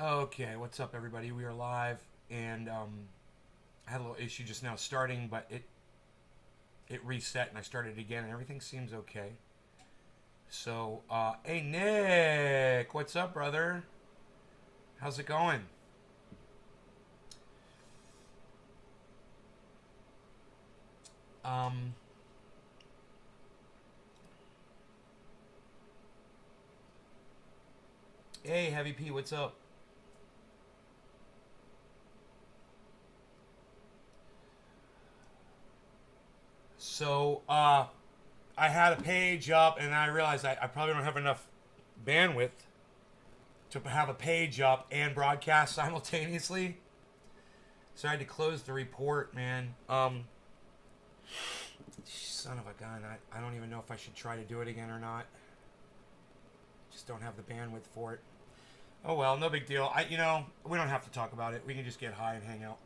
Okay, what's up, everybody? We are live, and I had a little issue just now starting, but it reset and I started again, and everything seems okay. So, hey Nick, what's up, brother? How's it going? Um, hey Heavy P, what's up? So, I had a page up, and I realized I probably don't have enough bandwidth to have a page up and broadcast simultaneously. So I had to close the report, man. Son of a gun. I don't even know if I should try to do it again or not. Just don't have the bandwidth for it. Oh well, no big deal. We don't have to talk about it. We can just get high and hang out.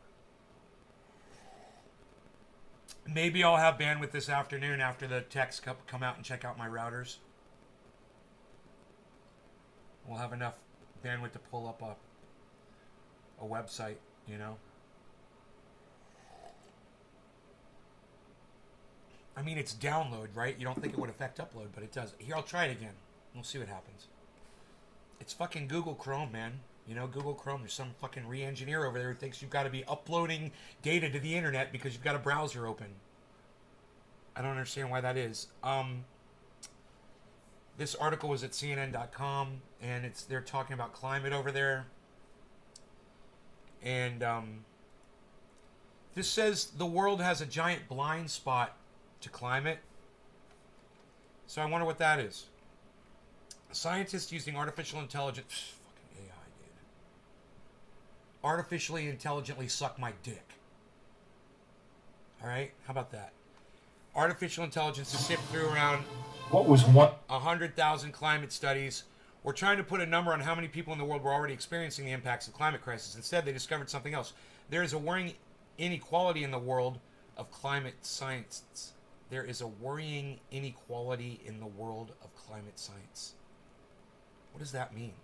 Maybe I'll have bandwidth this afternoon after the techs come out and check out my routers. We'll have enough bandwidth to pull up a website, you know. I mean, it's download, right? You don't think it would affect upload, but it does. Here, I'll try it again. We'll see what happens. It's fucking Google Chrome, man. You know, Google Chrome, there's some fucking re-engineer over there who thinks you've got to be uploading data to the internet because you've got a browser open. I don't understand why that is. This article was at CNN.com, and they're talking about climate over there. And this says the world has a giant blind spot to climate. So I wonder what that is. Scientists using artificial intelligence, fucking AI, dude, artificially intelligently suck my dick. All right, how about that? Artificial intelligence to sift through around What was one? 100,000 climate studies. We're trying to put a number on how many people in the world were already experiencing the impacts of climate crisis. Instead, they discovered something else. There is a worrying inequality in the world of climate science. There is a worrying inequality in the world of climate science. What does that mean?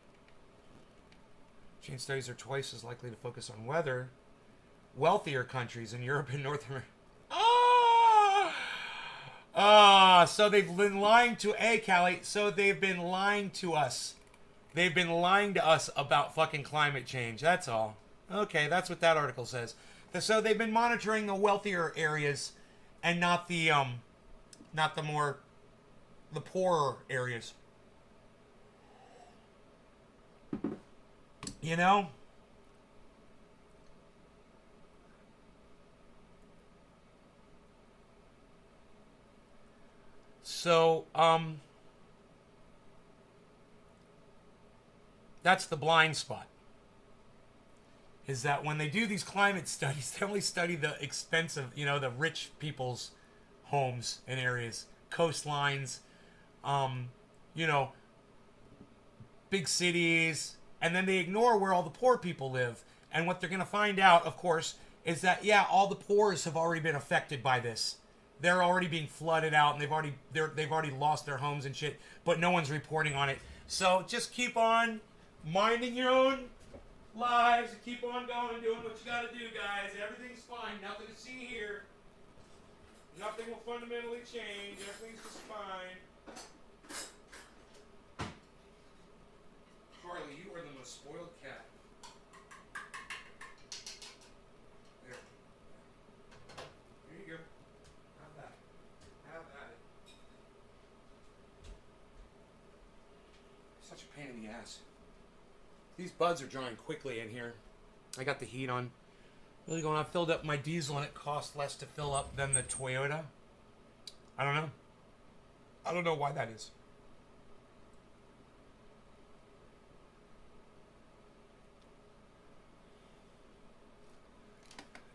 Change studies are twice as likely to focus on weather. Wealthier countries in Europe and North America. So they've been lying to, hey, Callie, so they've been lying to us. They've been lying to us about fucking climate change. That's all. Okay, that's what that article says. So they've been monitoring the wealthier areas and not the poorer areas. You know? So, that's the blind spot. Is that when they do these climate studies, they only study the expensive, the rich people's homes and areas, coastlines, um, you know, big cities, and then they ignore where all the poor people live. And what they're going to find out, of course, is that yeah, all the poors have already been affected by this. They're already being flooded out, and they've already lost their homes and shit. But no one's reporting on it. So just keep on minding your own lives and keep on going, doing what you got to do, guys. Everything's fine. Nothing to see here. Nothing will fundamentally change. Everything's just fine. Harley, you are the most spoiled cat. There. Here you go. Have that. Have at it. Such a pain in the ass. These buds are drying quickly in here. I got the heat on. Really going on. I filled up my diesel and it cost less to fill up than the Toyota. I don't know. I don't know why that is.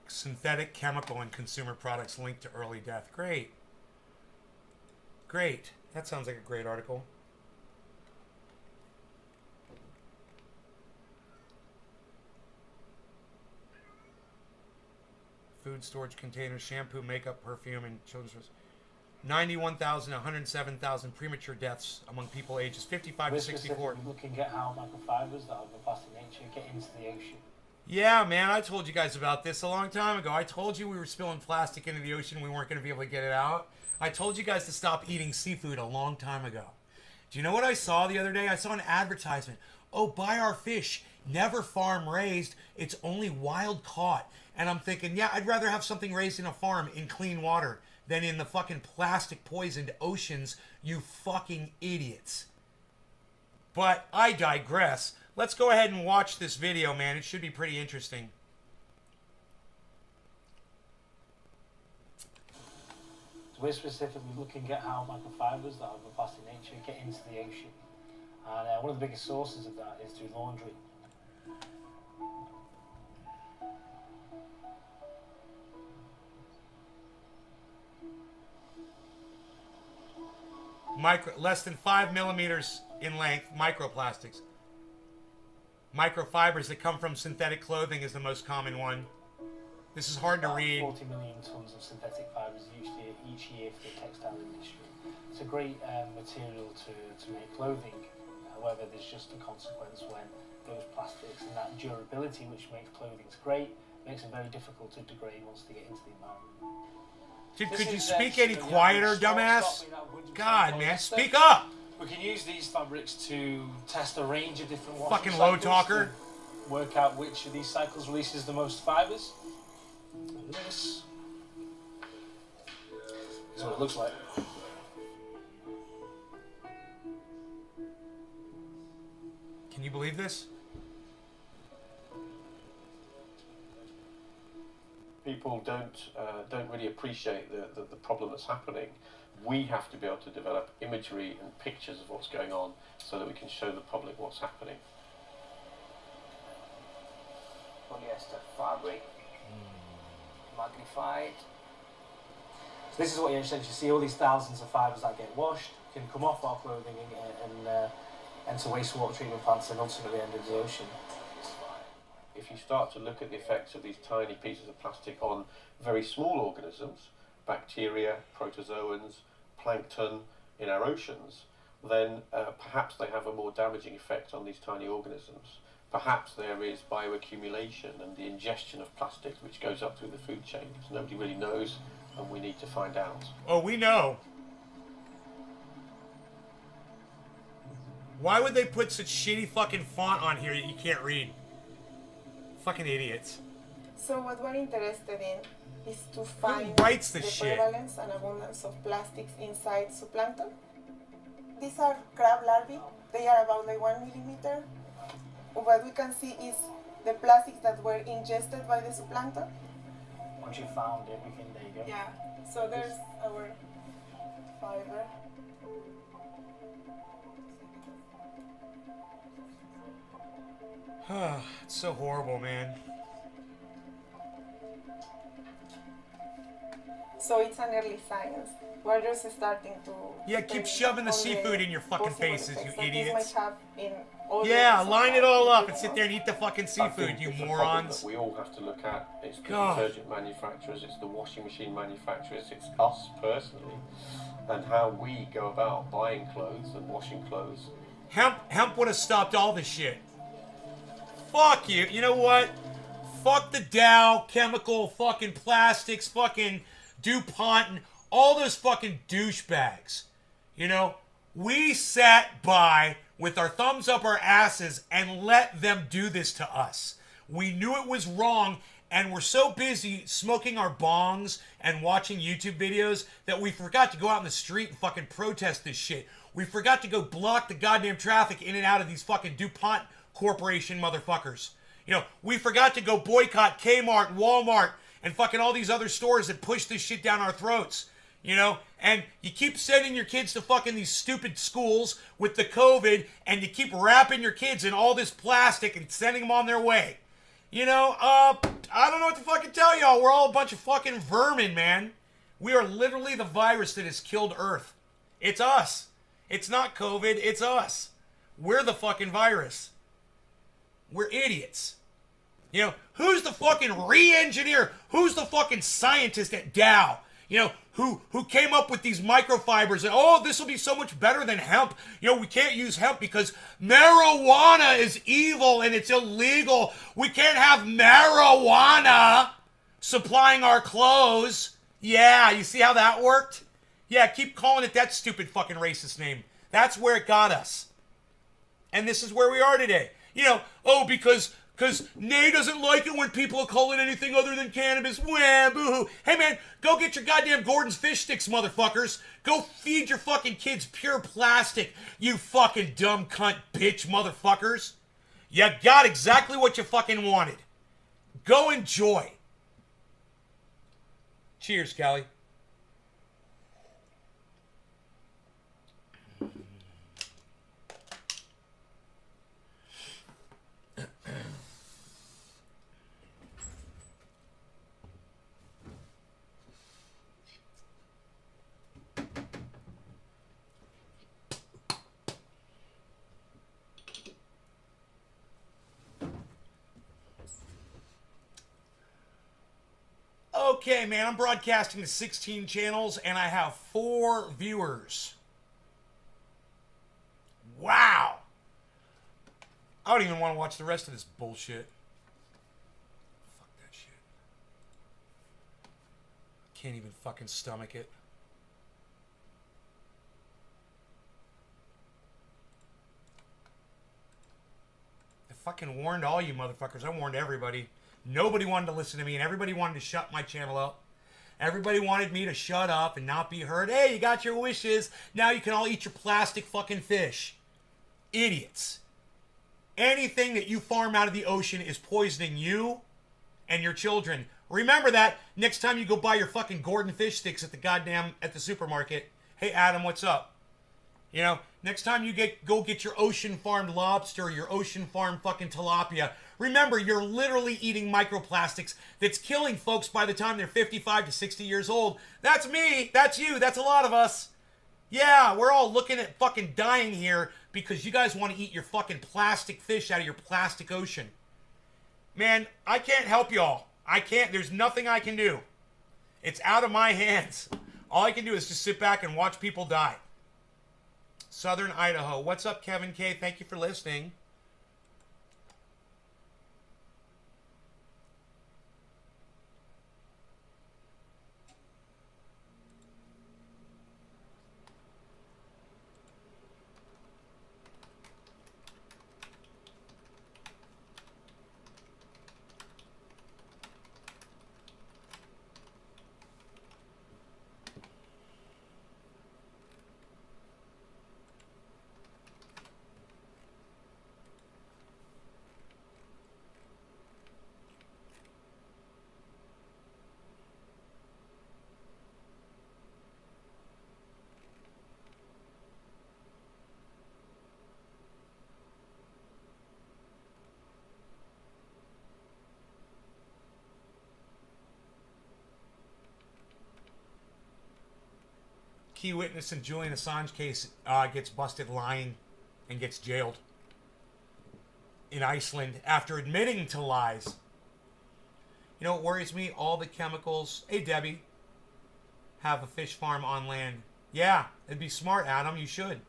Synthetic chemical and consumer products linked to early death. Great. Great. That sounds like a great article. Food storage containers, shampoo, makeup, perfume, and children's. 91,107,000 premature deaths among people ages 55 to 64. We're looking at how microfibers that are of plastic nature get into the ocean. Yeah, man, I told you guys about this a long time ago. I told you we were spilling plastic into the ocean. We weren't going to be able to get it out. I told you guys to stop eating seafood a long time ago. Do you know what I saw the other day? I saw an advertisement. Oh, buy our fish. Never farm raised. It's only wild caught. And I'm thinking, yeah, I'd rather have something raised in a farm in clean water than in the fucking plastic poisoned oceans, you fucking idiots. But I digress. Let's go ahead and watch this video, man. It should be pretty interesting. So we're specifically looking at how microfibers that are of plastic nature get into the ocean. And one of the biggest sources of that is through laundry. Less than 5 millimeters in length, microplastics. Microfibers that come from synthetic clothing is the most common one. This is hard to read. 40 million tons of synthetic fibers each year for the textile industry. It's a great material to make clothing. However, there's just a consequence when those plastics and that durability, which makes clothing great, makes it very difficult to degrade once they get into the environment. Dude, could you speak any quieter, dumbass? God, man, speak up! We can use these fabrics to test a range of different washing fucking low cycles talker. to work out which of these cycles releases the most fibers. And this is what it looks like. Can you believe this? People don't really appreciate the problem that's happening. We have to be able to develop imagery and pictures of what's going on so that we can show the public what's happening. Polyester fabric, magnified. So this is what you essentially see, all these thousands of fibers that get washed, can come off our clothing and enter wastewater treatment plants and ultimately end in the ocean. If you start to look at the effects of these tiny pieces of plastic on very small organisms, bacteria, protozoans, plankton in our oceans, then perhaps they have a more damaging effect on these tiny organisms. Perhaps there is bioaccumulation and the ingestion of plastic which goes up through the food chain. Nobody really knows, and we need to find out. Oh, we know. Why would they put such shitty fucking font on here that you can't read? Fucking idiots. So what we're interested in is to find writes the this shit? prevalence and abundance of plastics inside zooplankton. These are crab larvae. They are about like 1 millimeter. What we can see is the plastics that were ingested by the zooplankton. Once you found everything, there you go. Yeah. So there's our fiber. It's so horrible, man. So it's an early science. We're just starting to... Yeah, keep shoving the seafood in your fucking faces, you idiots. Yeah, line it all up and sit there and eat the fucking seafood, you it's a problem morons. that we all have to look at. It's the God. detergent manufacturers, it's the washing machine manufacturers, it's us personally, and how we go about buying clothes and washing clothes. Hemp would have stopped all this shit. Fuck you. You know what? Fuck the Dow, chemical, fucking plastics, fucking DuPont, and all those fucking douchebags. You know, we sat by with our thumbs up our asses and let them do this to us. We knew it was wrong, and we're so busy smoking our bongs and watching YouTube videos that we forgot to go out in the street and fucking protest this shit. We forgot to go block the goddamn traffic in and out of these fucking DuPont Corporation motherfuckers. You know, we forgot to go boycott Kmart, Walmart, and fucking all these other stores that push this shit down our throats. You know, and you keep sending your kids to fucking these stupid schools with the COVID, and you keep wrapping your kids in all this plastic and sending them on their way. You know, I don't know what to fucking tell y'all. We're all a bunch of fucking vermin, man. We are literally the virus that has killed Earth. It's us. It's not COVID, it's us. We're the fucking virus. We're idiots. You know, who's the fucking re-engineer? Who's the fucking scientist at Dow? you know, who came up with these microfibers and, oh, this will be so much better than hemp. You know, we can't use hemp because marijuana is evil and it's illegal. We can't have marijuana supplying our clothes. Yeah, you see how that worked? Yeah, keep calling it that stupid fucking racist name. That's where it got us. And this is where we are today. You know, oh, because Nay doesn't like it when people call it anything other than cannabis. Wham, boo-hoo. Hey, man, go get your goddamn Gordon's fish sticks, motherfuckers. Go feed your fucking kids pure plastic, you fucking dumb cunt bitch motherfuckers. You got exactly what you fucking wanted. Go enjoy. Cheers, Callie. Okay, man, I'm broadcasting to 16 channels and I have 4 viewers. Wow. I don't even want to watch the rest of this bullshit. Fuck that shit. Can't even fucking stomach it. I fucking warned all you motherfuckers. I warned everybody. Nobody wanted to listen to me, and everybody wanted to shut my channel up. Everybody wanted me to shut up and not be heard. Hey, you got your wishes. Now you can all eat your plastic fucking fish. Idiots. Anything that you farm out of the ocean is poisoning you and your children. Remember that next time you go buy your fucking Gordon fish sticks at the supermarket. Hey, Adam, what's up? You know, next time you go get your ocean farmed lobster, your ocean farmed fucking tilapia, remember you're literally eating microplastics that's killing folks by the time they're 55 to 60 years old. That's me. That's you. That's a lot of us. Yeah, we're all looking at fucking dying here because you guys want to eat your fucking plastic fish out of your plastic ocean. Man, I can't help y'all. I can't. There's nothing I can do. It's out of my hands. All I can do is just sit back and watch people die. Southern Idaho. What's up, Kevin K? Thank you for listening. Key witness in Julian Assange case gets busted lying and gets jailed in Iceland after admitting to lies. You know what worries me? All the chemicals. Hey, Debbie. Have a fish farm on land. Yeah, it'd be smart, Adam. You should.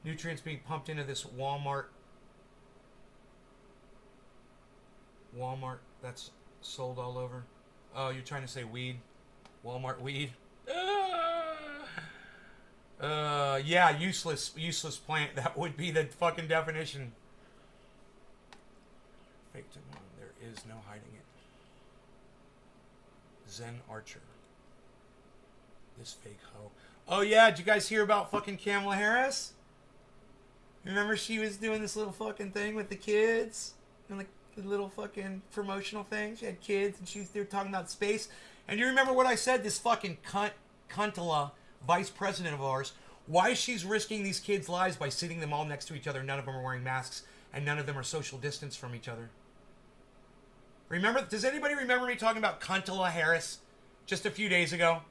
Nutrients being pumped into this Walmart that's sold all over. Oh, you're trying to say weed? Walmart weed? Yeah, useless plant. That would be the fucking definition. Fake Timon. There is no hiding it. Zen Archer. This fake hoe. Oh yeah, did you guys hear about fucking Kamala Harris? Remember she was doing this little fucking thing with the kids? And the little fucking promotional thing? She had kids and they were talking about space. And you remember what I said? This fucking Cuntala, vice president of ours, why she's risking these kids' lives by sitting them all next to each other. None of them are wearing masks, and none of them are social distance from each other. Remember? Does anybody remember me talking about Cuntala Harris just a few days ago?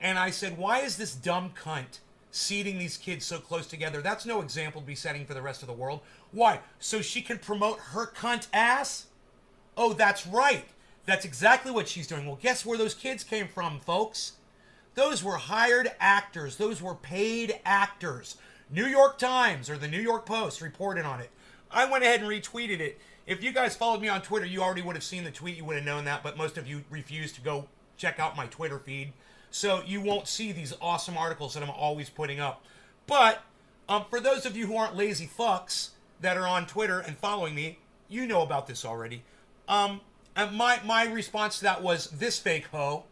And I said, why is this dumb cunt seating these kids so close together? That's no example to be setting for the rest of the world. Why? So she can promote her cunt ass? Oh, that's right. That's exactly what she's doing. Well, guess where those kids came from, folks? Those were hired actors. Those were paid actors. New York Times or the New York Post reported on it. I went ahead and retweeted it. If you guys followed me on Twitter, you already would have seen the tweet. You would have known that, but most of you refuse to go check out my Twitter feed. So you won't see these awesome articles that I'm always putting up. But for those of you who aren't lazy fucks that are on Twitter and following me, you know about this already. And my response to that was, this fake hoe.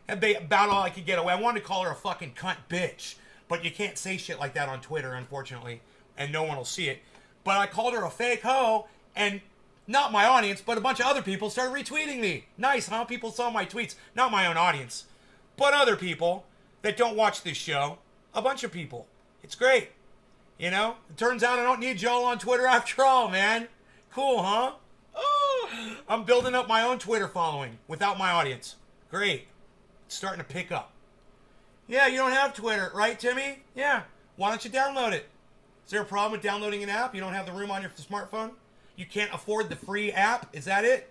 About all I could get away. I wanted to call her a fucking cunt bitch. But you can't say shit like that on Twitter, unfortunately. And no one will see it. But I called her a fake hoe. And not my audience, but a bunch of other people started retweeting me. Nice, huh? People saw my tweets. Not my own audience. But other people that don't watch this show. A bunch of people. It's great. You know? It turns out I don't need y'all on Twitter after all, man. Cool, huh? Oh, I'm building up my own Twitter following without my audience. Great. It's starting to pick up. Yeah, you don't have Twitter, right, Timmy? Yeah. Why don't you download it? Is there a problem with downloading an app? You don't have the room on your smartphone? You can't afford the free app? Is that it?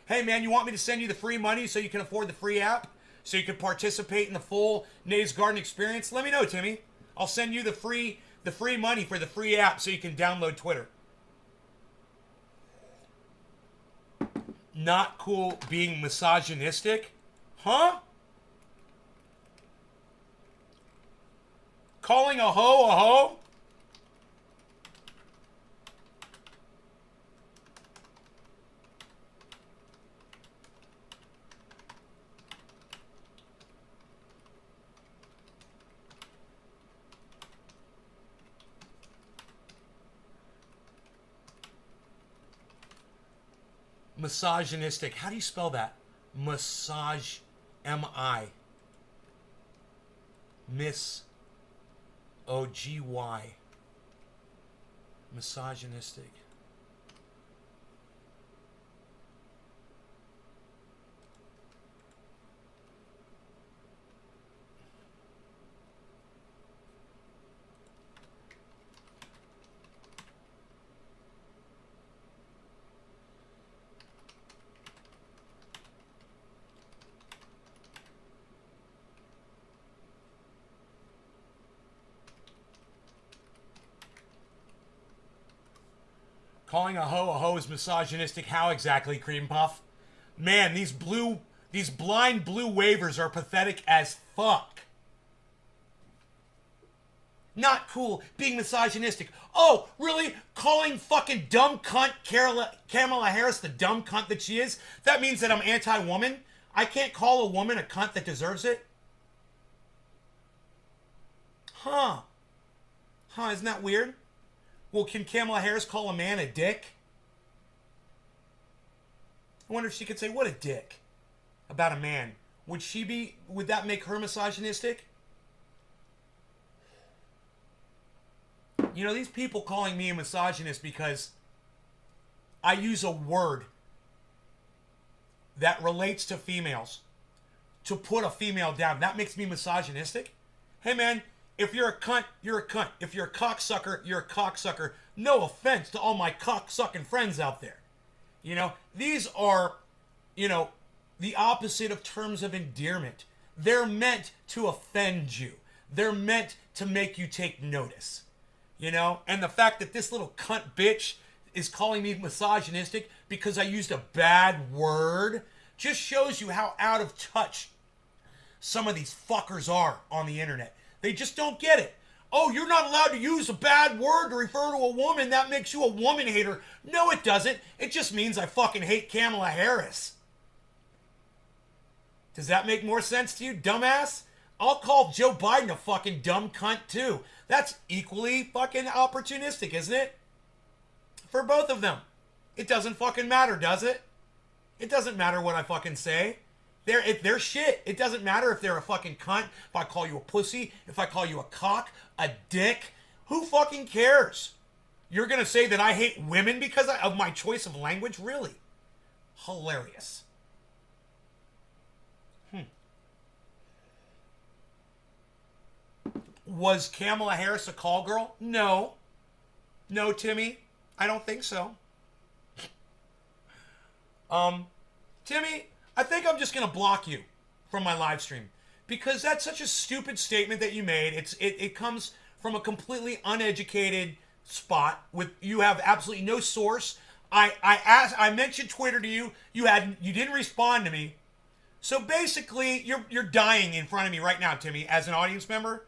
Hey, man, you want me to send you the free money so you can afford the free app? So you can participate in the full Nays Garden experience? Let me know, Timmy. I'll send you the free money for the free app so you can download Twitter. Not cool being misogynistic? Huh? Calling a hoe a hoe? Misogynistic. How do you spell that? Massage. M-I. Miss. O-G-Y. Misogynistic. Calling a hoe is misogynistic. How exactly, Cream Puff? Man, these blind blue waivers are pathetic as fuck. Not cool being misogynistic. Oh, really? Calling fucking dumb cunt Kamala Harris the dumb cunt that she is? That means that I'm anti-woman? I can't call a woman a cunt that deserves it? Huh, isn't that weird? Well, can Kamala Harris call a man a dick? I wonder if she could say, what a dick, about a man. Would that make her misogynistic? You know, these people calling me a misogynist because I use a word that relates to females to put a female down. That makes me misogynistic? Hey, man. If you're a cunt, you're a cunt. If you're a cocksucker, you're a cocksucker. No offense to all my cocksucking friends out there. You know, these are, the opposite of terms of endearment. They're meant to offend you. They're meant to make you take notice. And the fact that this little cunt bitch is calling me misogynistic because I used a bad word just shows you how out of touch some of these fuckers are on the internet. They just don't get it. Oh, you're not allowed to use a bad word to refer to a woman. That makes you a woman hater. No, it doesn't. It just means I fucking hate Kamala Harris. Does that make more sense to you, dumbass? I'll call Joe Biden a fucking dumb cunt, too. That's equally fucking opportunistic, isn't it? For both of them. It doesn't fucking matter, does it? It doesn't matter what I fucking say. They're shit. It doesn't matter if they're a fucking cunt, if I call you a pussy, if I call you a cock, a dick. Who fucking cares? You're going to say that I hate women because of my choice of language? Really? Hilarious. Was Kamala Harris a call girl? No. No, Timmy. I don't think so. Timmy, I think I'm just going to block you from my live stream because that's such a stupid statement that you made. It comes from a completely uneducated spot with you have absolutely no source. I mentioned Twitter to you. You didn't respond to me. So basically, you're dying in front of me right now, Timmy, as an audience member,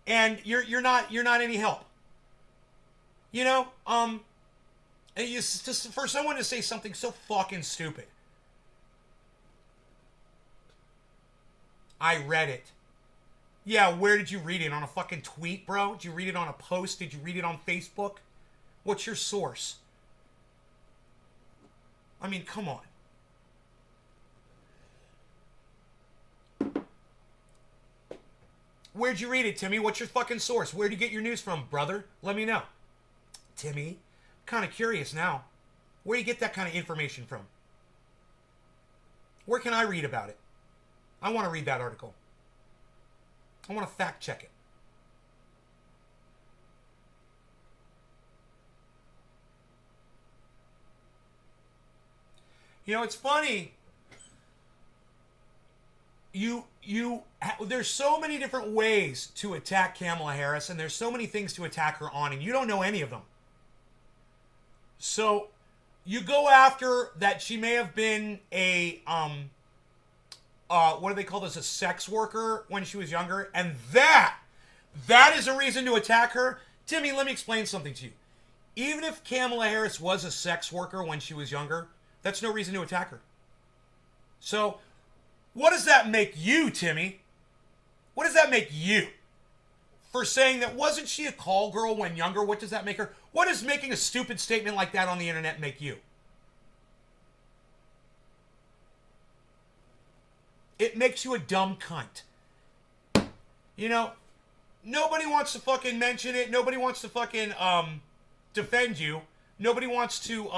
and you're not any help. You know, it's just for someone to say something so fucking stupid. I read it. Yeah, where did you read it? On a fucking tweet, bro? Did you read it on a post? Did you read it on Facebook? What's your source? I mean, come on. Where'd you read it, Timmy? What's your fucking source? Where'd you get your news from, brother? Let me know. Timmy, kind of curious now. Where do you get that kind of information from? Where can I read about it? I want to read that article. I want to fact check it. You know, it's funny. There's so many different ways to attack Kamala Harris, and there's so many things to attack her on, and you don't know any of them. So, you go after that she may have been a, what do they call this, a sex worker when she was younger, and that is a reason to attack her. Timmy, let me explain something to you. Even if Kamala Harris was a sex worker when she was younger, that's no reason to attack her. So, what does that make you, Timmy? What does that make you? For saying that wasn't she a call girl when younger? What does that make her? What does making a stupid statement like that on the internet make you? It makes you a dumb cunt. You know, nobody wants to fucking mention it. Nobody wants to fucking defend you. Nobody wants to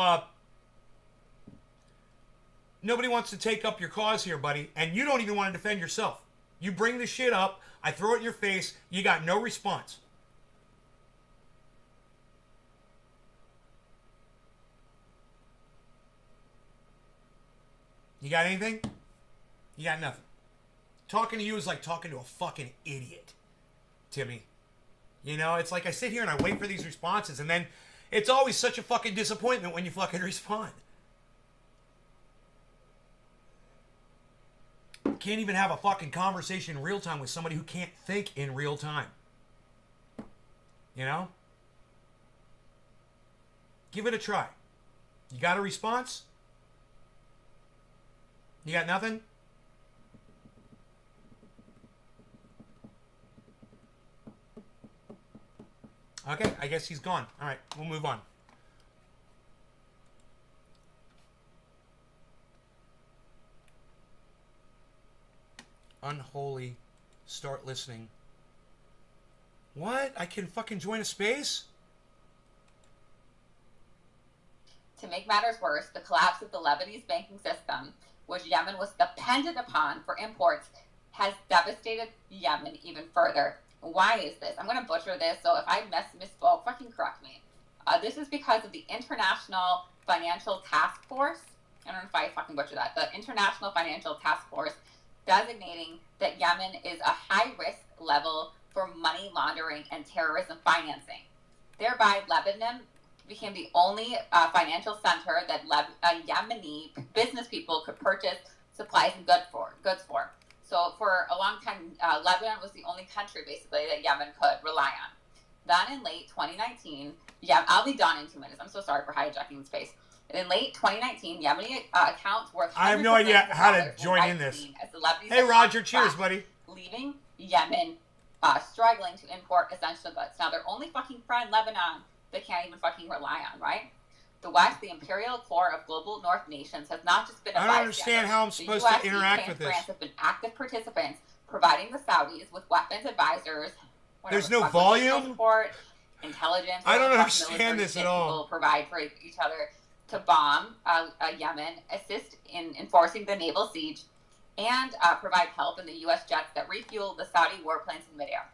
take up your cause here, buddy. And you don't even want to defend yourself. You bring the shit up, I throw it in your face, you got no response. You got anything? You got nothing. Talking to you is like talking to a fucking idiot, Timmy. You know, it's like I sit here and I wait for these responses, and then it's always such a fucking disappointment when you fucking respond. Can't even have a fucking conversation in real time with somebody who can't think in real time. You know? Give it a try. You got a response? You got nothing? Okay, I guess he's gone. All right, we'll move on. Unholy. Start listening. What? I can fucking join a space? To make matters worse, the collapse of the Lebanese banking system, which Yemen was dependent upon for imports, has devastated Yemen even further. Why is this? I'm going to butcher this, so if I misspoke, fucking correct me. This is because of the International Financial Task Force. I don't know if I fucking butchered that. The International Financial Task Force designating that Yemen is a high-risk level for money laundering and terrorism financing. Thereby, Lebanon became the only financial center that Yemeni business people could purchase supplies and goods for. So for a long time, Lebanon was the only country, basically, that Yemen could rely on. Then in late 2019, I'll be done in 2 minutes. I'm so sorry for hijacking the space. In late 2019, Yemeni accounts worth I have no idea how to join in this. Hey, Roger, cheers, buddy. Leaving Yemen struggling to import essential goods. Now, their only fucking friend, Lebanon, they can't even fucking rely on, right? The West, the imperial core of global North nations, has not just been a I don't understand how I'm supposed to interact with this. The US, UK, and France have been active participants, providing the Saudis with weapons advisors. There's no volume? Support, intelligence. I don't understand this at all. People provide for each other to bomb Yemen, assist in enforcing the naval siege, and provide help in the U.S. jets that refuel the Saudi warplanes in midair.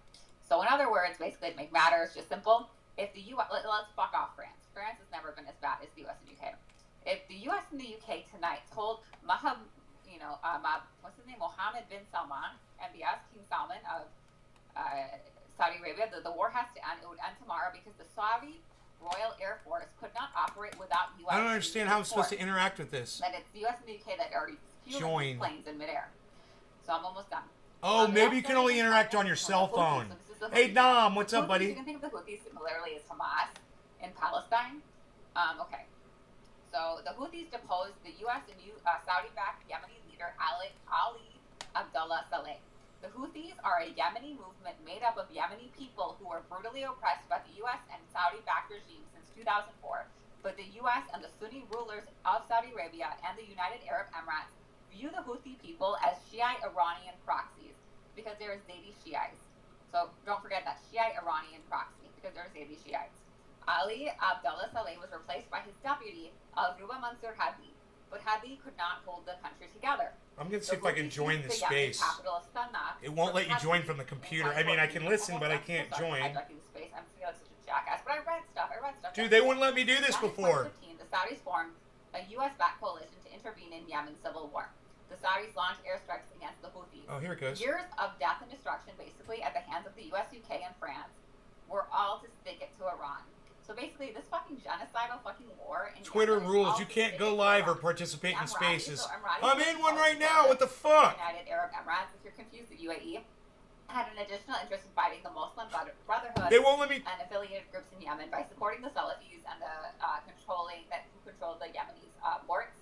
So in other words, basically to make matters just simple, if the U.S., let's fuck off France. France has never been as bad as the U.S. and UK. If the U.S. and the U.K. tonight told what's his name, Mohammed bin Salman, MBS, King Salman of Saudi Arabia, that the war has to end, it would end tomorrow because the Saudi Royal Air Force could not operate without U.S. I don't understand how I'm supposed to interact with this. That it's the U.S. and the U.K. that already Join planes in midair. So I'm almost done. Oh, maybe you can only interact on your cell phone. Hey, Dom, what's up, buddy? You can think of the Houthis similarly as Hamas in Palestine. Okay. So the Houthis deposed the U.S. and Saudi-backed Yemeni leader Ali Abdullah Saleh. The Houthis are a Yemeni movement made up of Yemeni people who were brutally oppressed by the U.S. and Saudi-backed regime since 2004. But the U.S. and the Sunni rulers of Saudi Arabia and the United Arab Emirates view the Houthi people as Shiite Iranian proxies because there are Zaidi Shiites. So don't forget that Shiite Iranian proxy because there are Zaidi Shiites. Ali Abdullah Saleh was replaced by his deputy, Al-Ruba Mansur Hadi, but Hadi could not hold the country together. I'm going to see if I can join this space. It won't let you join from the computer. I mean, I can listen, but I can't join. I'm such a jackass, but I read stuff. Dude, they wouldn't let me do this before. In 2015, the Saudis formed a U.S.-backed coalition to intervene in Yemen's civil war. The Saudis launched airstrikes against the Houthis. Oh, here it goes. Years of death and destruction, basically, at the hands of the U.S., UK, and France, were all to stick it to Iran. So basically, this fucking genocidal fucking war in Twitter Yemen rules. You can't go live or participate in spaces. I'm in one right now. What the fuck? United Arab Emirates, if you're confused, the UAE had an additional interest in fighting the Muslim Brotherhood They won't let me. and affiliated groups in Yemen by supporting the Salafis and the who controlled the Yemenis ports.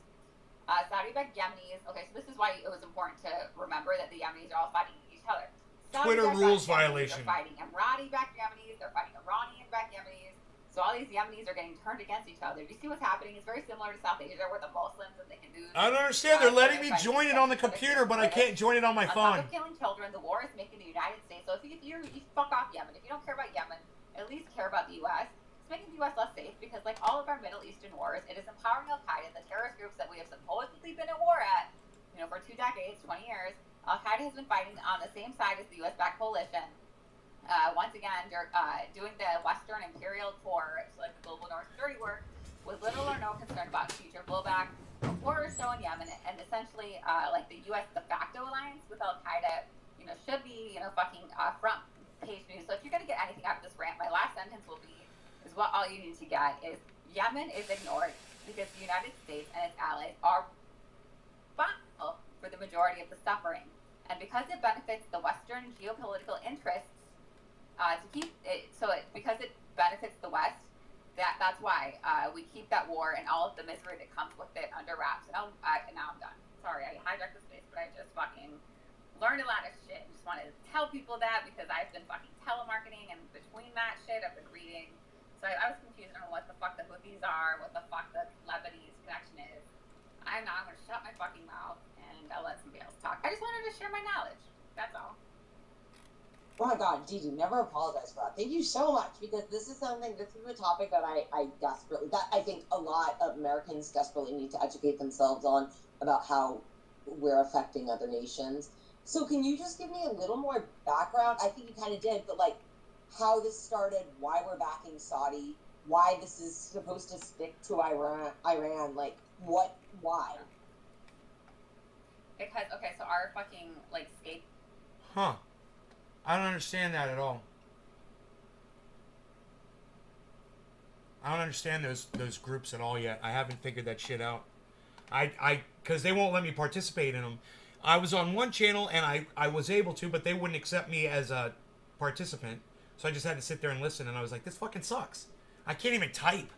Saudi-backed Yemenis. Okay, so this is why it was important to remember that the Yemenis are all fighting each other. Twitter rules violation. They're fighting Emirati-backed Yemenis. They're fighting Iranian-backed Yemenis. So all these Yemenis are getting turned against each other. Do you see what's happening? It's very similar to South Asia, where the Muslims and the Hindus. I don't understand. They're letting me join it on the computer, but I can't join it on my phone. On top of killing children, the war is making the United States. So if you fuck off Yemen, if you don't care about Yemen, at least care about the U.S. It's making the U.S. less safe because, like all of our Middle Eastern wars, it is empowering Al Qaeda, the terrorist groups that we have supposedly been at war at, for 2 decades, 20 years. Al Qaeda has been fighting on the same side as the U.S.-backed coalition. Once again, doing the Western imperial tour, so like the global North dirty work, with little or no concern about future blowback. The war is shown in Yemen, and essentially, like the U.S. de facto alliance with Al Qaeda, should be, fucking front page news. So if you're gonna get anything out of this rant, my last sentence is what all you need to get is Yemen is ignored because the United States and its allies are responsible for the majority of the suffering, and because it benefits the Western geopolitical interests. Because it benefits the West, that's why we keep that war and all of the misery that comes with it under wraps. And now I'm done. Sorry, I hijacked the space, but I just fucking learned a lot of shit. Just wanted to tell people that because I've been fucking telemarketing, and between that shit, I've been reading. So I was confused on what the fuck the Houthis are, what the fuck the Lebanese connection is. I'm going to shut my fucking mouth and I'll let somebody else talk. I just wanted to share my knowledge. That's all. Oh my God, Gigi, never apologize for that. Thank you so much, because this is a topic that I think a lot of Americans desperately need to educate themselves on, about how we're affecting other nations. So can you just give me a little more background? I think you kind of did, but like how this started, why we're backing Saudi, why this is supposed to stick to Iran, like why? Because, okay, so our fucking, like, scape... Huh. I don't understand that at all. I don't understand those groups at all yet. I haven't figured that shit out. Because they won't let me participate in them. I was on one channel and I was able to, but they wouldn't accept me as a participant. So I just had to sit there and listen, and I was like, this fucking sucks. I can't even type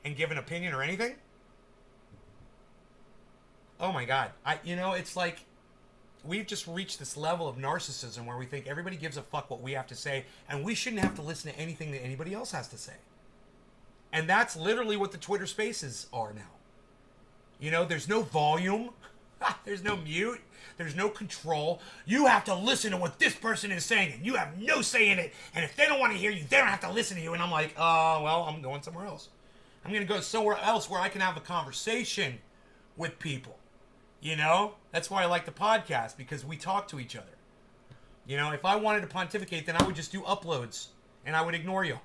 and give an opinion or anything. Oh my God. It's like we've just reached this level of narcissism where we think everybody gives a fuck what we have to say, and we shouldn't have to listen to anything that anybody else has to say. And that's literally what the Twitter Spaces are now. There's no volume. There's no mute. There's no control. You have to listen to what this person is saying, and you have no say in it. And if they don't want to hear you, they don't have to listen to you. And I'm like, well, I'm going somewhere else. I'm going to go somewhere else where I can have a conversation with people. That's why I like the podcast, because we talk to each other. If I wanted to pontificate, then I would just do uploads, and I would ignore you.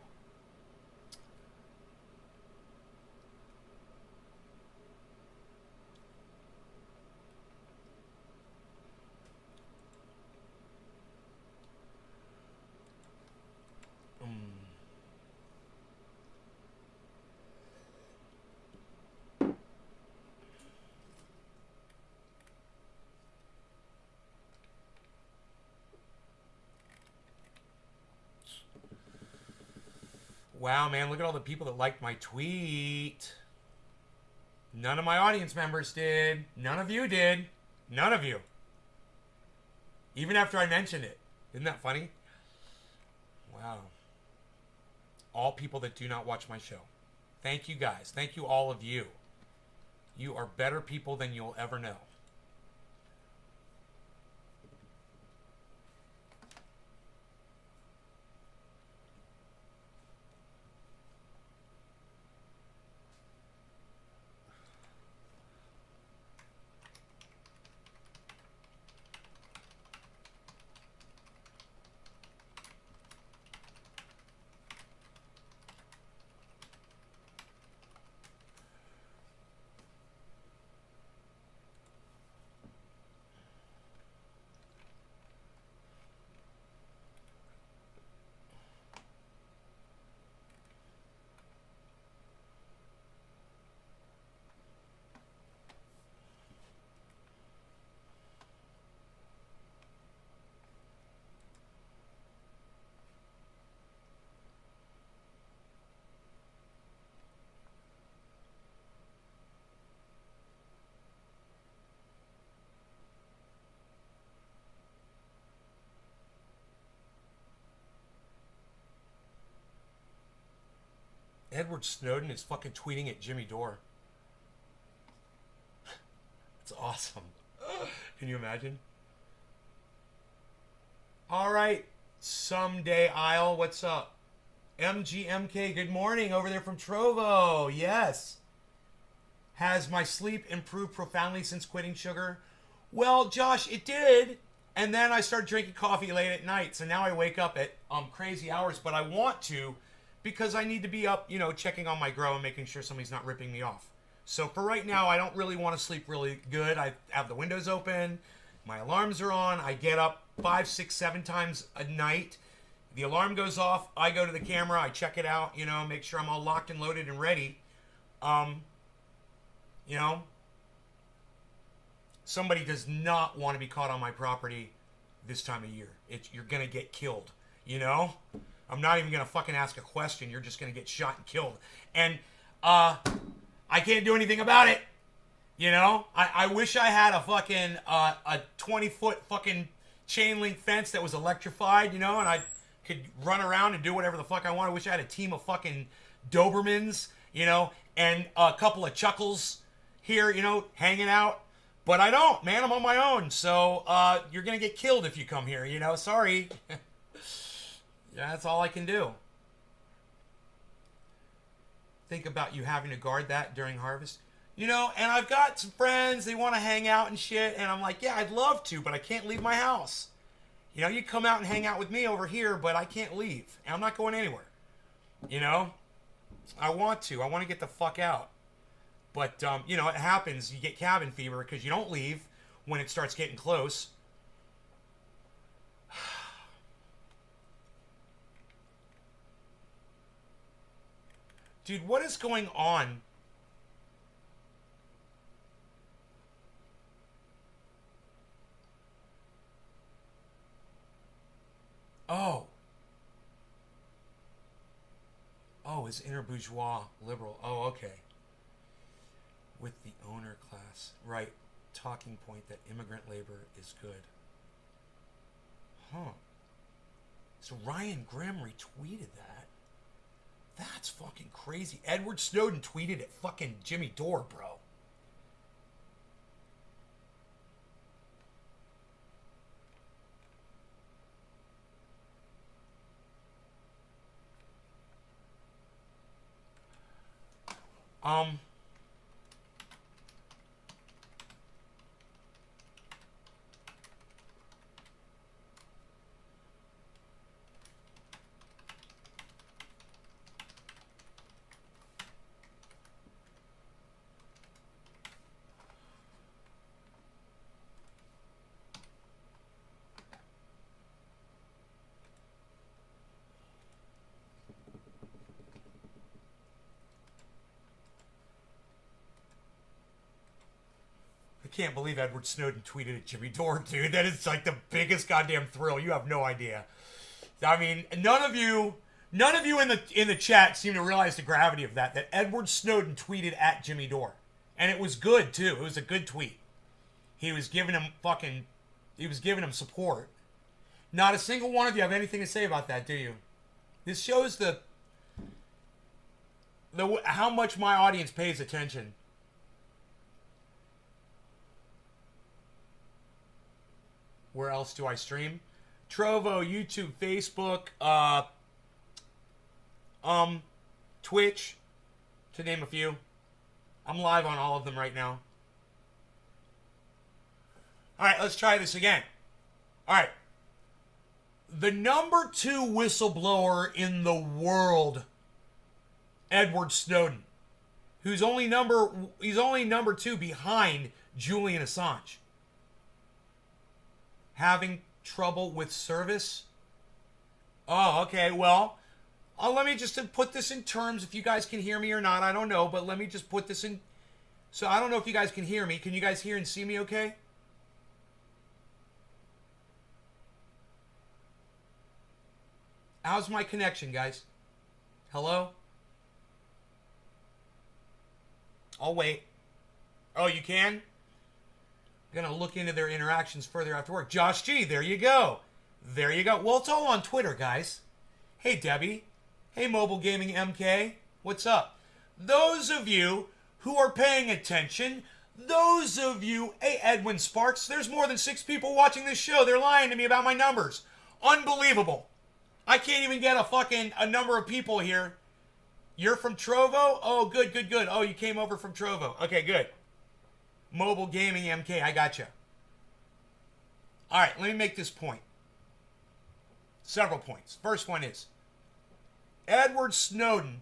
Wow, man, look at all the people that liked my tweet. None of my audience members did. None of you did. None of you. Even after I mentioned it. Isn't that funny? Wow. All people that do not watch my show. Thank you guys. Thank you, all of you. You are better people than you'll ever know. Edward Snowden is fucking tweeting at Jimmy Dore. It's awesome. Can you imagine? All right. Someday Isle, what's up? MGMK, good morning over there from Trovo. Yes. Has my sleep improved profoundly since quitting sugar? Well, Josh, it did. And then I started drinking coffee late at night. So now I wake up at crazy hours, but I want to because I need to be up, you know, checking on my grow and making sure somebody's not ripping me off. So for right now, I don't really want to sleep really good. I have the windows open. My alarms are on. I get up 5, 6, 7 times a night. The alarm goes off. I go to the camera. I check it out, you know, make sure I'm all locked and loaded and ready. You know, somebody does not want to be caught on my property this time of year. You're going to get killed, you know? I'm not even going to fucking ask a question. You're just going to get shot and killed. And I can't do anything about it. You know? I wish I had a fucking a 20-foot fucking chain link fence that was electrified, you know, and I could run around and do whatever the fuck I want. I wish I had a team of fucking Dobermans, you know, and a couple of Chuckles here, you know, hanging out. But I don't, man. I'm on my own. So you're going to get killed if you come here, you know. Sorry. Yeah, that's all I can do. Think about you having to guard that during harvest. You know, and I've got some friends, they want to hang out and shit, and I'm like, yeah, I'd love to, but I can't leave my house. You know, you come out and hang out with me over here, but I can't leave, and I'm not going anywhere. You know, I want to get the fuck out. But, you know, it happens, you get cabin fever because you don't leave when it starts getting close. Dude, what is going on? Oh. Oh, is inner bourgeois liberal. Oh, okay. With the owner class. Right. Talking point that immigrant labor is good. Huh. So Ryan Grimm retweeted that. That's fucking crazy. Edward Snowden tweeted at fucking Jimmy Dore, bro. I can't believe Edward Snowden tweeted at Jimmy Dore, dude. That is like the biggest goddamn thrill. You have no idea. I mean, none of you None of you in the chat seem to realize the gravity of that. That Edward Snowden tweeted at Jimmy Dore, and it was good too. It was a good tweet. He was giving him support. Not a single one of you have anything to say about that, do you? This shows the how much my audience pays attention. Where else do I stream? Trovo, YouTube, Facebook, Twitch, to name a few. I'm live on all of them right now. All right, let's try this again. All right. The number 2 whistleblower in the world, Edward Snowden, he's only number 2 behind Julian Assange. Having trouble with service? Oh, okay. Well, let me just put this in terms. If you guys can hear me or not, I don't know. But let me just put this in. So I don't know if you guys can hear me. Can you guys hear and see me okay? How's my connection, guys? Hello? I'll wait. Oh, you can? I'm going to look into their interactions further after work. Josh G, there you go. There you go. Well, it's all on Twitter, guys. Hey, Debbie. Hey, Mobile Gaming MK. What's up? Those of you who are paying attention, those of you... Hey, Edwin Sparks, there's more than 6 people watching this show. They're lying to me about my numbers. Unbelievable. I can't even get a number of people here. You're from Trovo? Oh, good, good, good. Oh, you came over from Trovo. Okay, good. Mobile Gaming MK, I got you. All right, let me make this point. Several points. First one is, Edward Snowden,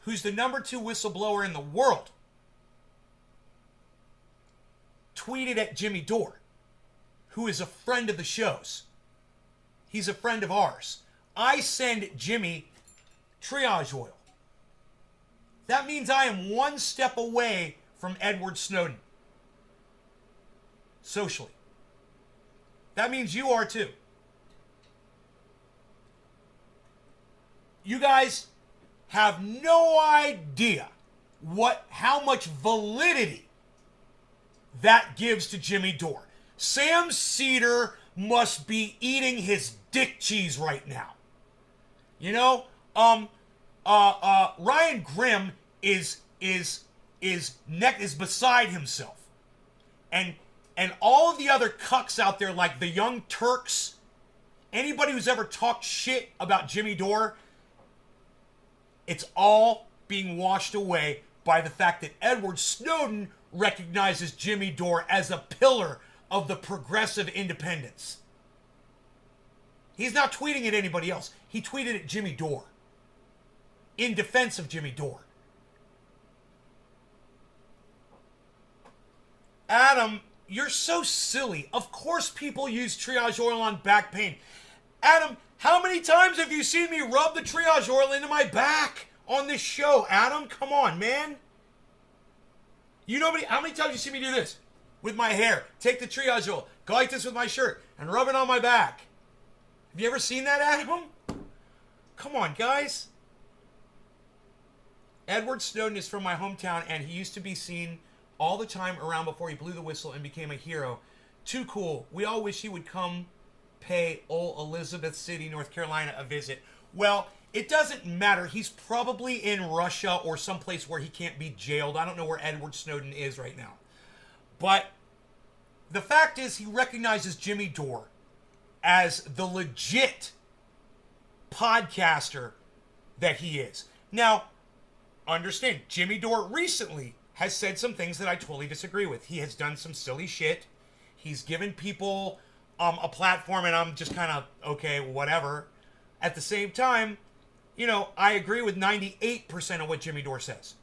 who's the number 2 whistleblower in the world, tweeted at Jimmy Dore, who is a friend of the show's. He's a friend of ours. I send Jimmy triage oil. That means I am one step away from Edward Snowden. Socially. That means you are too. You guys have no idea how much validity that gives to Jimmy Dore. Sam Cedar must be eating his dick cheese right now. You know, Ryan Grimm is beside himself, and all of the other cucks out there, like the Young Turks, anybody who's ever talked shit about Jimmy Dore, it's all being washed away by the fact that Edward Snowden recognizes Jimmy Dore as a pillar of the progressive independents. He's not tweeting at anybody else. He tweeted at Jimmy Dore in defense of Jimmy Dore. Adam, you're so silly. Of course people use triage oil on back pain. Adam, how many times have you seen me rub the triage oil into my back on this show? Adam, come on, man. You know how many times you see me do this? With my hair. Take the triage oil. Go like this with my shirt. And rub it on my back. Have you ever seen that, Adam? Come on, guys. Edward Snowden is from my hometown, and he used to be seen all the time around before he blew the whistle and became a hero. Too cool. We all wish he would come pay old Elizabeth City, North Carolina a visit. Well, it doesn't matter. He's probably in Russia or someplace where he can't be jailed. I don't know where Edward Snowden is right now. But the fact is, he recognizes Jimmy Dore as the legit podcaster that he is. Now, understand, Jimmy Dore recently has said some things that I totally disagree with. He has done some silly shit. He's given people a platform, and I'm just kind of, okay, whatever. At the same time, you know, I agree with 98% of what Jimmy Dore says.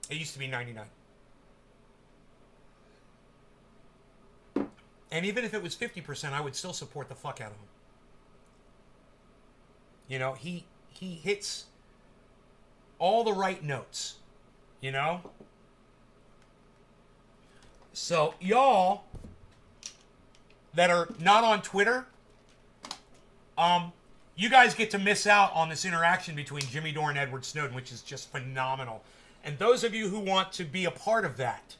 It used to be 99. And even if it was 50%, I would still support the fuck out of him. You know, he hits all the right notes, you know? So, y'all that are not on Twitter, You guys get to miss out on this interaction between Jimmy Dore and Edward Snowden, which is just phenomenal. And those of you who want to be a part of that,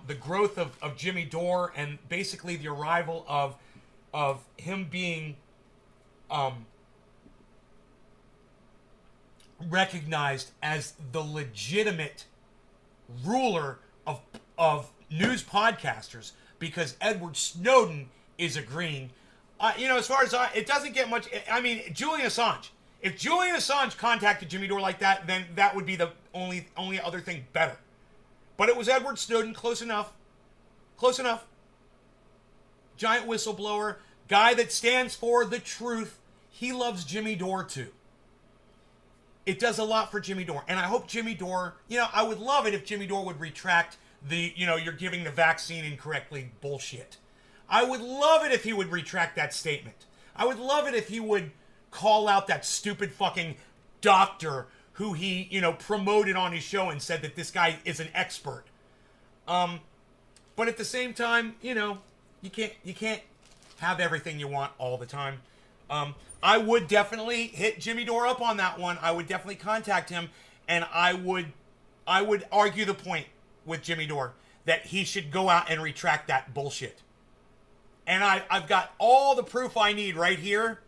the growth of Jimmy Dore and basically the arrival of him being recognized as the legitimate ruler of news podcasters because Edward Snowden is agreeing. As far as it doesn't get much. I mean, Julian Assange. If Julian Assange contacted Jimmy Dore like that, then that would be the only other thing better. But it was Edward Snowden. Close enough. Close enough. Giant whistleblower. Guy that stands for the truth. He loves Jimmy Dore too. It does a lot for Jimmy Dore. And I hope Jimmy Dore, I would love it if Jimmy Dore would retract the, you're giving the vaccine incorrectly bullshit. I would love it if he would retract that statement. I would love it if he would call out that stupid fucking doctor who he, promoted on his show and said that this guy is an expert. But at the same time, you can't have everything you want all the time. I would definitely hit Jimmy Dore up on that one. I would definitely contact him, and I would argue the point with Jimmy Dore that he should go out and retract that bullshit. And I've got all the proof I need right here.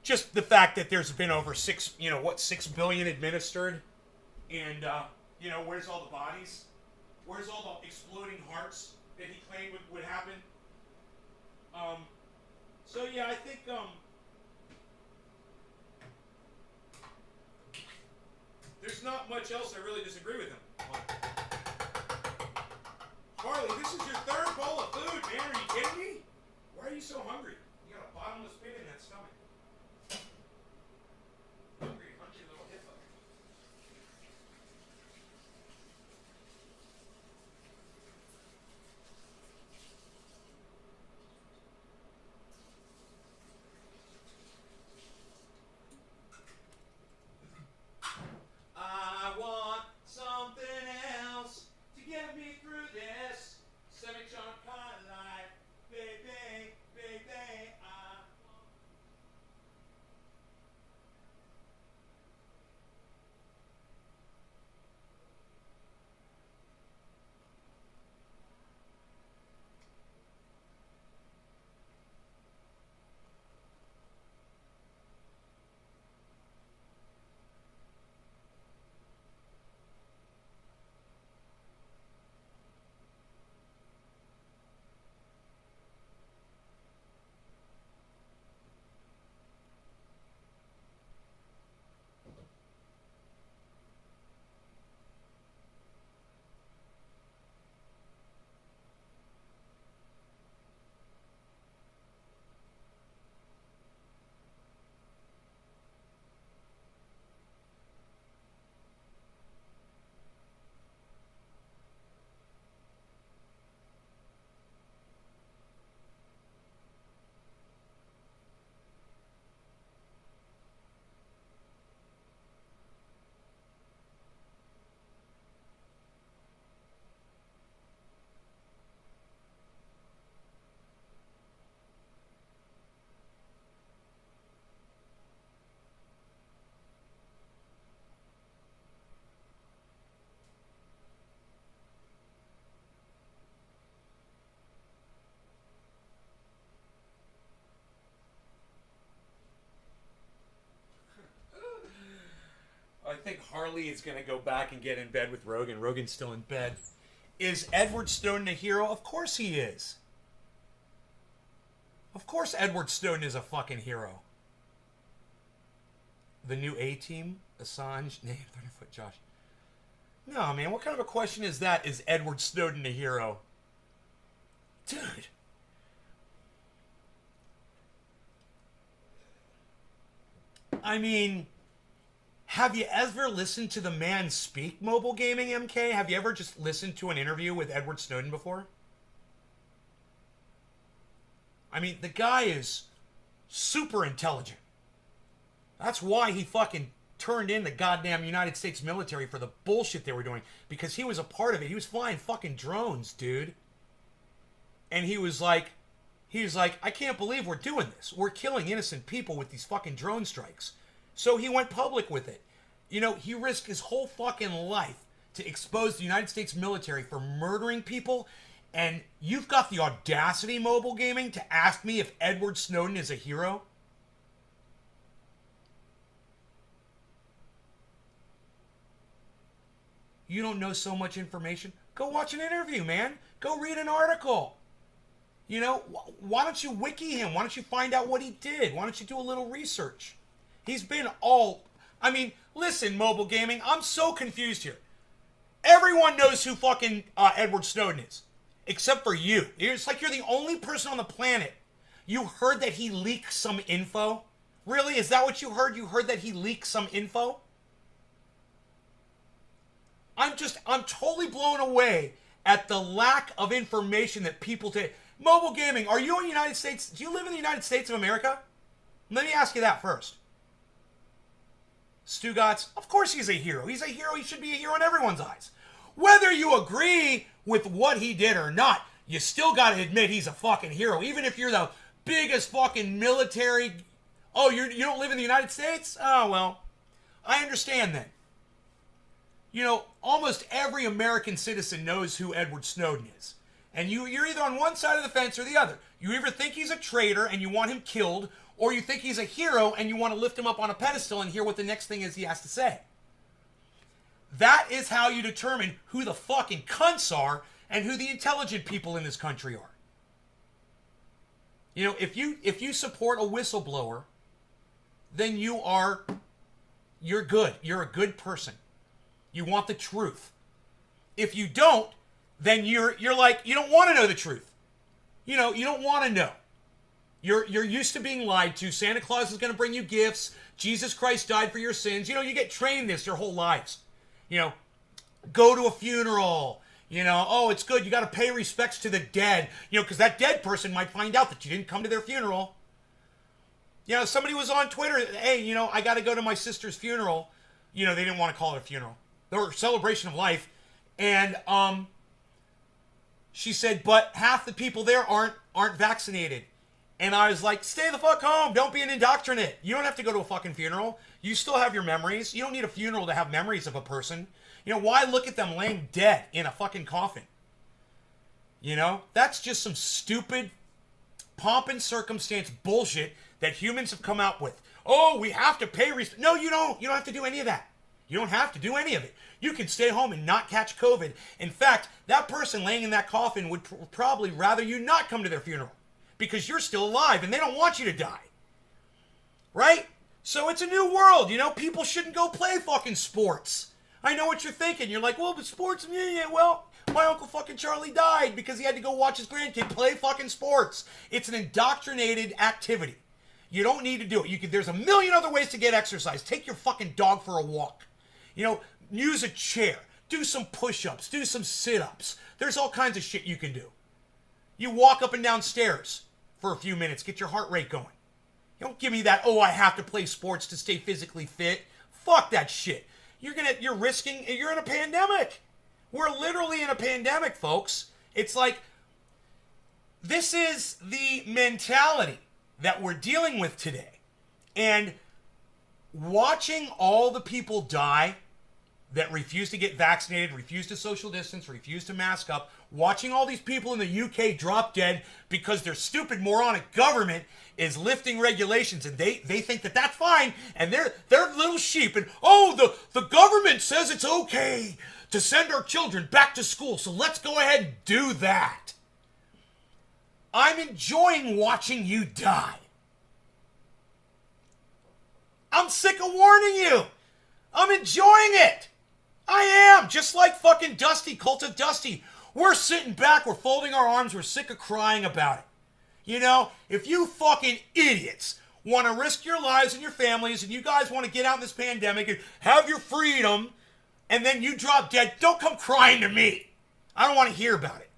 Just the fact that there's been over 6 billion administered. And, where's all the bodies? Where's all the exploding hearts that he claimed would happen? So yeah, I think, there's not much else I really disagree with him on. Harley, this is your 3rd bowl of food, man. Are you kidding me? Why are you so hungry? You got a bottomless pit in that stomach. Hungry little hippo. I want something else to get me through this semi-chunk kind of life, baby, baby. I think Harley is going to go back and get in bed with Rogan. Rogan's still in bed. Is Edward Snowden a hero? Of course he is. Of course Edward Snowden is a fucking hero. The new A-team? Assange? Name, Thunderfoot, Josh. No, man, what kind of a question is that? Is Edward Snowden a hero? Dude. I mean, have you ever listened to the man speak mobile gaming, MK? Have you ever just listened to an interview with Edward Snowden before? I mean, the guy is super intelligent. That's why he fucking turned in the goddamn United States military for the bullshit they were doing. Because he was a part of it. He was flying fucking drones, dude. And he was like, He was like, I can't believe we're doing this. We're killing innocent people with these fucking drone strikes. So he went public with it. You know, he risked his whole fucking life to expose the United States military for murdering people. And you've got the audacity, Mobile Gaming, to ask me if Edward Snowden is a hero? You don't know so much information? Go watch an interview, man. Go read an article. You know, why don't you wiki him? Why don't you find out what he did? Why don't you do a little research? He's been all... I mean, listen, Mobile Gaming, I'm so confused here. Everyone knows who fucking Edward Snowden is. Except for you. It's like you're the only person on the planet. You heard that he leaked some info? Really? Is that what you heard? You heard that he leaked some info? I'm totally blown away at the lack of information that people take. Mobile Gaming, are you in the United States? Do you live in the United States of America? Let me ask you that first. Stugatz, of course he's a hero. He's a hero. He should be a hero in everyone's eyes. Whether you agree with what he did or not, you still got to admit he's a fucking hero. Even if you're the biggest fucking military... Oh, you don't live in the United States? Oh, well, I understand then. You know, almost every American citizen knows who Edward Snowden is. And you're either on one side of the fence or the other. You either think he's a traitor and you want him killed, or you think he's a hero and you want to lift him up on a pedestal and hear what the next thing is he has to say. That is how you determine who the fucking cunts are and who the intelligent people in this country are. You know, if you support a whistleblower, then you're good. You're a good person. You want the truth. If you don't, then you're like, you don't want to know the truth. You know, you don't want to know. You're used to being lied to. Santa Claus is going to bring you gifts. Jesus Christ died for your sins. You know, you get trained this your whole lives. You know, go to a funeral. You know, oh, it's good. You got to pay respects to the dead. You know, because that dead person might find out that you didn't come to their funeral. You know, somebody was on Twitter. Hey, you know, I got to go to my sister's funeral. You know, they didn't want to call it a funeral. Or celebration of life. And she said, but half the people there aren't vaccinated. And I was like, stay the fuck home. Don't be an indoctrinate. You don't have to go to a fucking funeral. You still have your memories. You don't need a funeral to have memories of a person. You know, why look at them laying dead in a fucking coffin? You know, that's just some stupid pomp and circumstance bullshit that humans have come out with. Oh, we have to pay respect. No, you don't. You don't have to do any of that. You don't have to do any of it. You can stay home and not catch COVID. In fact, that person laying in that coffin would probably rather you not come to their funeral because you're still alive and they don't want you to die. Right? So it's a new world, you know? People shouldn't go play fucking sports. I know what you're thinking. You're like, well, but sports, yeah, well, my Uncle fucking Charlie died because he had to go watch his grandkid play fucking sports. It's an indoctrinated activity. You don't need to do it. There's a million other ways to get exercise. Take your fucking dog for a walk. You know, use a chair. Do some push-ups. Do some sit-ups. There's all kinds of shit you can do. You walk up and down stairs for a few minutes. Get your heart rate going. You don't give me that, oh, I have to play sports to stay physically fit. Fuck that shit. You're risking, you're in a pandemic. We're literally in a pandemic, folks. It's like, this is the mentality that we're dealing with today. And watching all the people die that refuse to get vaccinated, refuse to social distance, refuse to mask up, watching all these people in the UK drop dead because their stupid moronic government is lifting regulations and they think that that's fine and they're little sheep and, oh, the government says it's okay to send our children back to school, so let's go ahead and do that. I'm enjoying watching you die. I'm sick of warning you. I'm enjoying it. I am. Just like fucking Dusty, Cult of Dusty. We're sitting back. We're folding our arms. We're sick of crying about it. You know, if you fucking idiots want to risk your lives and your families and you guys want to get out in this pandemic and have your freedom and then you drop dead, don't come crying to me. I don't want to hear about it.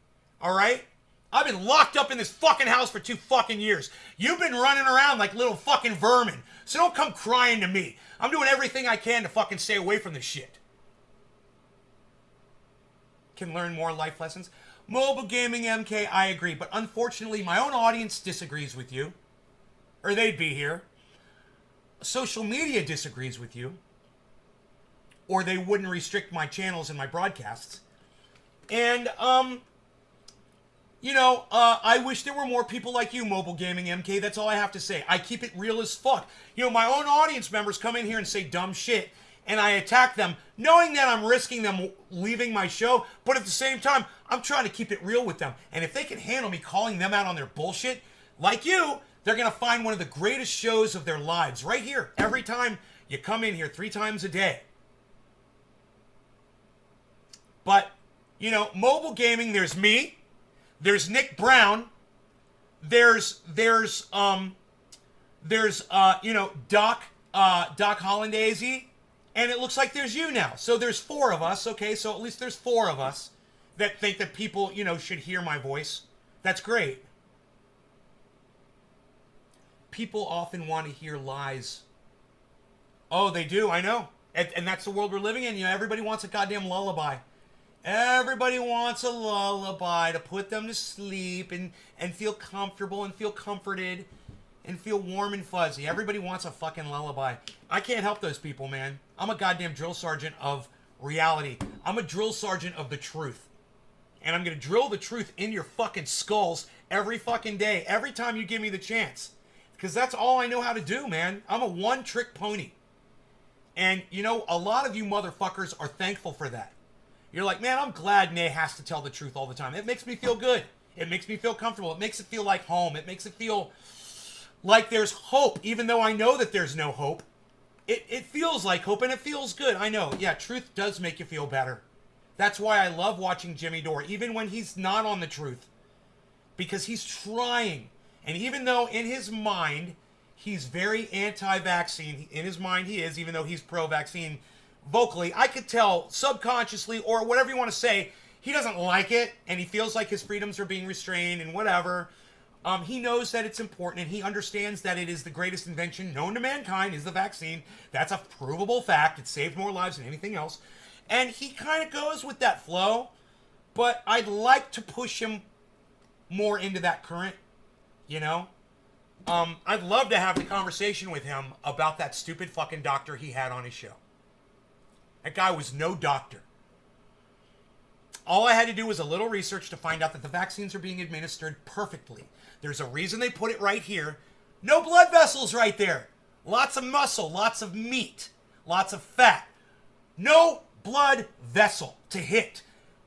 All right? I've been locked up in this fucking house for 2 fucking years. You've been running around like little fucking vermin. So don't come crying to me. I'm doing everything I can to fucking stay away from this shit. Can learn more life lessons. Mobile Gaming MK, I agree. But unfortunately, my own audience disagrees with you. Or they'd be here. Social media disagrees with you. Or they wouldn't restrict my channels and my broadcasts. And, I wish there were more people like you, Mobile Gaming MK. That's all I have to say. I keep it real as fuck. My own audience members come in here and say dumb shit, and I attack them, knowing that I'm risking them leaving my show, but at the same time, I'm trying to keep it real with them. And if they can handle me calling them out on their bullshit, like you, they're going to find one of the greatest shows of their lives right here, every time you come in here 3 times a day. But, mobile gaming, there's me. There's Nick Brown. There's Doc Hollandaise, and it looks like there's you now. So there's 4 of us. Okay, so at least there's 4 of us that think that people, should hear my voice. That's great. People often want to hear lies. Oh, they do. I know, and that's the world we're living in. Everybody wants a goddamn lullaby. Everybody wants a lullaby to put them to sleep and feel comfortable and feel comforted and feel warm and fuzzy. Everybody wants a fucking lullaby. I can't help those people, man. I'm a goddamn drill sergeant of reality. I'm a drill sergeant of the truth. And I'm going to drill the truth in your fucking skulls every fucking day, every time you give me the chance. Because that's all I know how to do, man. I'm a one-trick pony. And, a lot of you motherfuckers are thankful for that. You're like, man, I'm glad Nay has to tell the truth all the time. It makes me feel good. It makes me feel comfortable. It makes it feel like home. It makes it feel like there's hope, even though I know that there's no hope. It feels like hope, and it feels good. I know. Yeah, truth does make you feel better. That's why I love watching Jimmy Dore, even when he's not on the truth. Because he's trying. And even though in his mind, he's very anti-vaccine, in his mind he is, even though he's pro-vaccine vocally, I could tell subconsciously, or whatever you want to say, he doesn't like it, and he feels like his freedoms are being restrained and whatever. He knows that it's important, and he understands that it is the greatest invention known to mankind is the vaccine. That's a provable fact. It saved more lives than anything else. And he kind of goes with that flow, but I'd like to push him more into that current, I'd love to have the conversation with him about that stupid fucking doctor he had on his show. That guy was no doctor. All I had to do was a little research to find out that the vaccines are being administered perfectly. There's a reason they put it right here. No blood vessels right there. Lots of muscle, lots of meat, lots of fat. No blood vessel to hit.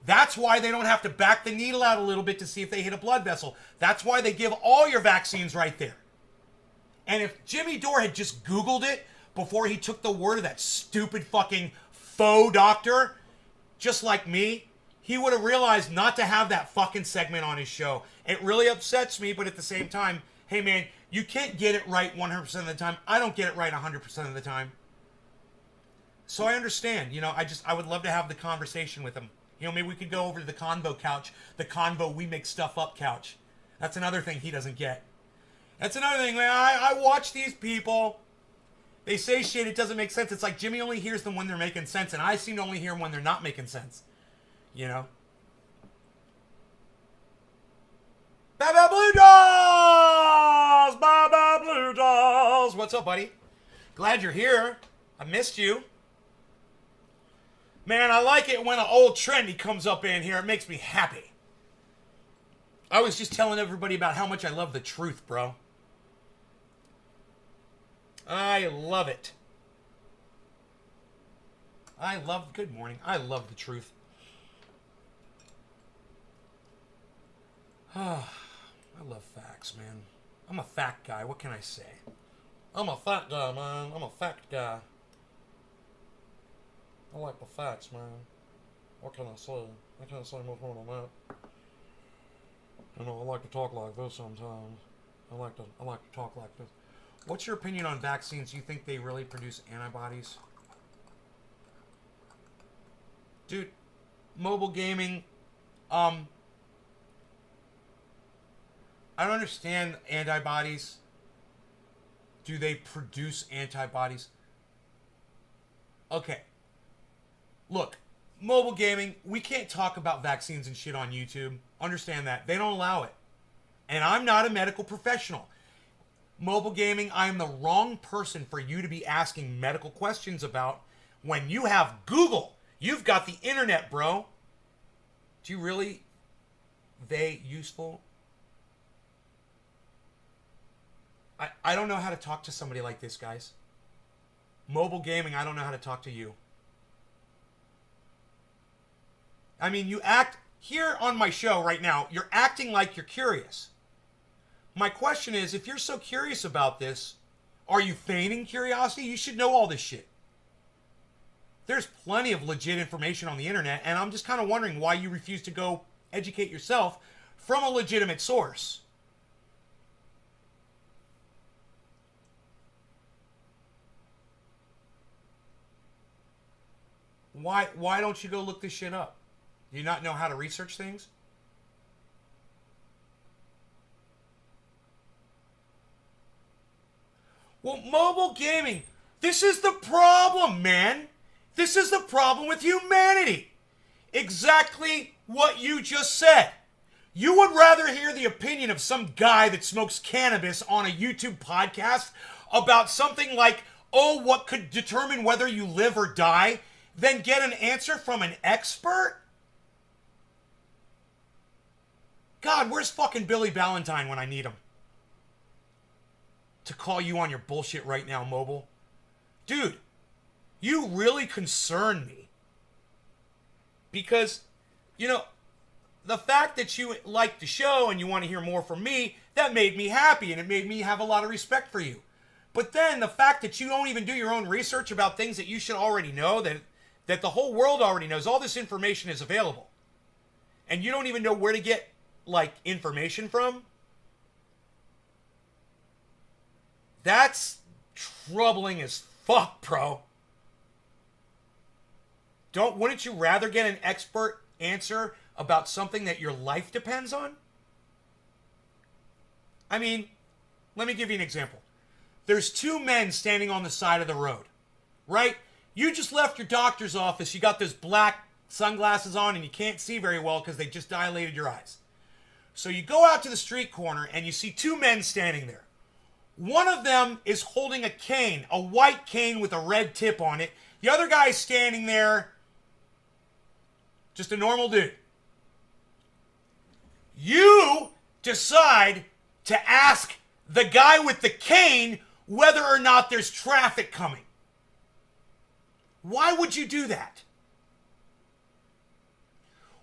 That's why they don't have to back the needle out a little bit to see if they hit a blood vessel. That's why they give all your vaccines right there. And if Jimmy Dore had just Googled it before he took the word of that stupid fucking faux doctor, just like me, he would have realized not to have that fucking segment on his show. It really upsets me, but at the same time, hey man, you can't get it right 100% of the time. I don't get it right 100% of the time. So I understand, I would love to have the conversation with him. Maybe we could go over to the Convo couch, the Convo we make stuff up couch. That's another thing he doesn't get. That's another thing, man. I watch these people. They say shit, it doesn't make sense. It's like Jimmy only hears them when they're making sense, and I seem to only hear them when they're not making sense. Baba Blue Dolls! Baba Blue Dolls! What's up, buddy? Glad you're here. I missed you. Man, I like it when an old trendy comes up in here. It makes me happy. I was just telling everybody about how much I love the truth, bro. I love it. Good morning. I love the truth. I love facts, man. I'm a fact guy. What can I say? I'm a fact guy, man. I'm a fact guy. I like the facts, man. What can I say? I can't say much more than that. I like to talk like this sometimes. I like to talk like this. What's your opinion on vaccines? Do you think they really produce antibodies? Dude, mobile gaming, I don't understand antibodies. Do they produce antibodies? Okay. Look, Mobile gaming, we can't talk about vaccines and shit on YouTube. Understand that. They don't allow it. And I'm not a medical professional. Mobile gaming, I am the wrong person for you to be asking medical questions about when you have Google. You've got the internet, bro. Do you really? They useful? I don't know how to talk to somebody like this, guys. Mobile gaming, I don't know how to talk to you. I mean, you act here on my show right now, you're acting like you're curious. My question is, if you're so curious about this, are you feigning curiosity? You should know all this shit. There's plenty of legit information on the internet, and I'm just kind of wondering why you refuse to go educate yourself from a legitimate source. Why don't you go look this shit up? Do you not know how to research things? Well, mobile gaming, this is the problem, man. This is the problem with humanity. Exactly what you just said. You would rather hear the opinion of some guy that smokes cannabis on a YouTube podcast about something like, oh, what could determine whether you live or die, than get an answer from an expert? God, where's fucking Billy Ballantyne when I need him? To call you on your bullshit right now, Mobile. Dude, you really concern me. Because, you know, the fact that you like the show and you want to hear more from me, that made me happy and it made me have a lot of respect for you. But then the fact that you don't even do your own research about things that you should already know, that the whole world already knows, all this information is available. And you don't even know where to get, like, information from? That's troubling as fuck, bro. Wouldn't you rather get an expert answer about something that your life depends on? I mean, let me give you an example. There's two men standing on the side of the road, right? You just left your doctor's office. You got those black sunglasses on and you can't see very well because they just dilated your eyes. So you go out to the street corner and you see two men standing there. One of them is holding a cane, a white cane with a red tip on it. The other guy is standing there, just a normal dude. You decide to ask the guy with the cane whether or not there's traffic coming. Why would you do that?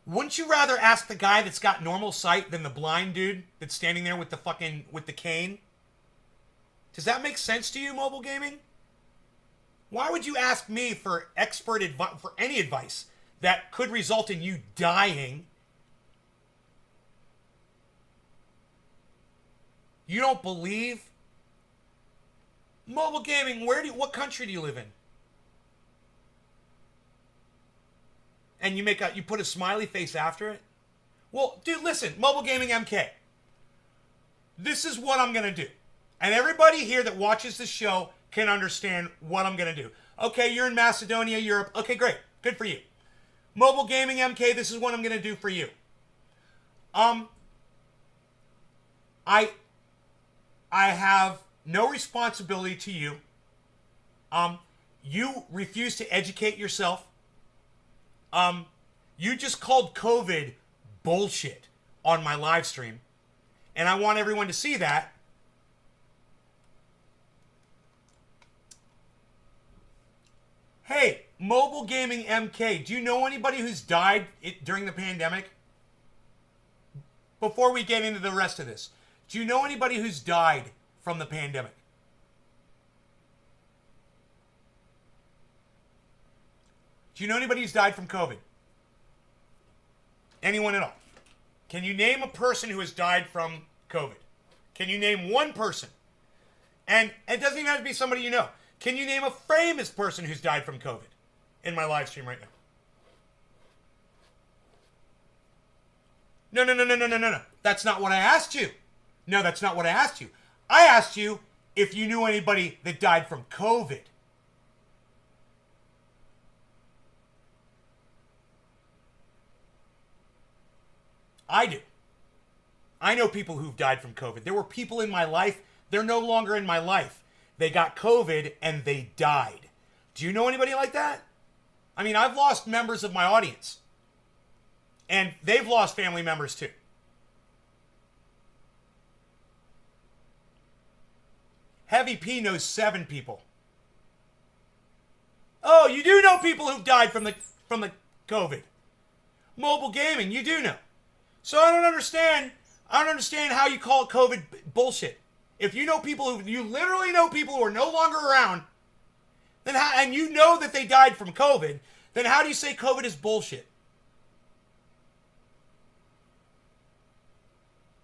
Wouldn't you rather ask the guy that's got normal sight than the blind dude that's standing there with the cane? Does that make sense to you, Mobile Gaming? Why would you ask me for expert advice, for any advice that could result in you dying? You don't believe? Mobile Gaming, what country do you live in? And you put a smiley face after it? Well, dude, listen, Mobile Gaming MK. This is what I'm going to do. And everybody here that watches the show can understand what I'm going to do. Okay, you're in Macedonia, Europe. Okay, great. Good for you. Mobile Gaming MK, this is what I'm going to do for you. I have no responsibility to you. You refuse to educate yourself. You just called COVID bullshit on my live stream. And I want everyone to see that. Hey, Mobile Gaming MK, do you know anybody who's died during the pandemic? Before we get into the rest of this, do you know anybody who's died from the pandemic? Do you know anybody who's died from COVID? Anyone at all? Can you name a person who has died from COVID? Can you name one person? And it doesn't even have to be somebody you know. Can you name a famous person who's died from COVID in my live stream right now? No. That's not what I asked you. No, that's not what I asked you. I asked you if you knew anybody that died from COVID. I do. I know people who've died from COVID. There were people in my life, they're no longer in my life. They got COVID and they died. Do you know anybody like that? I mean, I've lost members of my audience. And they've lost family members too. Heavy P knows 7 people. Oh, you do know people who've died from the COVID. Mobile gaming, you do know. So I don't understand how you call it COVID bullshit. If you know people who, you literally know people who are no longer around, then how, and you know that they died from COVID, then how do you say COVID is bullshit?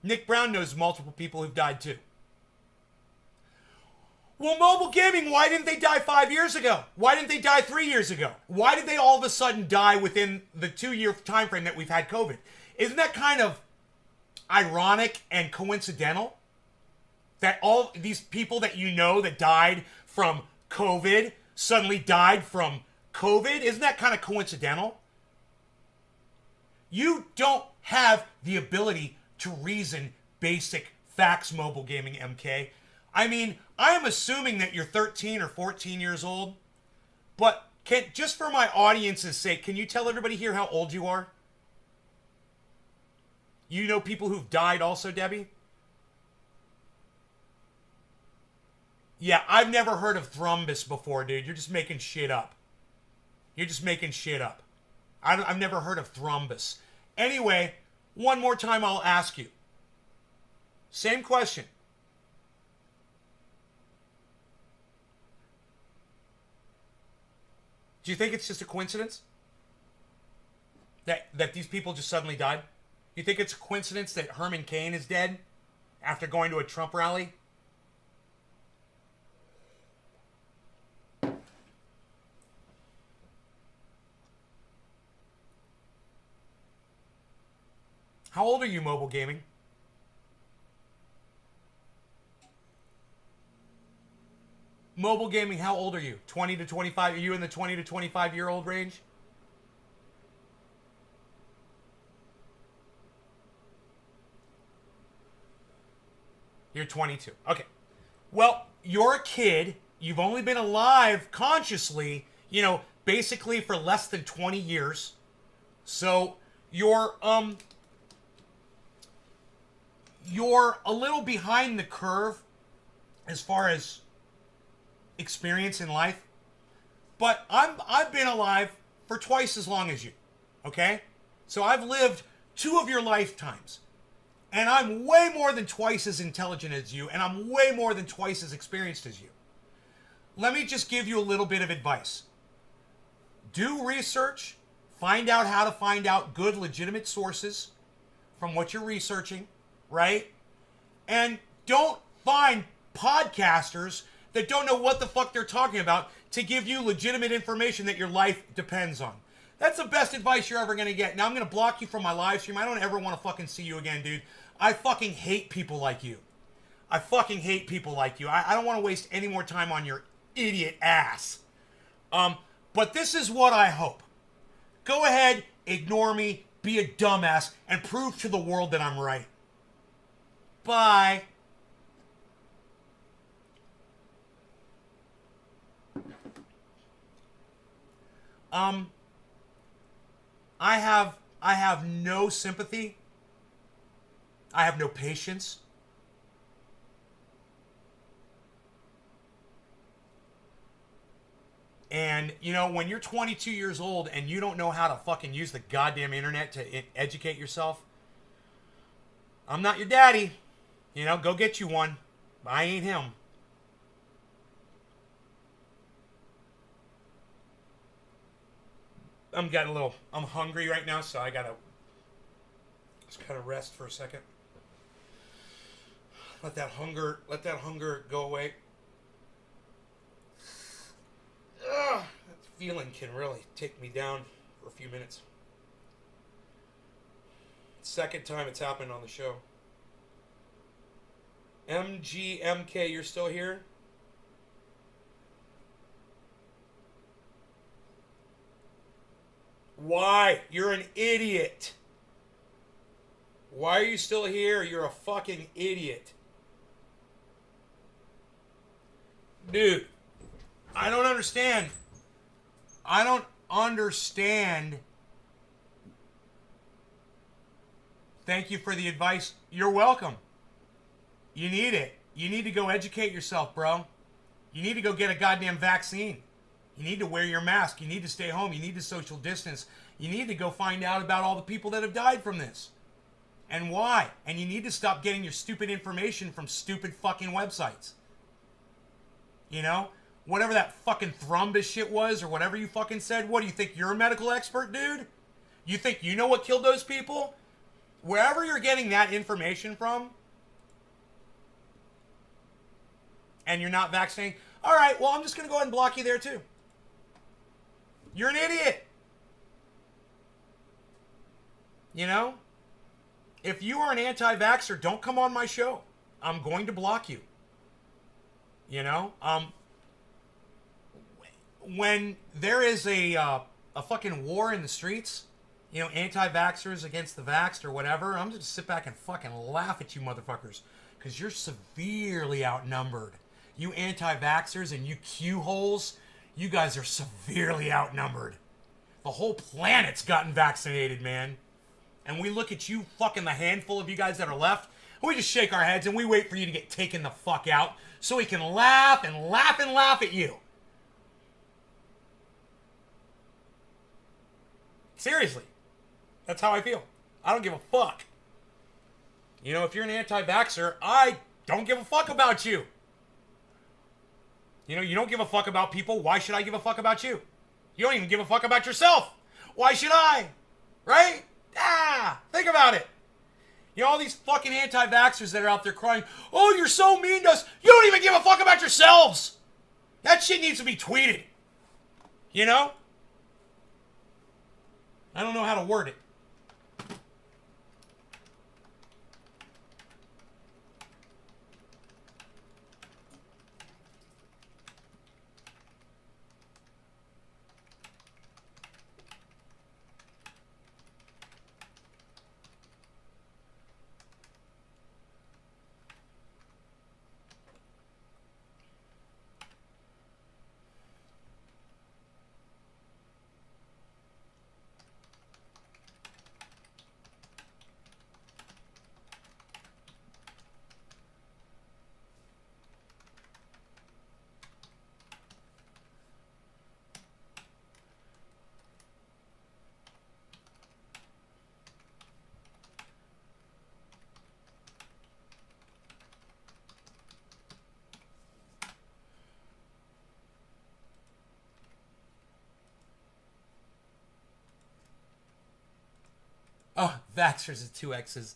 Nick Brown knows multiple people who've died too. Well, mobile gaming, why didn't they die 5 years ago? Why didn't they die 3 years ago? Why did they all of a sudden die within the 2-year time frame that we've had COVID? Isn't that kind of ironic and coincidental? That all these people that you know that died from COVID suddenly died from COVID? Isn't that kind of coincidental? You don't have the ability to reason basic facts, mobile gaming, MK. I mean, I am assuming that you're 13 or 14 years old, but just for my audience's sake, can you tell everybody here how old you are? You know people who've died also, Debbie? Yeah, I've never heard of thrombus before, dude. You're just making shit up. You're just making shit up. I've never heard of thrombus. Anyway, one more time I'll ask you. Same question. Do you think it's just a coincidence that these people just suddenly died? You think it's a coincidence that Herman Cain is dead after going to a Trump rally? How old are you, mobile gaming? Mobile gaming, how old are you? 20 to 25? Are you in the 20 to 25 year old range? You're 22. Okay. Well, you're a kid. You've only been alive consciously, basically for less than 20 years. So you're a little behind the curve as far as experience in life, but I've been alive for twice as long as you. Okay, so I've lived 2 of your lifetimes, and I'm way more than twice as intelligent as you, and I'm way more than twice as experienced as you. Let me just give you a little bit of advice. Do research, find out how to find out good legitimate sources from what you're researching, right? And don't find podcasters that don't know what the fuck they're talking about to give you legitimate information that your life depends on. That's the best advice you're ever going to get. Now I'm going to block you from my live stream. I don't ever want to fucking see you again, dude. I fucking hate people like you. I fucking hate people like you. I don't want to waste any more time on your idiot ass. But this is what I hope. Go ahead, ignore me, be a dumbass, and prove to the world that I'm right. Bye. I have no sympathy. I have no patience. And, when you're 22 years old and you don't know how to fucking use the goddamn internet to educate yourself, I'm not your daddy. Go get you one. I ain't him. I'm hungry right now, so I gotta just kind of rest for a second. Let that hunger go away. That feeling can really take me down for a few minutes. Second time it's happened on the show. MGMK, you're still here? Why? You're an idiot. Why are you still here? You're a fucking idiot. Dude, I don't understand. I don't understand. Thank you for the advice. You're welcome. You need it. You need to go educate yourself, bro. You need to go get a goddamn vaccine. You need to wear your mask. You need to stay home. You need to social distance. You need to go find out about all the people that have died from this. And why. And you need to stop getting your stupid information from stupid fucking websites. You know? Whatever that fucking thrombus shit was or whatever you fucking said. What do you think? You're a medical expert, dude? You think you know what killed those people? Wherever you're getting that information from and you're not vaccinating, all right, well, I'm just going to go ahead and block you there too. You're an idiot. You know? If you are an anti-vaxxer, don't come on my show. I'm going to block you. You know? When there is a fucking war in the streets, you know, anti-vaxxers against the vaxxed or whatever, I'm just sit back and fucking laugh at you motherfuckers. Because you're severely outnumbered. You anti-vaxxers and you Q-holes, you guys are severely outnumbered. The whole planet's gotten vaccinated, man. And we look at you, fucking the handful of you guys that are left, and we just shake our heads and we wait for you to get taken the fuck out so we can laugh and laugh and laugh at you. Seriously. That's how I feel. I don't give a fuck. You know, if you're an anti-vaxxer, I don't give a fuck about you. You know, you don't give a fuck about people. Why should I give a fuck about you? You don't even give a fuck about yourself. Why should I? Right? Think about it. You know, all these fucking anti-vaxxers that are out there crying, oh, you're so mean to us. You don't even give a fuck about yourselves. That shit needs to be tweeted. You know? I don't know how to word it. Oh, Vaxxers is 2 X's.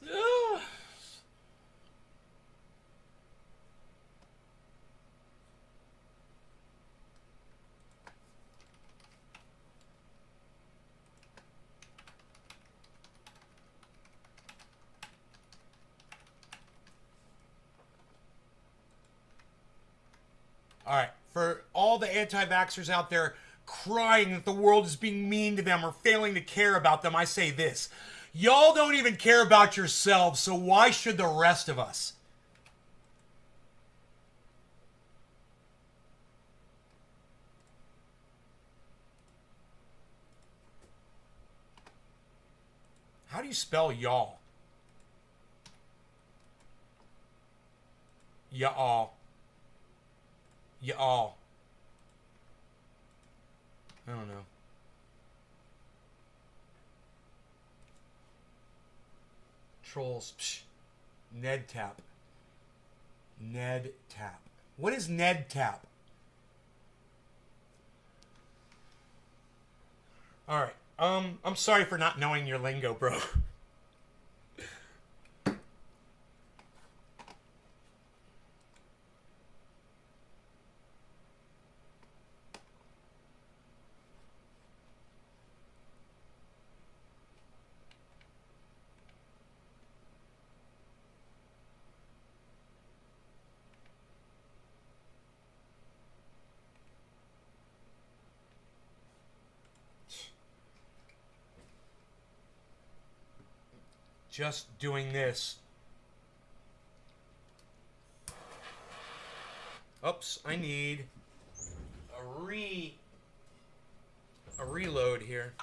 All right, for all the anti-vaxxers out there crying that the world is being mean to them or failing to care about them, I say this. Y'all don't even care about yourselves, so why should the rest of us? How do you spell y'all? Y'all. Y'all. I don't know. Trolls. Psh. Ned Tap. Ned Tap. What is Ned Tap? Alright. I'm sorry for not knowing your lingo, bro. just doing this. Oops, I need a reload here.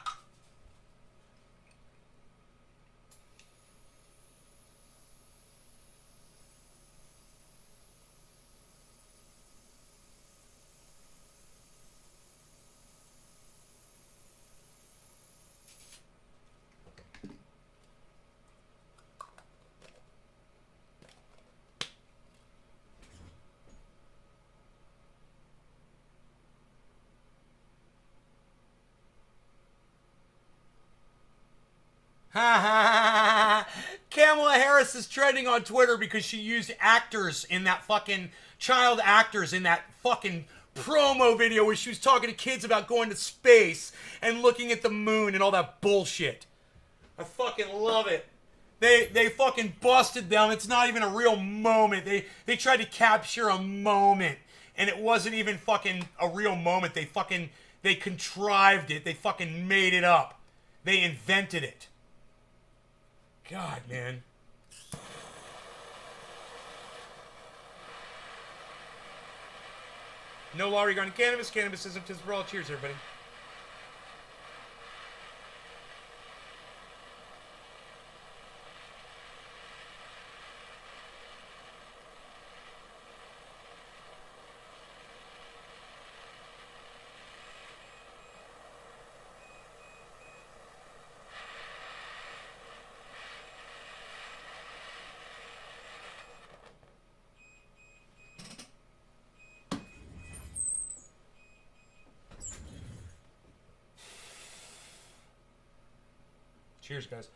Kamala Harris is trending on Twitter because she used actors in that fucking child actors in that fucking promo video where she was talking to kids about going to space and looking at the moon and all that bullshit. I fucking love it. They fucking busted them. It's not even a real moment. They tried to capture a moment and it wasn't even fucking a real moment. They contrived it. They fucking made it up. They invented it. God, man. No law regarding cannabis. Cannabis isn't for all. Cheers, everybody. Cheers, guys.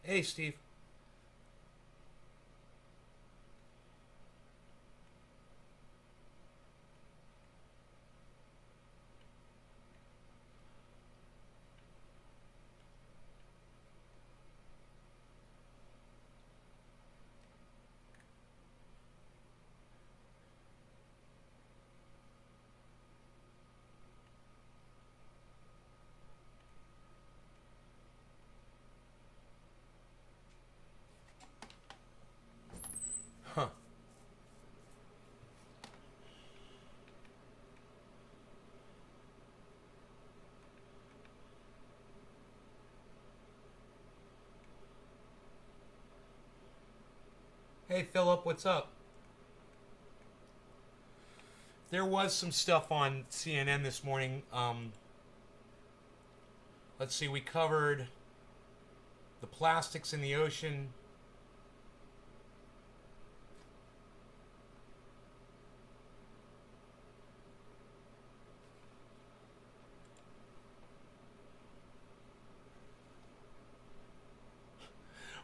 Hey, Steve. Hey, Philip, what's up? There was some stuff on CNN this morning. Let's see, we covered the plastics in the ocean.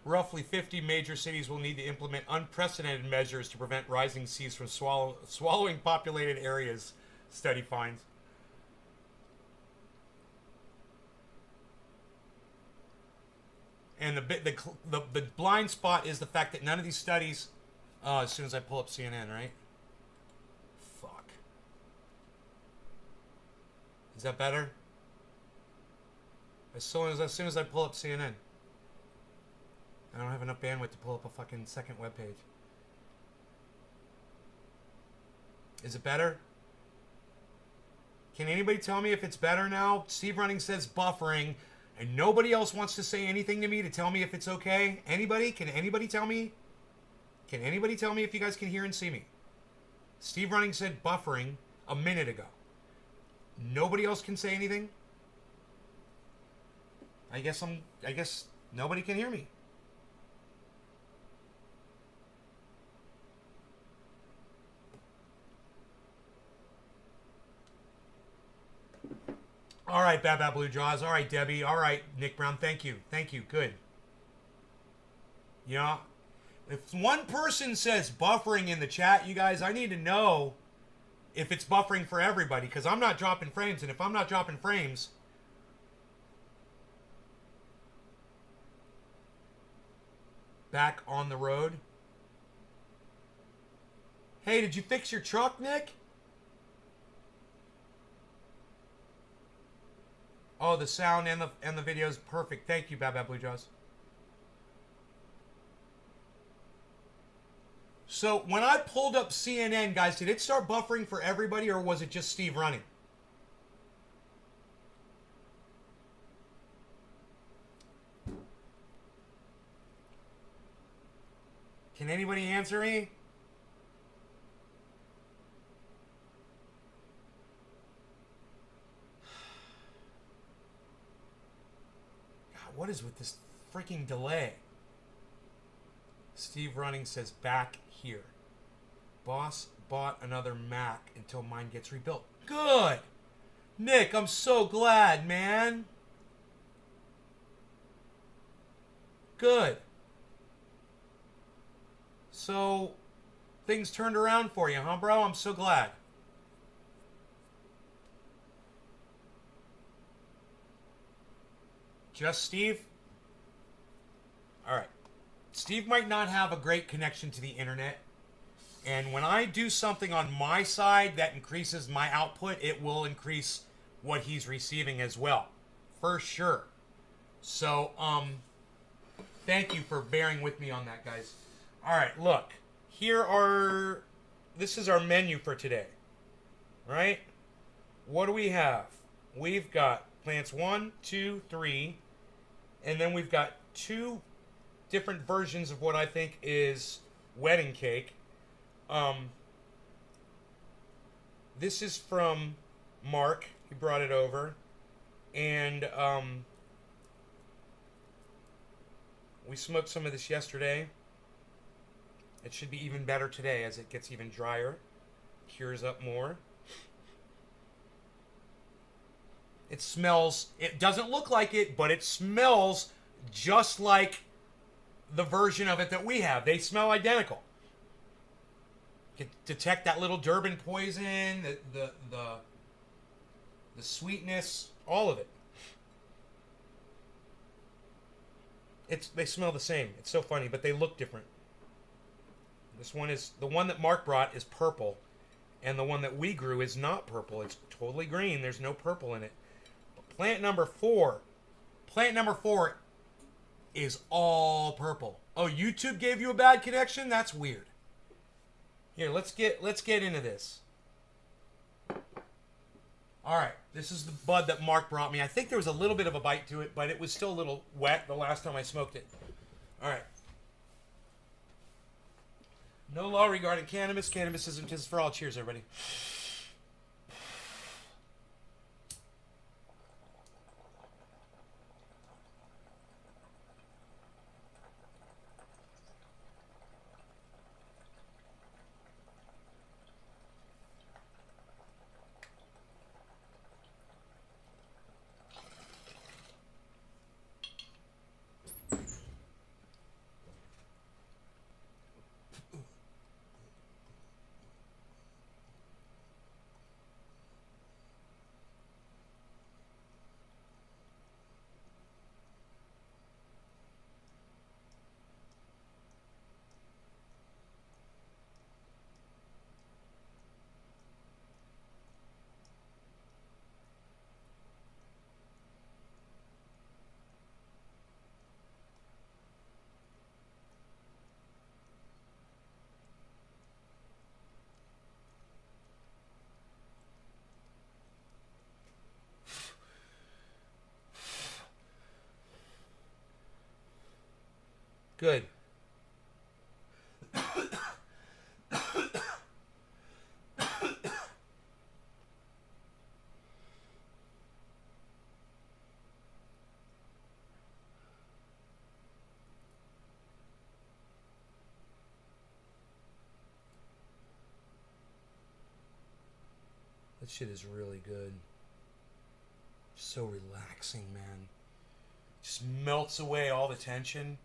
Roughly 50 major cities will need to implement unprecedented measures to prevent rising seas from swallowing populated areas, study finds. And the blind spot is the fact that none of these studies. As soon as I pull up CNN, right? Fuck. Is that better? As soon as I pull up CNN. I don't have enough bandwidth to pull up a fucking second webpage. Is it better? Can anybody tell me if it's better now? Steve Running says buffering, and nobody else wants to say anything to me to tell me if it's okay. Anybody? Can anybody tell me? Can anybody tell me if you guys can hear and see me? Steve Running said buffering a minute ago. Nobody else can say anything? I guess nobody can hear me. All right, Baba Blue Jaws. All right, Debbie. All right, Nick Brown. Thank you. Thank you. Good. Yeah. If one person says buffering in the chat, you guys, I need to know if it's buffering for everybody, because I'm not dropping frames, and if I'm not dropping frames, back on the road. Hey, did you fix your truck, Nick? Oh, the sound and the video is perfect. Thank you, Baba Blue Jaws. So when I pulled up CNN, guys, did it start buffering for everybody, or was it just Steve Running? Can anybody answer me? What is with this freaking delay? Steve Running says back here. Boss bought another Mac until mine gets rebuilt. Good! Nick, I'm so glad, man. Good. So, things turned around for you, huh, bro? I'm so glad. Just Steve? Alright. Steve might not have a great connection to the internet. And when I do something on my side that increases my output, it will increase what he's receiving as well. For sure. So, thank you for bearing with me on that, guys. Alright, look. This is our menu for today. Right? What do we have? We've got plants 1, 2, 3... And then we've got 2 different versions of what I think is wedding cake. This is from Mark. He brought it over. And we smoked some of this yesterday. It should be even better today as it gets even drier. Cures up more. It smells, it doesn't look like it, but it smells just like the version of it that we have. They smell identical. You can detect that little Durban poison, the sweetness, all of it. They smell the same. It's so funny, but they look different. This one is, the one that Mark brought is purple, and the one that we grew is not purple. It's totally green. There's no purple in it. Plant number 4 is all purple. Oh, YouTube gave you a bad connection? That's weird. Here, let's get into this. All right, this is the bud that Mark brought me. I think there was a little bit of a bite to it, but it was still a little wet the last time I smoked it. All right. No law regarding cannabis. Cannabis isn't just for all. Cheers, everybody. Good. That shit is really good. So relaxing, man. Just melts away all the tension.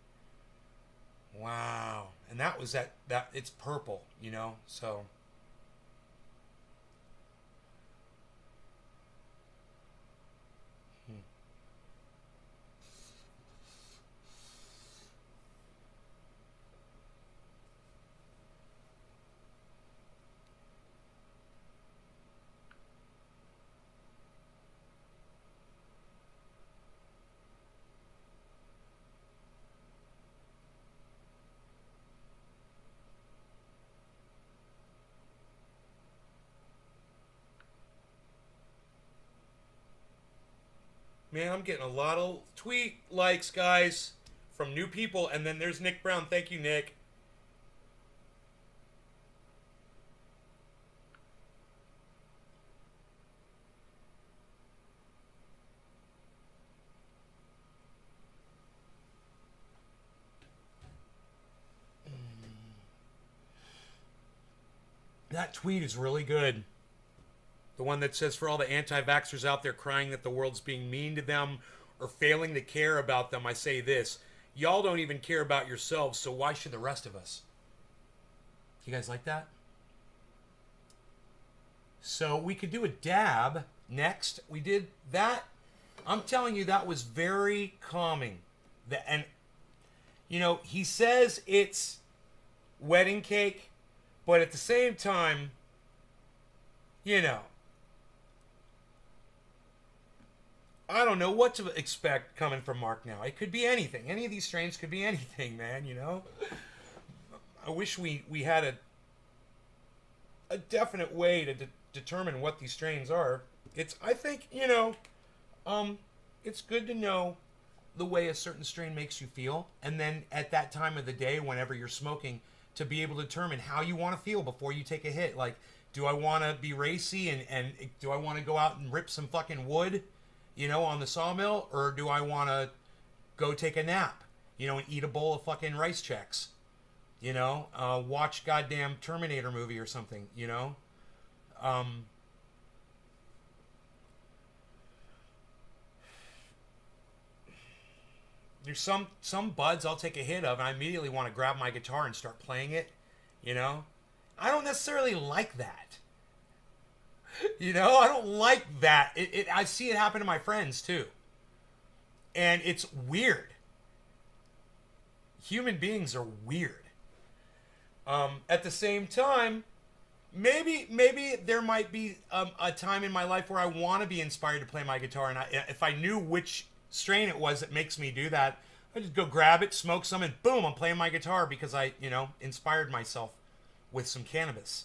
Wow. And that was that it's purple, you know, so man, I'm getting a lot of tweet likes, guys, from new people. And then there's Nick Brown. Thank you, Nick. That tweet is really good. The one that says, for all the anti-vaxxers out there crying that the world's being mean to them or failing to care about them, I say this. Y'all don't even care about yourselves, so why should the rest of us? You guys like that? So we could do a dab next. We did that. I'm telling you, that was very calming. And, you know, he says it's wedding cake, but at the same time, you know, I don't know what to expect coming from Mark now. It could be anything. Any of these strains could be anything, man, you know? I wish we had a definite way to determine what these strains are. I think, you know, it's good to know the way a certain strain makes you feel. And then at that time of the day, whenever you're smoking, to be able to determine how you want to feel before you take a hit. Like, do I want to be racy and do I want to go out and rip some fucking wood, you know, on the sawmill? Or do I want to go take a nap, you know, and eat a bowl of fucking rice checks? You know, watch goddamn Terminator movie or something, you know? There's some buds I'll take a hit of and I immediately want to grab my guitar and start playing it, you know? I don't necessarily like that. You know, I don't like that. I see it happen to my friends too. And it's weird. Human beings are weird. At the same time, maybe there might be a time in my life where I want to be inspired to play my guitar, and if I knew which strain it was that makes me do that, I just go grab it, smoke some, and boom, I'm playing my guitar because I, you know, inspired myself with some cannabis.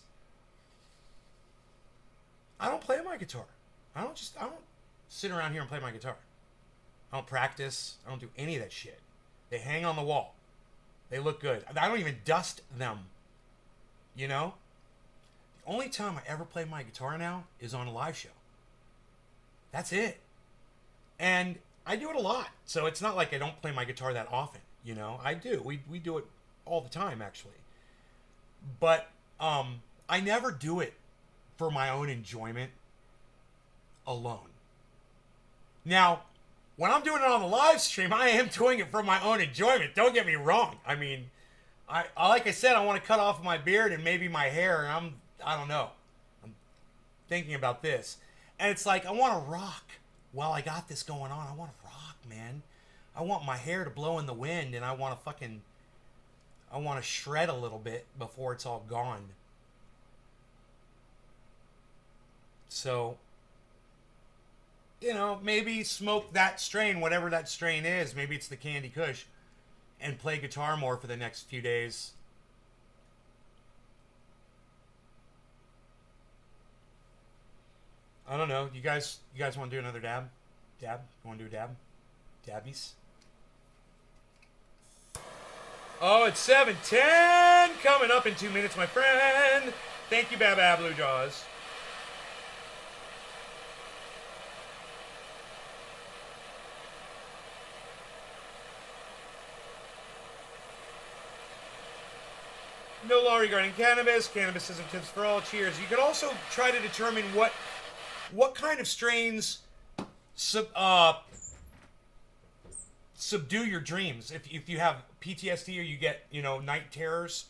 I don't play my guitar. I don't sit around here and play my guitar. I don't practice. I don't do any of that shit. They hang on the wall. They look good. I don't even dust them. you know? The only time I ever play my guitar now is on a live show. That's it. And I do it a lot. So it's not like I don't play my guitar that often, you know? I do. We do it all the time, actually. But I never do it for my own enjoyment alone. Now, when I'm doing it on the live stream, I am doing it for my own enjoyment. Don't get me wrong. I mean, I like I said, I want to cut off my beard and maybe my hair. And I don't know. I'm thinking about this. And it's like, I want to rock while I got this going on. I want to rock, man. I want my hair to blow in the wind, and I want to shred a little bit before it's all gone. So, you know, maybe smoke that strain, whatever that strain is. Maybe it's the Candy Kush, and play guitar more for the next few days. I don't know. You guys want to do another dab? Dab? You want to do a dab? Dabbies? Oh, it's 7:10. Coming up in 2 minutes, my friend. Thank you, Baba Blue Jaws. No law regarding cannabis. Cannabis isn't tips for all. Cheers. You can also try to determine what kind of strains subdue your dreams. If you have PTSD or you get, you know, night terrors,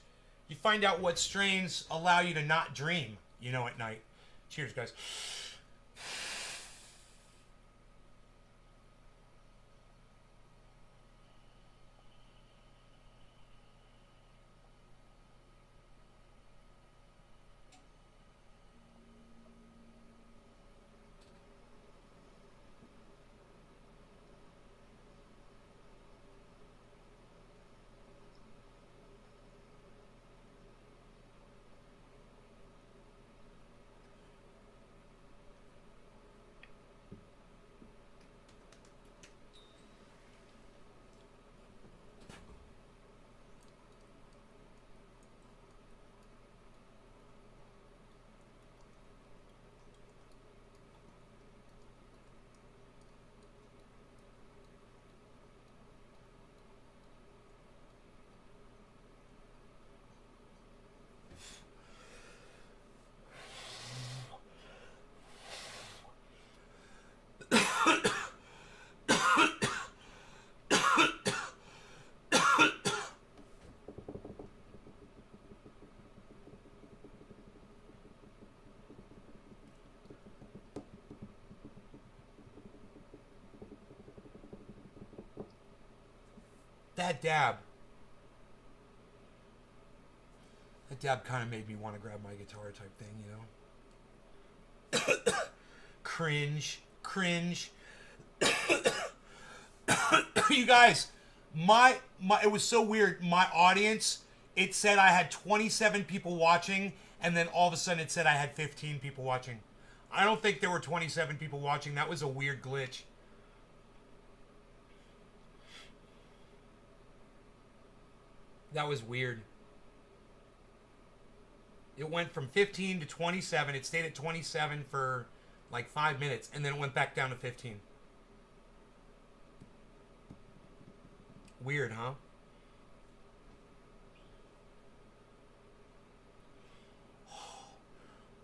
you find out what strains allow you to not dream, you know, at night. Cheers, guys. That dab kind of made me want to grab my guitar type thing, you know? Cringe. You guys, it was so weird. My audience, it said I had 27 people watching, and then all of a sudden it said I had 15 people watching. I don't think there were 27 people watching. That was a weird glitch. That was weird. It went from 15 to 27. It stayed at 27 for like 5 minutes, and then it went back down to 15. Weird, huh?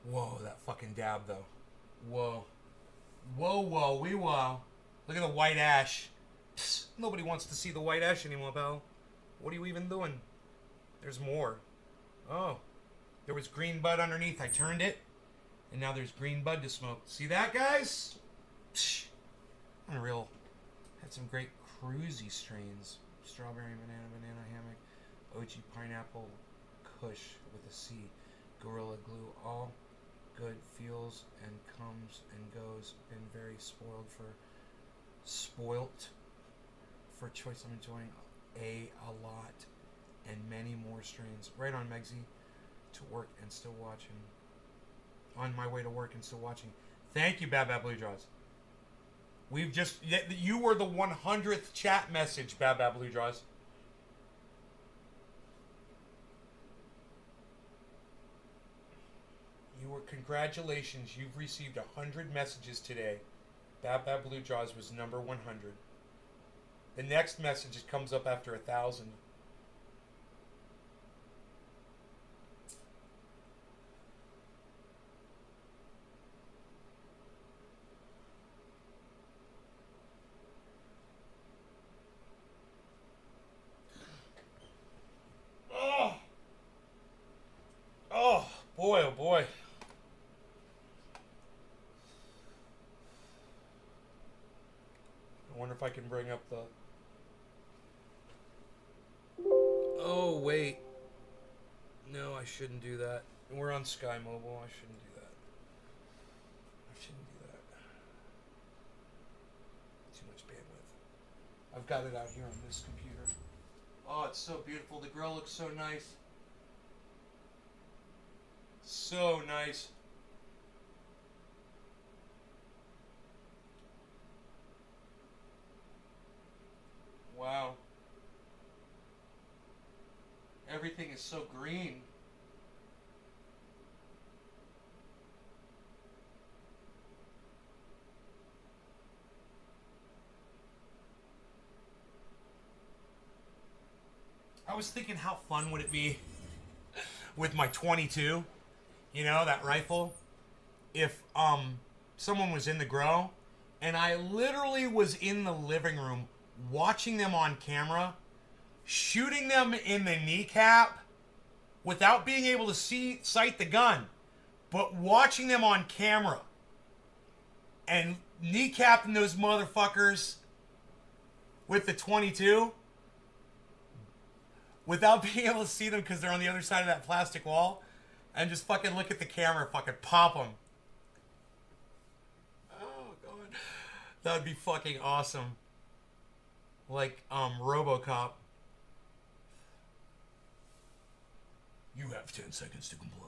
Whoa, that fucking dab, though. Whoa. Whoa. Look at the white ash. Psst, nobody wants to see the white ash anymore, pal. What are you even doing? There's more. Oh. There was green bud underneath. I turned it. And now there's green bud to smoke. See that, guys? Psh. Unreal. Had some great cruisy strains. Strawberry, banana hammock, OG pineapple, kush with a C, Gorilla Glue, all good, feels and comes and goes. Been very spoilt for choice. I'm enjoying a lot and many more strains. Right on, Megsy. To work and still watching. On my way to work and still watching. Thank you, Bab Blue Jaws. We've just... You were the 100th chat message, Bab Blue Jaws. Congratulations, you've received 100 messages today. Bab Bab Blue Jaws was number 100. The next message comes up after 1,000. Oh boy, oh boy. I wonder if I can bring up the... Oh, wait. No, I shouldn't do that. We're on Sky Mobile. I shouldn't do that. I shouldn't do that. Too much bandwidth. I've got it out here on this computer. Oh, it's so beautiful. The grill looks so nice. So nice. Wow. Everything is so green. I was thinking, how fun would it be with my 22, you know, that rifle, if someone was in the grow and I literally was in the living room watching them on camera, shooting them in the kneecap without being able to sight the gun, but watching them on camera and kneecapping those motherfuckers with the 22 without being able to see them because they're on the other side of that plastic wall, and just fucking look at the camera, fucking pop them. Oh god, that would be fucking awesome. Like RoboCop. You have 10 seconds to comply.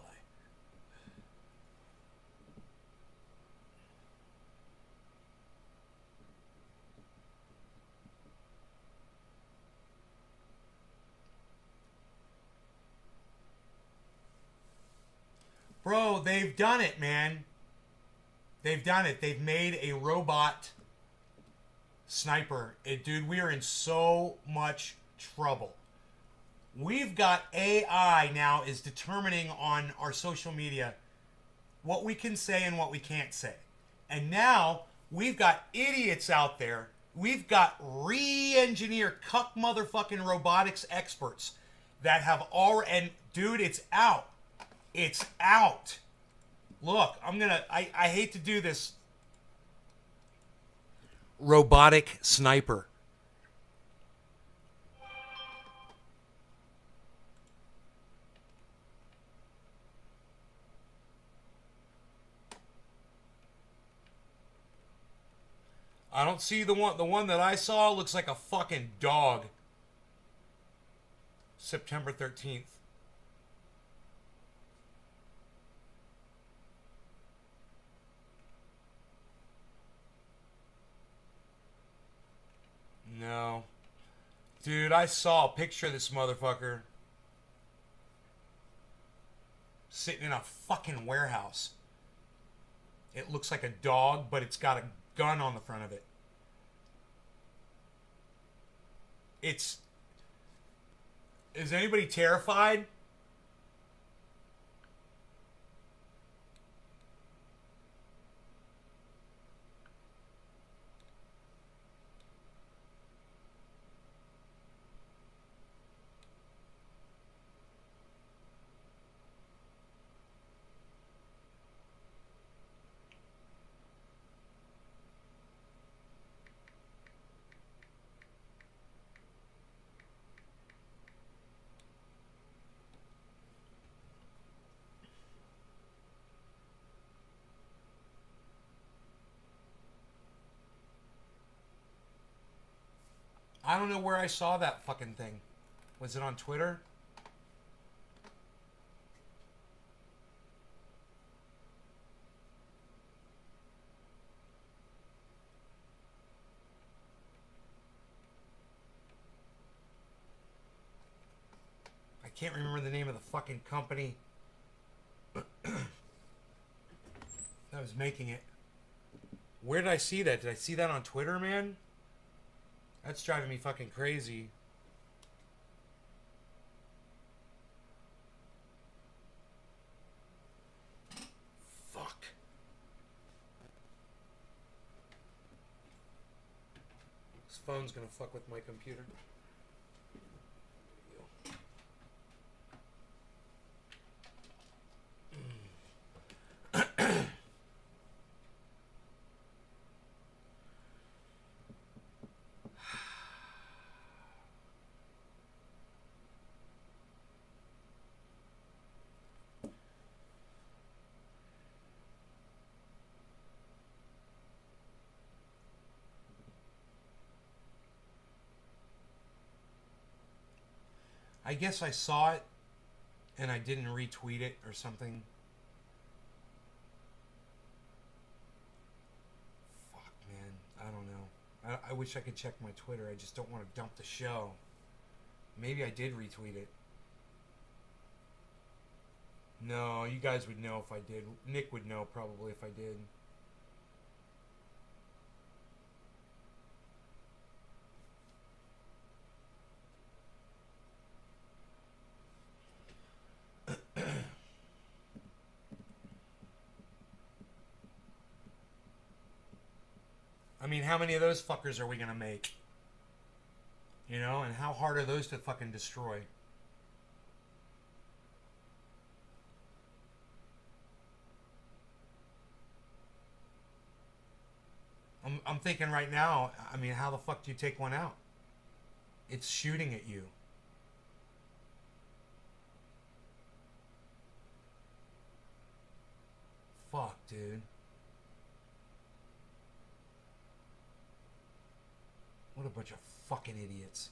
Bro, they've done it, man. They've done it. They've made a robot sniper. Dude, we are in so much trouble. We've got AI now is determining on our social media what we can say and what we can't say. And now we've got idiots out there. We've got re-engineered cuck motherfucking robotics experts that have already... And dude, it's out. It's out. Look, I hate to do this. Robotic sniper. I don't see the one that I saw looks like a fucking dog. September 13th. No. Dude, I saw a picture of this motherfucker sitting in a fucking warehouse. It looks like a dog, but it's got a gun on the front of it. Is anybody terrified? I don't know where I saw that fucking thing. Was it on Twitter? I can't remember the name of the fucking company. I was making it. Where did I see that? Did I see that on Twitter, man? That's driving me fucking crazy. Fuck. This phone's gonna fuck with my computer. I guess I saw it and I didn't retweet it or something. Fuck, man. I don't know. I wish I could check my Twitter. I just don't want to dump the show. Maybe I did retweet it. No, you guys would know if I did. Nick would know probably if I did. I mean, how many of those fuckers are we gonna make? You know, and how hard are those to fucking destroy? I'm thinking right now, I mean, how the fuck do you take one out? It's shooting at you. Fuck, dude. What a bunch of fucking idiots.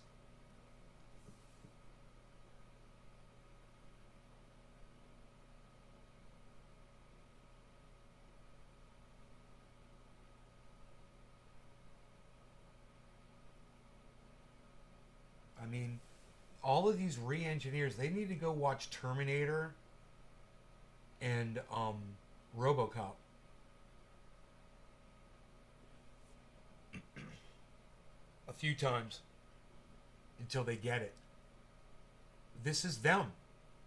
I mean, all of these re-engineers, they need to go watch Terminator and RoboCop. A few times until they get it. This is them.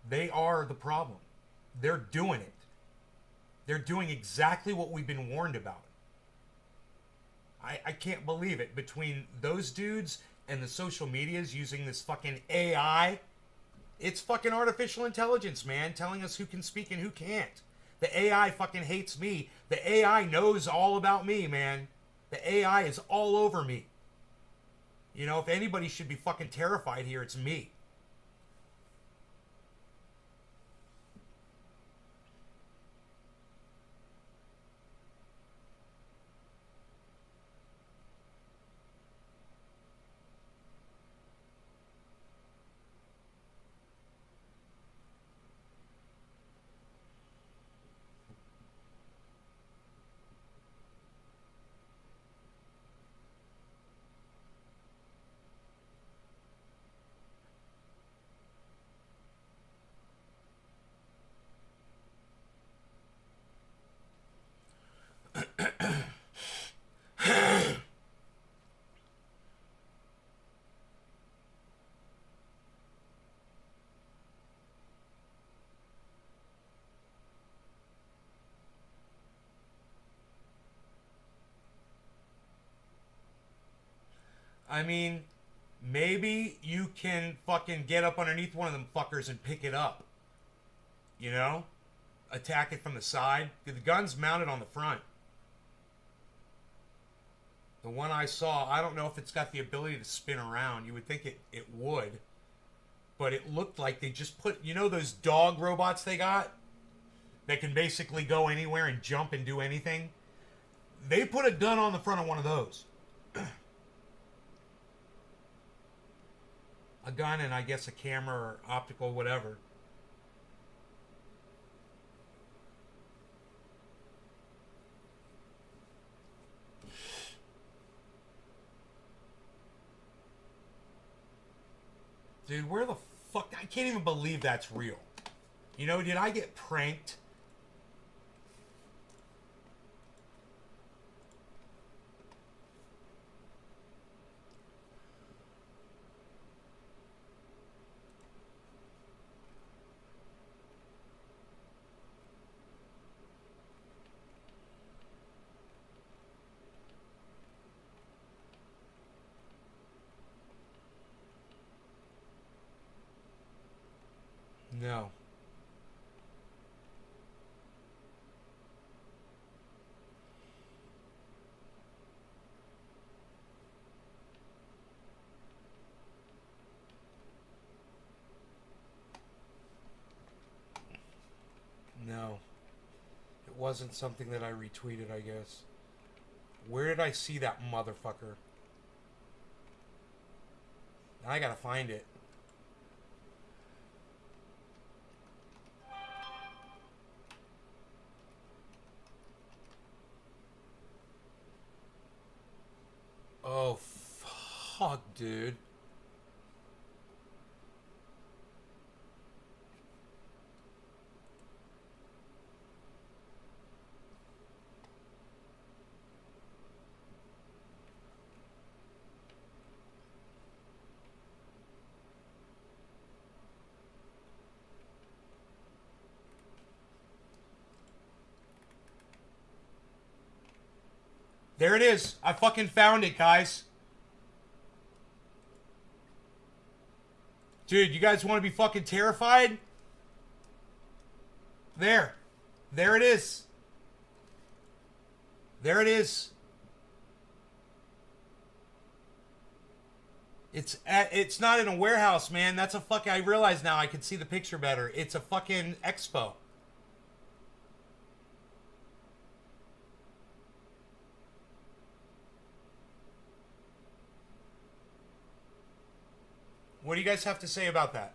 They are the problem. They're doing it. They're doing exactly what we've been warned about. I can't believe it. Between those dudes and the social medias using this fucking AI, it's fucking artificial intelligence, man, telling us who can speak and who can't. The AI fucking hates me. The AI knows all about me, man. The AI is all over me. You know, if anybody should be fucking terrified here, it's me. I mean, maybe you can fucking get up underneath one of them fuckers and pick it up. You know? Attack it from the side. The gun's mounted on the front. The one I saw, I don't know if it's got the ability to spin around. You would think it would. But it looked like they just put, you know those dog robots they got? That can basically go anywhere and jump and do anything? They put a gun on the front of one of those. A gun and I guess a camera or optical, whatever. Dude, where the fuck? I can't even believe that's real. You know, did I get pranked? No. No. It wasn't something that I retweeted, I guess. Where did I see that motherfucker? I gotta find it. Oh, fuck, dude. There it is. I fucking found it, guys. Dude, you guys want to be fucking terrified? There. There it is. There it is. It's not in a warehouse, man. That's a fucking... I realize now I can see the picture better. It's a fucking expo. What do you guys have to say about that?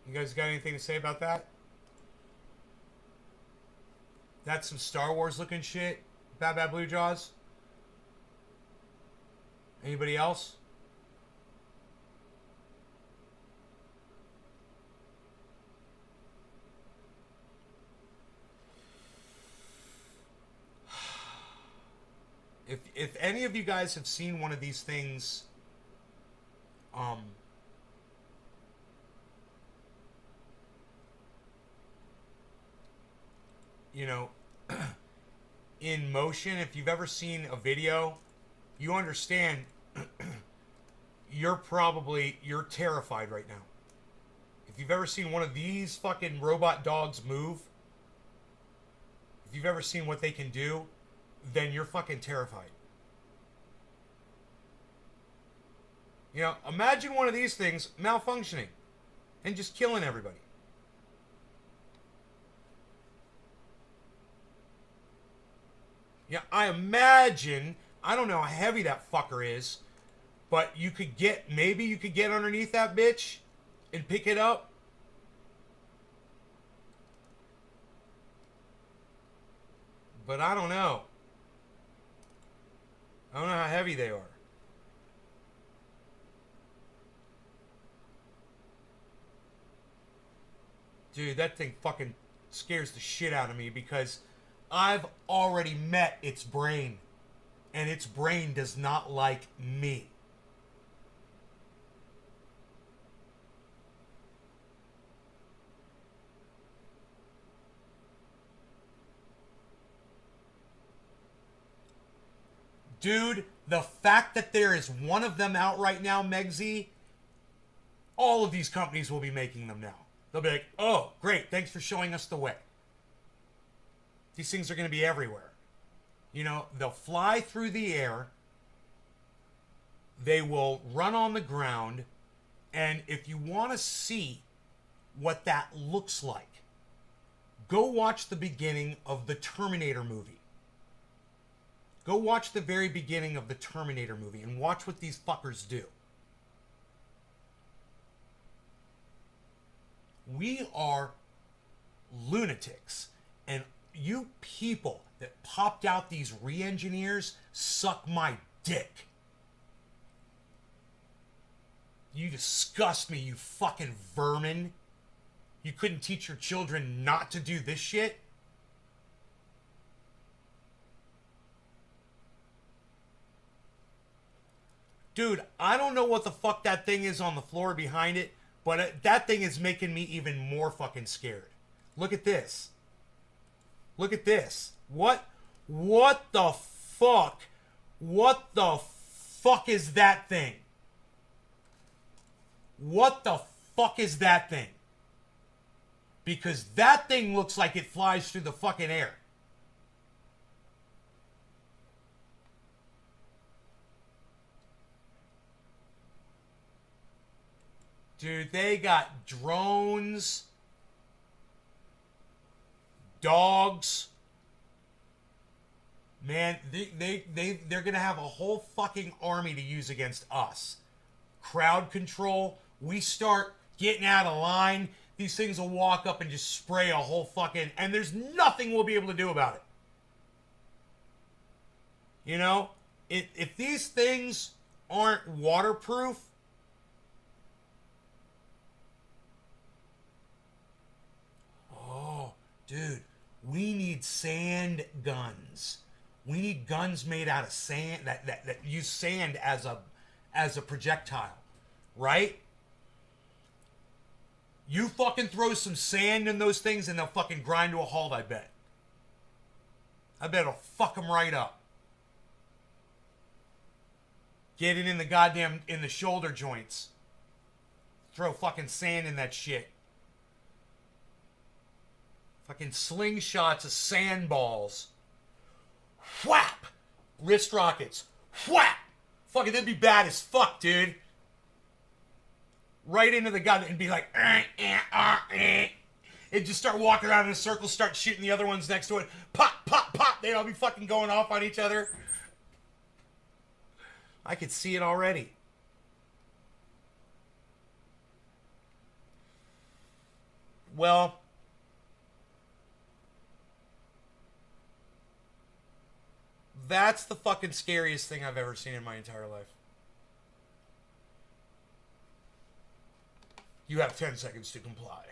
You guys got anything to say about that? That's some Star Wars looking shit. Bad Bad Blue Jaws. Anybody else? If any of you guys have seen one of these things, you know, in motion, if you've ever seen a video, you understand you're terrified right now. If you've ever seen one of these fucking robot dogs move, if you've ever seen what they can do, then you're fucking terrified. You know, imagine one of these things malfunctioning and just killing everybody. Yeah, I imagine, I don't know how heavy that fucker is, but maybe you could get underneath that bitch and pick it up. But I don't know. I don't know how heavy they are. Dude, that thing fucking scares the shit out of me because I've already met its brain, and its brain does not like me. Dude, the fact that there is one of them out right now, Megsy, all of these companies will be making them now. They'll be like, oh, great, thanks for showing us the way. These things are going to be everywhere. You know, they'll fly through the air. They will run on the ground. And if you want to see what that looks like, go watch the beginning of the Terminator movie. Go watch the very beginning of the Terminator movie and watch what these fuckers do. We are lunatics. And you people that popped out these re-engineers suck my dick. You disgust me, you fucking vermin. You couldn't teach your children not to do this shit? Dude, I don't know what the fuck that thing is on the floor behind it, but that thing is making me even more fucking scared. Look at this. Look at this. What the fuck? What the fuck is that thing? What the fuck is that thing? Because that thing looks like it flies through the fucking air. Dude, they got drones, dogs. Man, they're going to have a whole fucking army to use against us. Crowd control. We start getting out of line, these things will walk up and just spray a whole fucking... And there's nothing we'll be able to do about it. You know? If these things aren't waterproof... Oh, dude. We need sand guns. We need guns made out of sand that use sand as a projectile, right? You fucking throw some sand in those things and they'll fucking grind to a halt, I bet. I bet it'll fuck them right up. Get it in the shoulder joints. Throw fucking sand in that shit. Fucking slingshots of sandballs. Whap! Wrist rockets. Whap! Fucking, that'd be bad as fuck, dude. Right into the gun and be like, and just start walking around in a circle, start shooting the other ones next to it. Pop, pop, pop. They'd all be fucking going off on each other. I could see it already. Well, that's the fucking scariest thing I've ever seen in my entire life. You have 10 seconds to comply.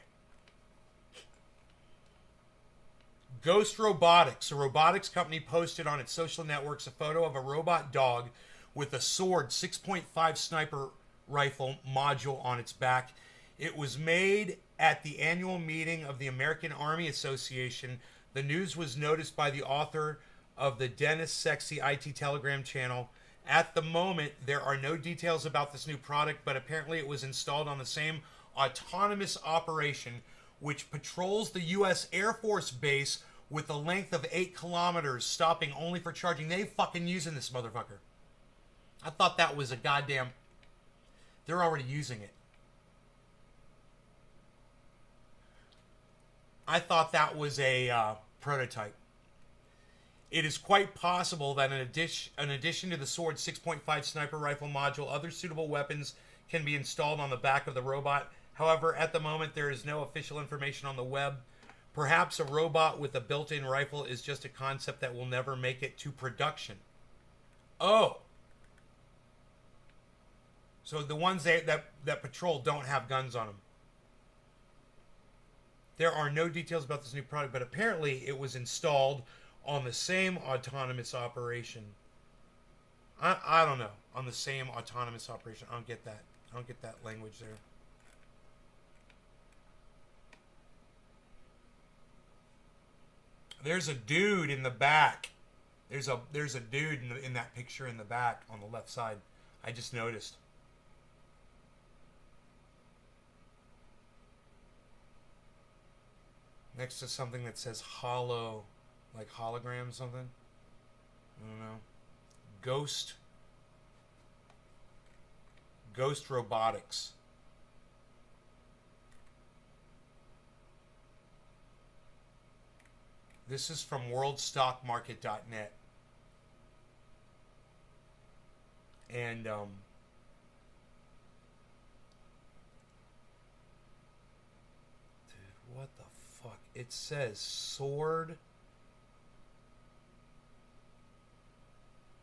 Ghost Robotics, a robotics company, posted on its social networks a photo of a robot dog with a sword 6.5 sniper rifle module on its back. It was made at the annual meeting of the American Army Association. The news was noticed by the author of the Dennis Sexy IT Telegram channel. At the moment, there are no details about this new product, but apparently it was installed on the same autonomous operation which patrols the U.S. Air Force base with a length of 8 kilometers, stopping only for charging. They fucking using this motherfucker. I thought that was a goddamn... They're already using it. I thought that was a prototype. It is quite possible that in addition to the sword 6.5 sniper rifle module, other suitable weapons can be installed on the back of the robot. However, at the moment, there is no official information on the web. Perhaps a robot with a built-in rifle is just a concept that will never make it to production. Oh. So the ones that patrol don't have guns on them. There are no details about this new product, but apparently it was installed on the same autonomous operation. I don't know. On the same autonomous operation. I don't get that. I don't get that language there. There's a dude in the back. There's a dude in that picture in the back on the left side. I just noticed. Next to something that says hollow, like hologram something. I don't know. Ghost Robotics. This is from worldstockmarket.net. And, dude, what the fuck? It says sword.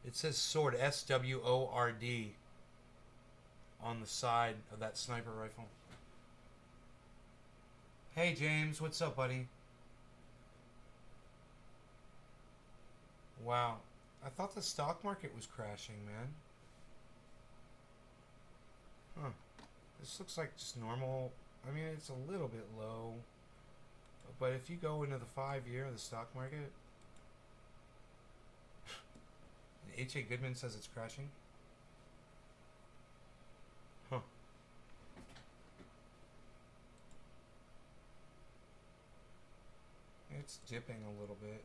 It says sword, S-W-O-R-D, on the side of that sniper rifle. Hey, James, what's up, buddy? Wow. I thought the stock market was crashing, man. Huh. This looks like just normal. I mean, it's a little bit low. But if you go into the 5-year of the stock market, H.A. Goodman says it's crashing. Huh. It's dipping a little bit.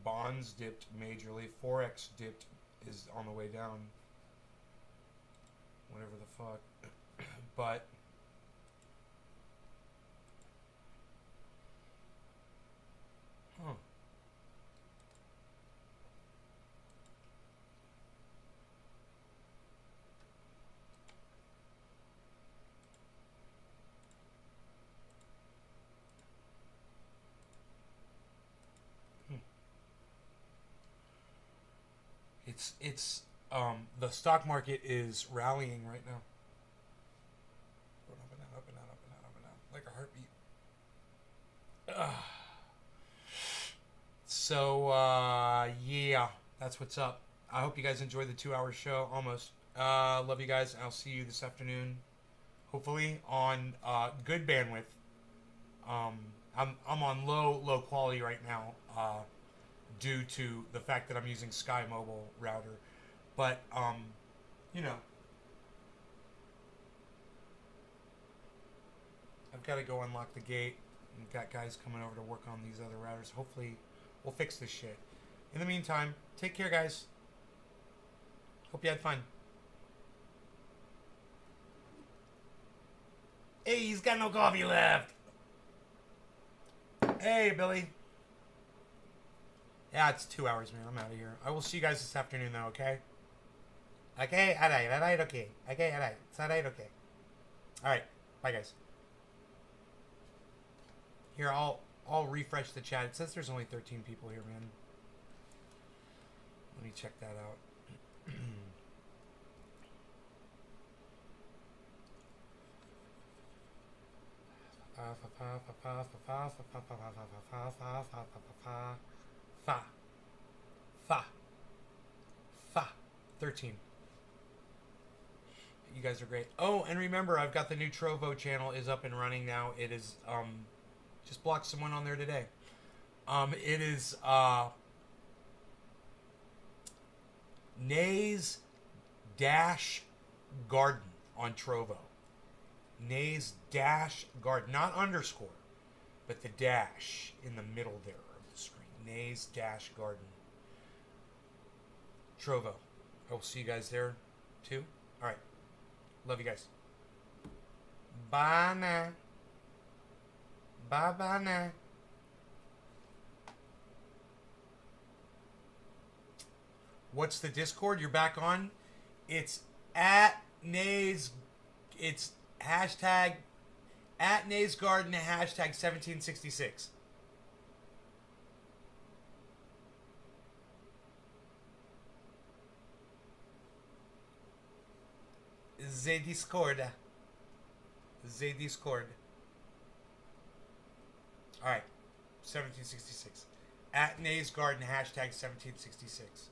Bonds dipped majorly. Forex dipped, is on the way down. Whatever the fuck. But huh. It's the stock market is rallying right now. Going up and down, up and down, up and down, up and down, like a heartbeat. So yeah, that's what's up. I hope you guys enjoyed the 2-hour show. Almost. Love you guys. I'll see you this afternoon, hopefully on good bandwidth. I'm on low quality right now. Due to the fact that I'm using Sky Mobile router. But, you know, I've got to go unlock the gate. We've got guys coming over to work on these other routers. Hopefully, we'll fix this shit. In the meantime, take care, guys. Hope you had fun. Hey, he's got no coffee left. Hey, Billy. Yeah, it's 2 hours, man. I'm out of here. I will see you guys this afternoon, though, okay? Okay? Alright, okay. Okay, alright. It's alright, okay. Alright. Bye, guys. Here, I'll refresh the chat. It says there's only 13 people here, man. Let me check that out. Fa. 13. You guys are great. Oh, and remember, I've got the new Trovo channel is up and running now. It is, just blocked someone on there today. It is, Nays Dash Garden on Trovo. Nays Dash Garden. Not underscore, but the dash in the middle there of the screen. Nays Dash Garden. Trovo. I will see you guys there too. Alright. Love you guys. Bye now. Bye now. What's the Discord? You're back on? It's at Nays. It's hashtag at Nays Garden, hashtag 1766. The Discord. The Discord. Alright. 1766. At Nays Garden, hashtag 1766.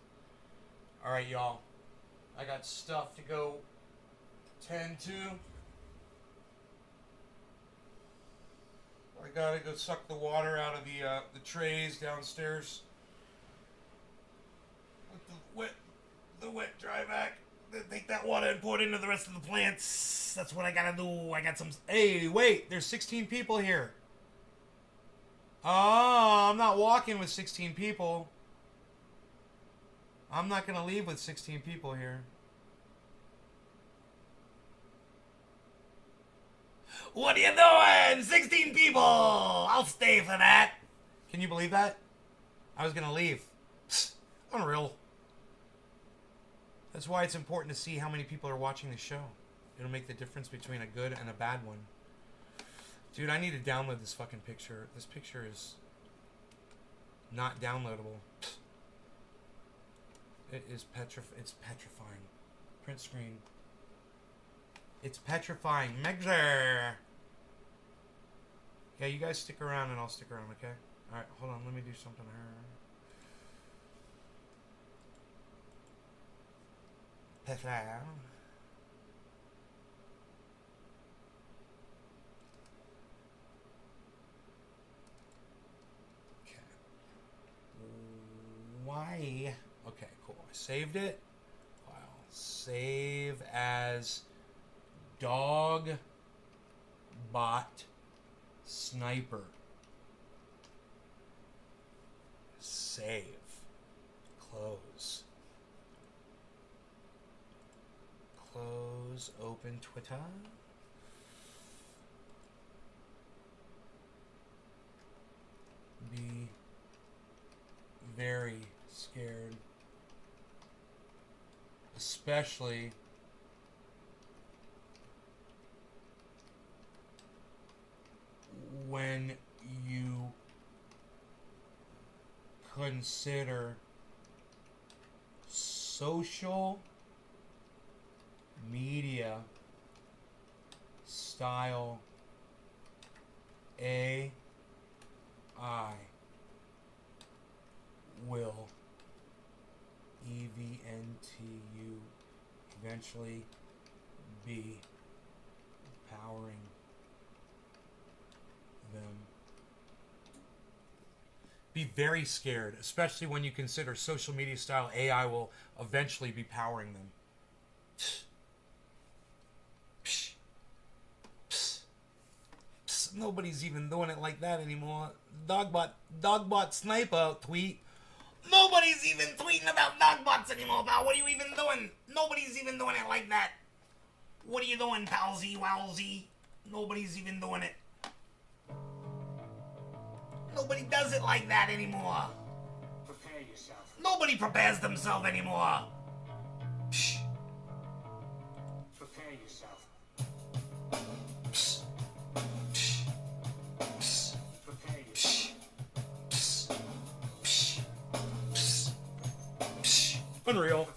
Alright, y'all. I got stuff to go tend to. I gotta go suck the water out of the trays downstairs. With the wet dry vac. Take that water and pour it into the rest of the plants. That's what I gotta do. I got some... Hey, wait. There's 16 people here. Oh, I'm not walking with 16 people. I'm not gonna leave with 16 people here. What are you doing? 16 people! I'll stay for that. Can you believe that? I was gonna leave. Psst, unreal. That's why it's important to see how many people are watching the show. It'll make the difference between a good and a bad one. Dude, I need to download this fucking picture. This picture is not downloadable. It is it's petrifying. Print screen. It's petrifying. Megzer! Yeah, you guys stick around and I'll stick around, okay? Alright, hold on. Let me do something here. Tesla. Okay. Why? Okay, cool. I saved it. File. Save as dog bot sniper. Save. Close. Close. Open Twitter. Be very scared. Especially when you consider social media style AI will EVNTU eventually be powering them. Be very scared, especially when you consider social media style AI will eventually be powering them. Psh. Psh. Psh. Nobody's even doing it like that anymore. Dogbot sniper tweet. Nobody's even tweeting about dogbots anymore, pal. What are you even doing? Nobody's even doing it like that. What are you doing, palsy wowsy? Nobody's even doing it. Nobody does it like that anymore. Prepare yourself. Nobody prepares themselves anymore. Psh. Prepare yourself. Psh. Psh. Psh. Prepare yourself. Psh. Psh. Psh. Psh. Unreal.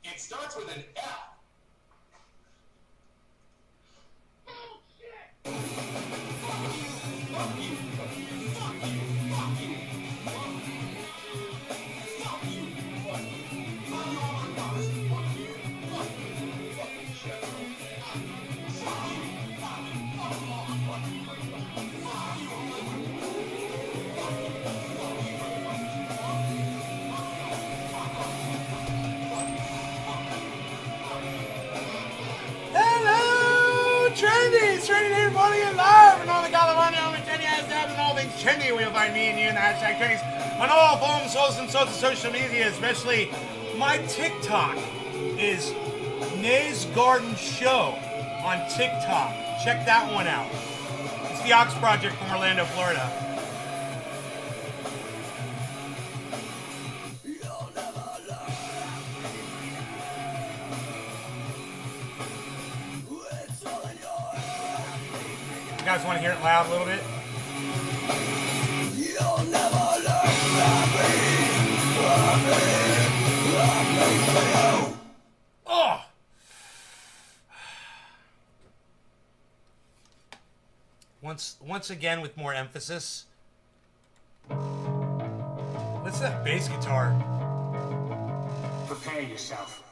It starts with an L. Hello, Trendy! It's Trendy here, everybody, and live and all the California, all the Trendy ass dabs and all things trendy. We'll find me and you in the hashtag Trendies on all forms, sorts of social media, especially my TikTok is Nay's Garden Show on TikTok. Check that one out. It's the Ox Project from Orlando, Florida. You guys want to hear it loud a little bit? Oh! Once again with more emphasis. Listen to that bass guitar. Prepare yourself.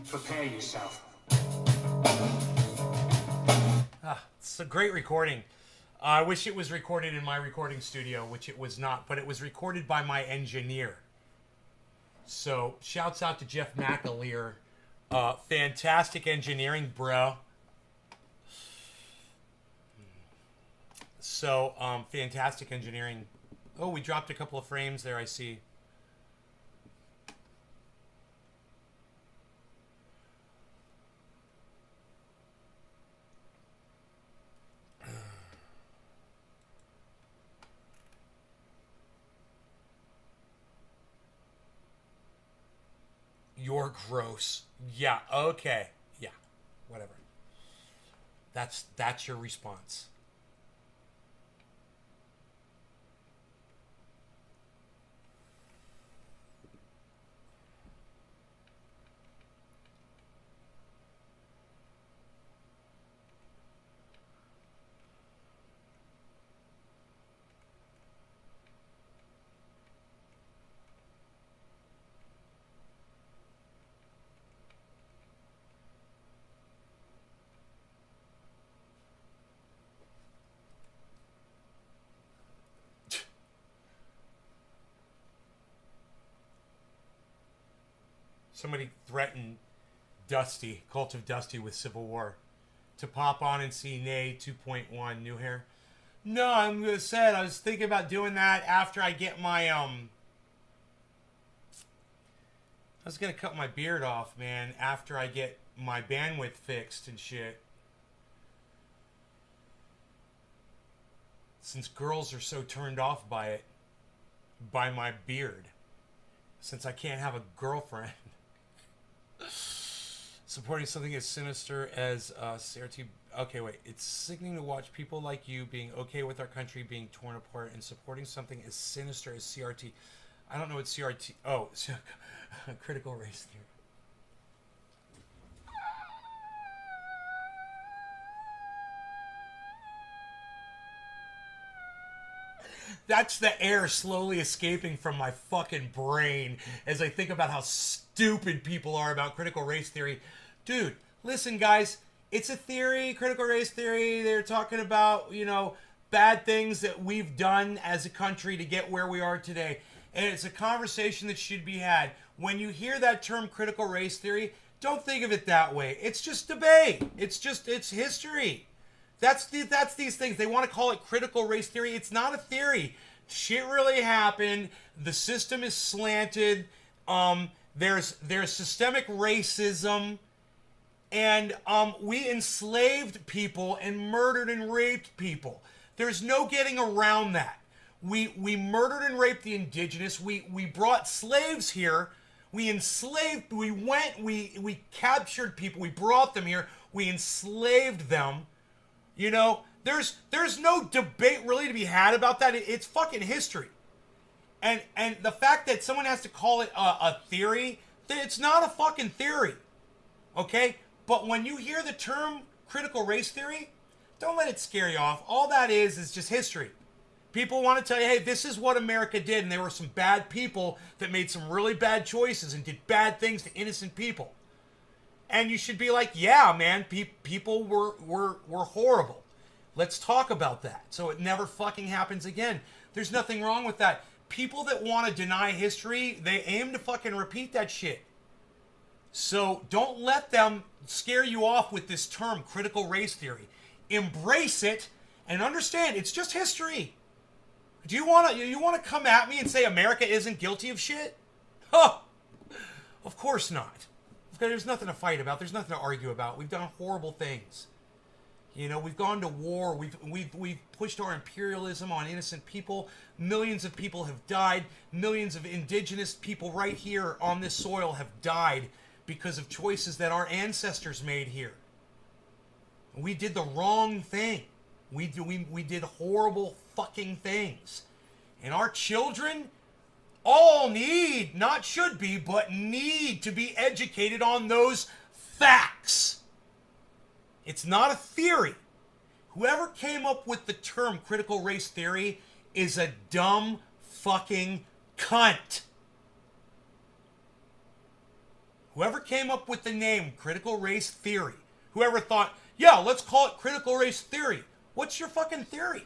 Prepare yourself. It's a great recording. I wish it was recorded in my recording studio, which it was not, but it was recorded by my engineer. So, shouts out to Jeff McAleer. Fantastic engineering, bro. So, fantastic engineering. Oh, we dropped a couple of frames there, I see. You're gross. Yeah, okay. Yeah, whatever. That's your response. Somebody threatened Dusty, Cult of Dusty with Civil War, to pop on and see Nay 2.1 New Hair. No, I'm gonna say I was thinking about doing that after I get my I was gonna cut my beard off, man, after I get my bandwidth fixed and shit. Since girls are so turned off by it, by my beard, since I can't have a girlfriend. Supporting something as sinister as CRT. Okay, wait. It's sickening to watch people like you being okay with our country being torn apart and supporting something as sinister as CRT. I don't know what CRT. Oh, critical race theory. That's the air slowly escaping from my fucking brain as I think about how stupid people are about critical race theory. Dude, listen, guys. It's a theory, critical race theory. They're talking about, bad things that we've done as a country to get where we are today. And it's a conversation that should be had. When you hear that term critical race theory, don't think of it that way. It's just debate. It's history. That's these things. They want to call it critical race theory. It's not a theory. Shit really happened. The system is slanted. There's systemic racism. And we enslaved people and murdered and raped people. There's no getting around that. We murdered and raped the indigenous. We brought slaves here. We enslaved. We captured people. We brought them here. We enslaved them. There's no debate really to be had about that. It's fucking history. And the fact that someone has to call it a theory, it's not a fucking theory. Okay? But when you hear the term critical race theory, don't let it scare you off. All that is just history. People want to tell you, hey, this is what America did, and there were some bad people that made some really bad choices and did bad things to innocent people. And you should be like, yeah, man, people were horrible. Let's talk about that so it never fucking happens again. There's nothing wrong with that. People that want to deny history, they aim to fucking repeat that shit. So don't let them scare you off with this term, critical race theory. Embrace it and understand it's just history. Do you want to come at me and say America isn't guilty of shit? Huh. Of course not. There's nothing to fight about. There's nothing to argue about. We've done horrible things. We've gone to war. We've pushed our imperialism on innocent people. Millions of people have died. Millions of indigenous people right here on this soil have died because of choices that our ancestors made here. We did the wrong thing. We did horrible fucking things. And our children all need, not should be, but need to be educated on those facts. It's not a theory. Whoever came up with the term critical race theory is a dumb fucking cunt. Whoever came up with the name critical race theory, whoever thought, yeah, let's call it critical race theory. What's your fucking theory?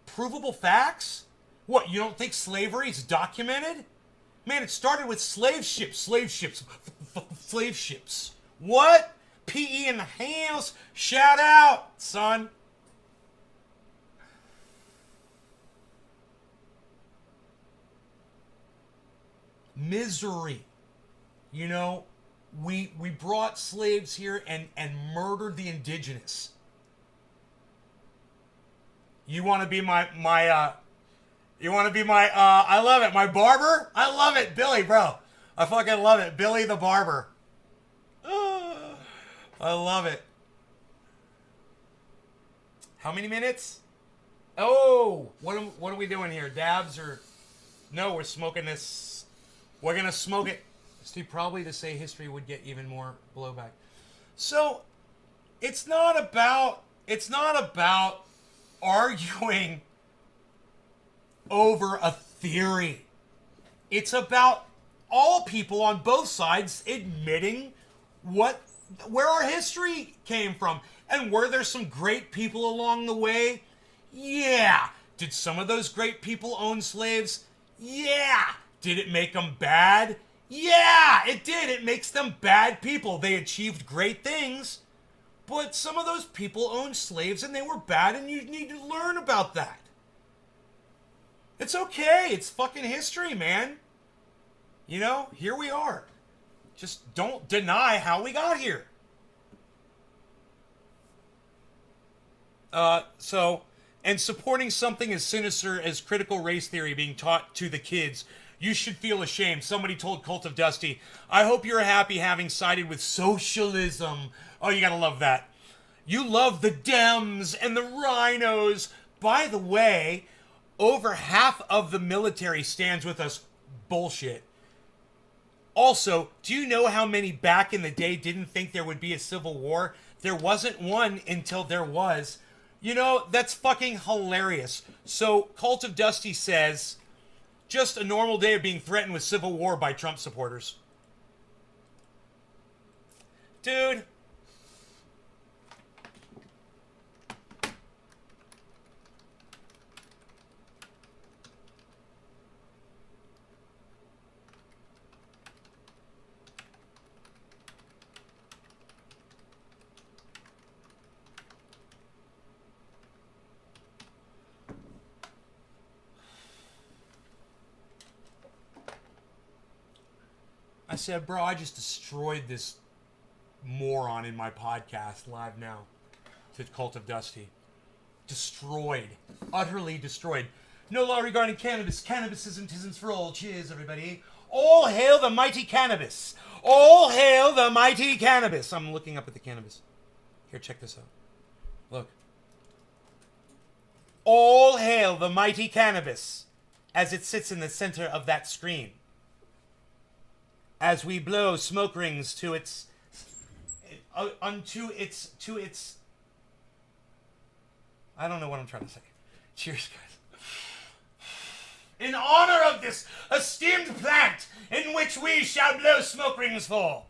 Provable facts? What, you don't think slavery is documented? Man, it started with slave ships. What? PE in the house? Shout out, son. Misery. You know, we brought slaves here and murdered the indigenous. You want to be my I love it, my barber? I love it, Billy, bro. I fucking love it, Billy the barber. I love it. How many minutes? Oh, what are we doing here? Dabs or... No, we're smoking this. We're going to smoke it. Steve, probably to say history would get even more blowback. So, it's not about arguing over a theory. It's about all people on both sides admitting where our history came from. And were there some great people along the way? Yeah. Did some of those great people own slaves? Yeah. Did it make them bad? Yeah, it did. It makes them bad people. They achieved great things, but some of those people owned slaves and they were bad, and you need to learn about that. It's okay. It's fucking history, man. You know, here we are. Just don't deny how we got here. And supporting something as sinister as critical race theory being taught to the kids, you should feel ashamed. Somebody told Cult of Dusty, I hope you're happy having sided with socialism. Oh, you gotta love that. You love the Dems and the rhinos. By the way, over half of the military stands with us. Bullshit. Also, do you know how many back in the day didn't think there would be a civil war? There wasn't one until there was. You know, that's fucking hilarious. So, Cult of Dusty says, just a normal day of being threatened with civil war by Trump supporters. Dude. I said, bro, I just destroyed this moron in my podcast live now to Cult of Dusty. Destroyed. Utterly destroyed. No law regarding cannabis. Cannabisism tisn't for all. Cheers, everybody. All hail the mighty cannabis. All hail the mighty cannabis. I'm looking up at the cannabis. Here, check this out. Look. All hail the mighty cannabis as it sits in the center of that screen. As we blow smoke rings to its I don't know what I'm trying to say. Cheers, guys. In honor of this esteemed plant in which we shall blow smoke rings for.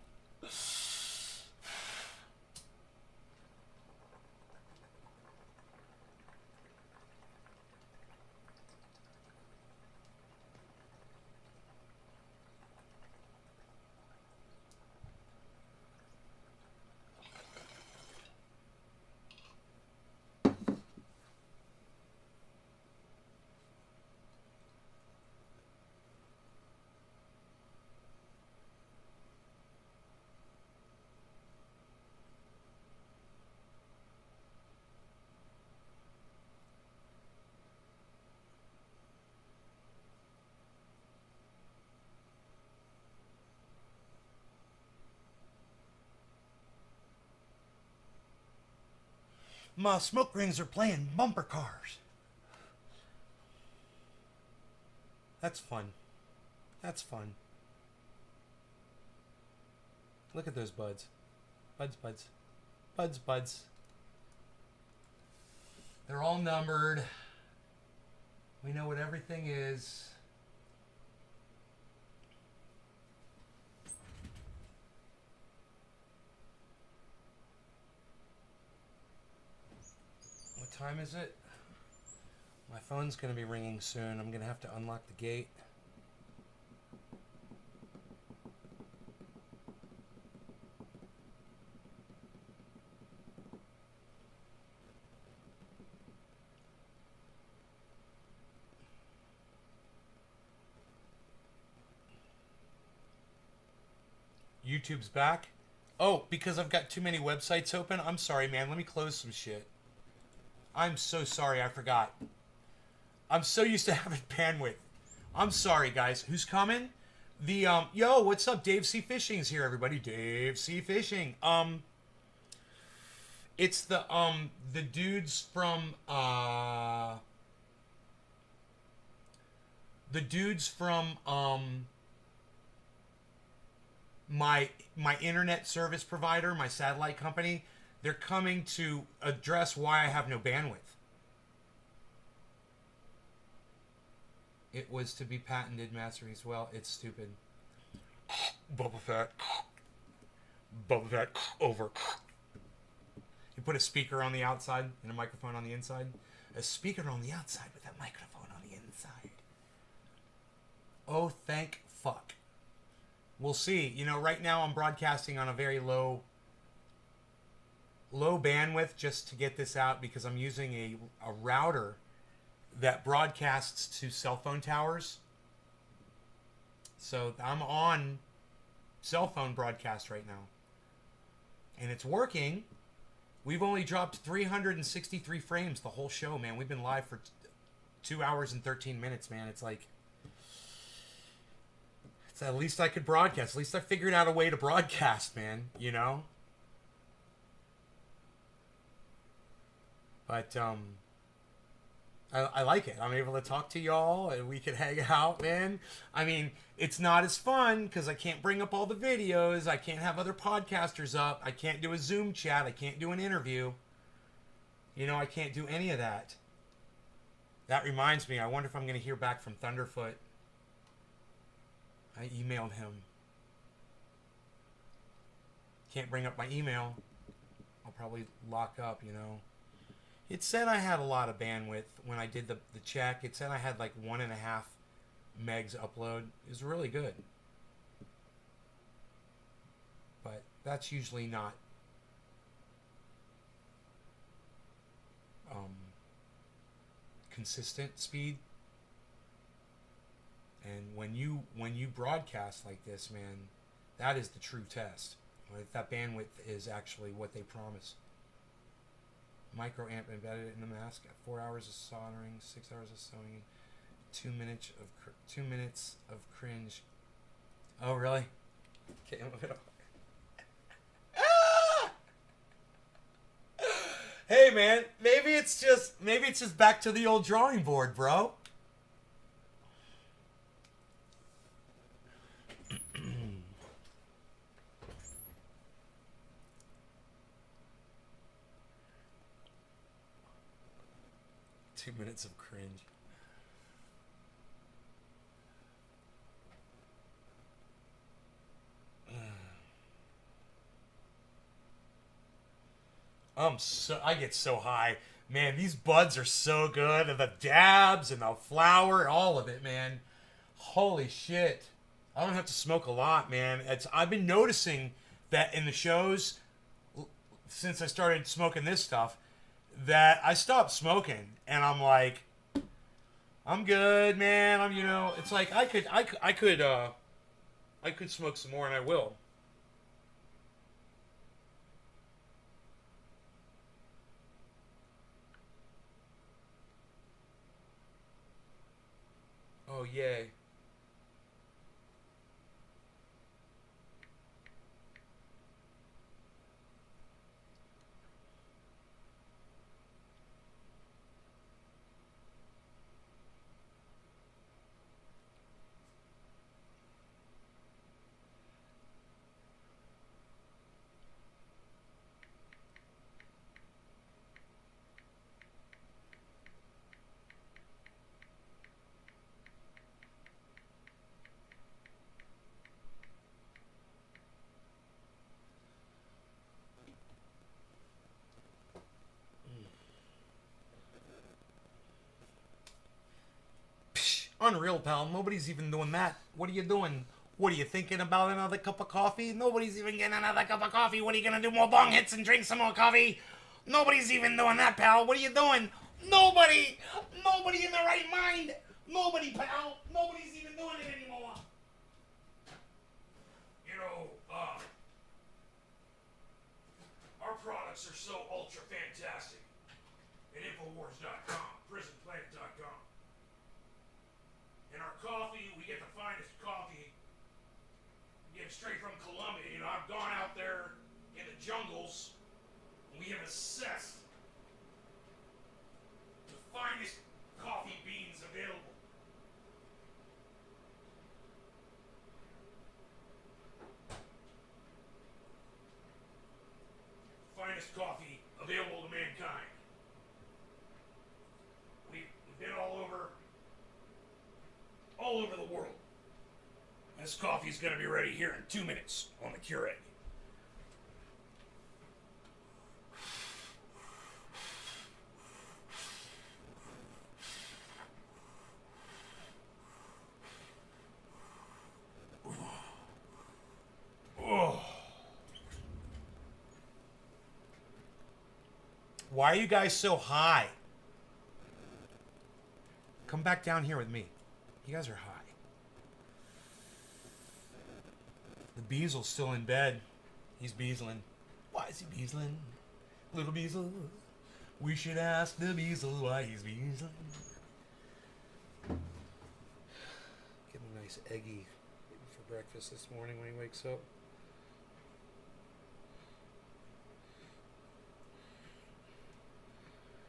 My smoke rings are playing bumper cars. That's fun. That's fun. Look at those buds. Buds, buds. Buds, buds. They're all numbered. We know what everything is. What time is it? My phone's going to be ringing soon. I'm going to have to unlock the gate. YouTube's back. Oh, because I've got too many websites open? I'm sorry, man. Let me close some shit. I'm so sorry. I forgot. I'm so used to having bandwidth. I'm sorry, guys. Who's coming? The, yo, what's up? Dave C. Fishing's here, everybody. Dave C. Fishing. It's the dudes from, my internet service provider, my satellite company. They're coming to address why I have no bandwidth. It was to be patented masteries. Well, it's stupid. Bubble Fett. Bubble Fett over. You put a speaker on the outside and a microphone on the inside. A speaker on the outside with a microphone on the inside. Oh, thank fuck. We'll see. You know, right now I'm broadcasting on a very low bandwidth just to get this out because I'm using a router that broadcasts to cell phone towers. So I'm on cell phone broadcast right now. And it's working. We've only dropped 363 frames the whole show, man. We've been live for 2 hours and 13 minutes, man. It's like... It's at least I could broadcast. At least I figured out a way to broadcast, man. You know? But, I like it. I'm able to talk to y'all and we can hang out, man. I mean, it's not as fun because I can't bring up all the videos. I can't have other podcasters up. I can't do a Zoom chat. I can't do an interview. You know, I can't do any of that. That reminds me, I wonder if I'm going to hear back from Thunderfoot. I emailed him. Can't bring up my email. I'll probably lock up, you know. It said I had a lot of bandwidth when I did the check. It said I had like 1.5 megs upload. It was really good. But that's usually not consistent speed. And when you broadcast like this, man, that is the true test. If that bandwidth is actually what they promise. Microamp embedded in the mask. 4 hours of soldering, 6 hours of sewing, 2 minutes of cringe. Oh really? Okay, move it on. Hey man, maybe it's just back to the old drawing board, bro. 2 minutes of cringe. I get so high. Man, these buds are so good. And the dabs and the flower, all of it, man. Holy shit. I don't have to smoke a lot, man. I've been noticing that in the shows, since I started smoking this stuff, that I stopped smoking. And I'm like, I'm good, man. It's like I could smoke some more and I will. Oh, yay. Unreal, pal. Nobody's even doing that. What are you doing? What are you thinking about another cup of coffee? Nobody's even getting another cup of coffee. What are you gonna do? More bong hits and drink some more coffee? Nobody's even doing that, pal. What are you doing? Nobody! Nobody in their right mind! Nobody, pal! Nobody's even doing it anymore! You know, our products are so ultra fantastic. At Infowars.com, PrisonPlanet.com. And our coffee, we get the finest coffee. We get it straight from Colombia. You know, I've gone out there in the jungles. And we have assessed the finest coffee beans available. Finest coffee available to mankind. We've been all over the world. This coffee's gonna be ready here in 2 minutes on the Keurig. Oh. Why are you guys so high? Come back down here with me. You guys are high. The Beasel's still in bed. He's beasling. Why is he beasling? Little Beasel. We should ask the Beasel why he's beasling. Give him a nice eggy for breakfast this morning when he wakes up.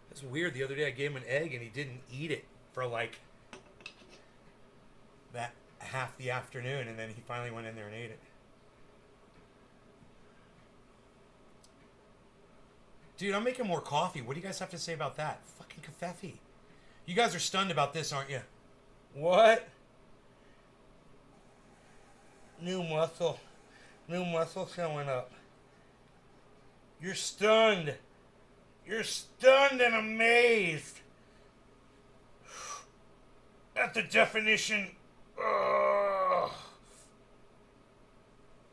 It's weird. The other day I gave him an egg and he didn't eat it for like that half the afternoon, and then he finally went in there and ate it. Dude, I'm making more coffee. What do you guys have to say about that? Fucking kafefe. You guys are stunned about this, aren't you? What? New muscle. New muscle showing up. You're stunned. You're stunned and amazed at the definition. Ugh.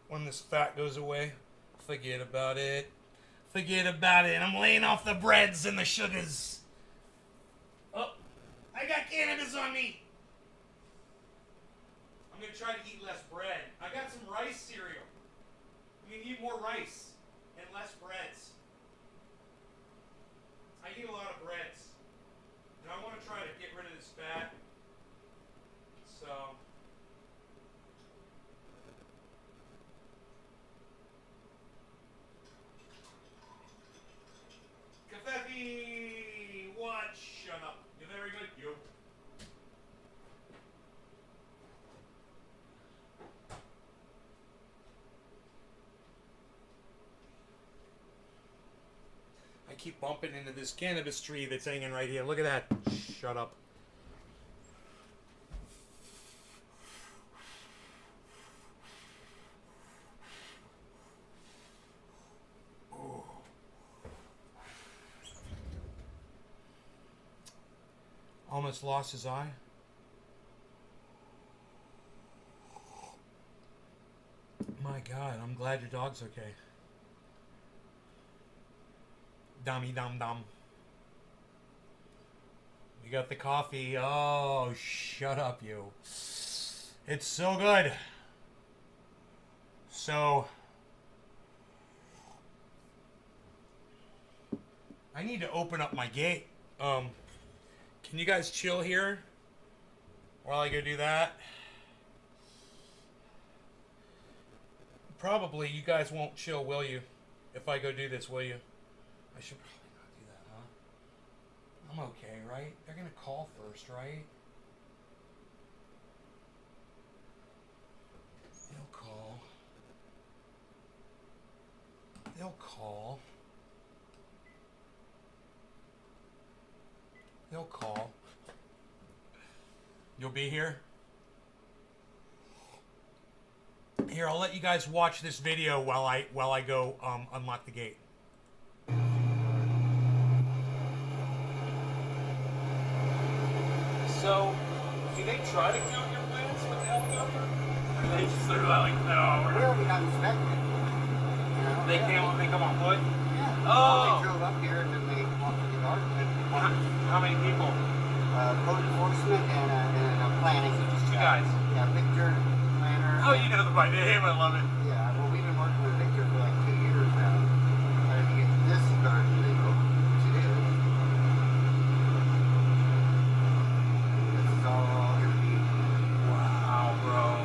When this fat goes away, forget about it. Forget about it. I'm laying off the breads and the sugars. Oh, I got cannabis on me. I'm going to try to eat less bread. I got some rice cereal. We need more rice and less breads. I eat a lot of breads. And I want to try to get rid of this fat. So... Kafefe! What? Shut up. You're very good. You. I keep bumping into this cannabis tree that's hanging right here. Look at that. Shut up. Almost lost his eye. My God, I'm glad your dog's okay. Dummy dum dum. You got the coffee. Oh, shut up, you. It's so good. So, I need to open up my gate. Can you guys chill here while I go do that? Probably you guys won't chill, will you? If I go do this, will you? I should probably not do that, huh? I'm okay, right? They're gonna call first, right? They'll call. They'll call. They'll call. You'll be here? Here, I'll let you guys watch this video while I go unlock the gate. So, if they try to count your plants with the helicopter? Or they just sort of like, no, we're We not. already got inspected. You know? They came when they come on foot? Yeah. Oh. They drove up here and then they walked to the garden. How many people? Code enforcement and planning. Just two guys. Yeah, Victor, planner. Oh, you know them by name. I love it. Yeah, well, we've been working with Victor for like 2 years now. Trying to get this garden legal, which it is. This is all going to be. Wow, bro.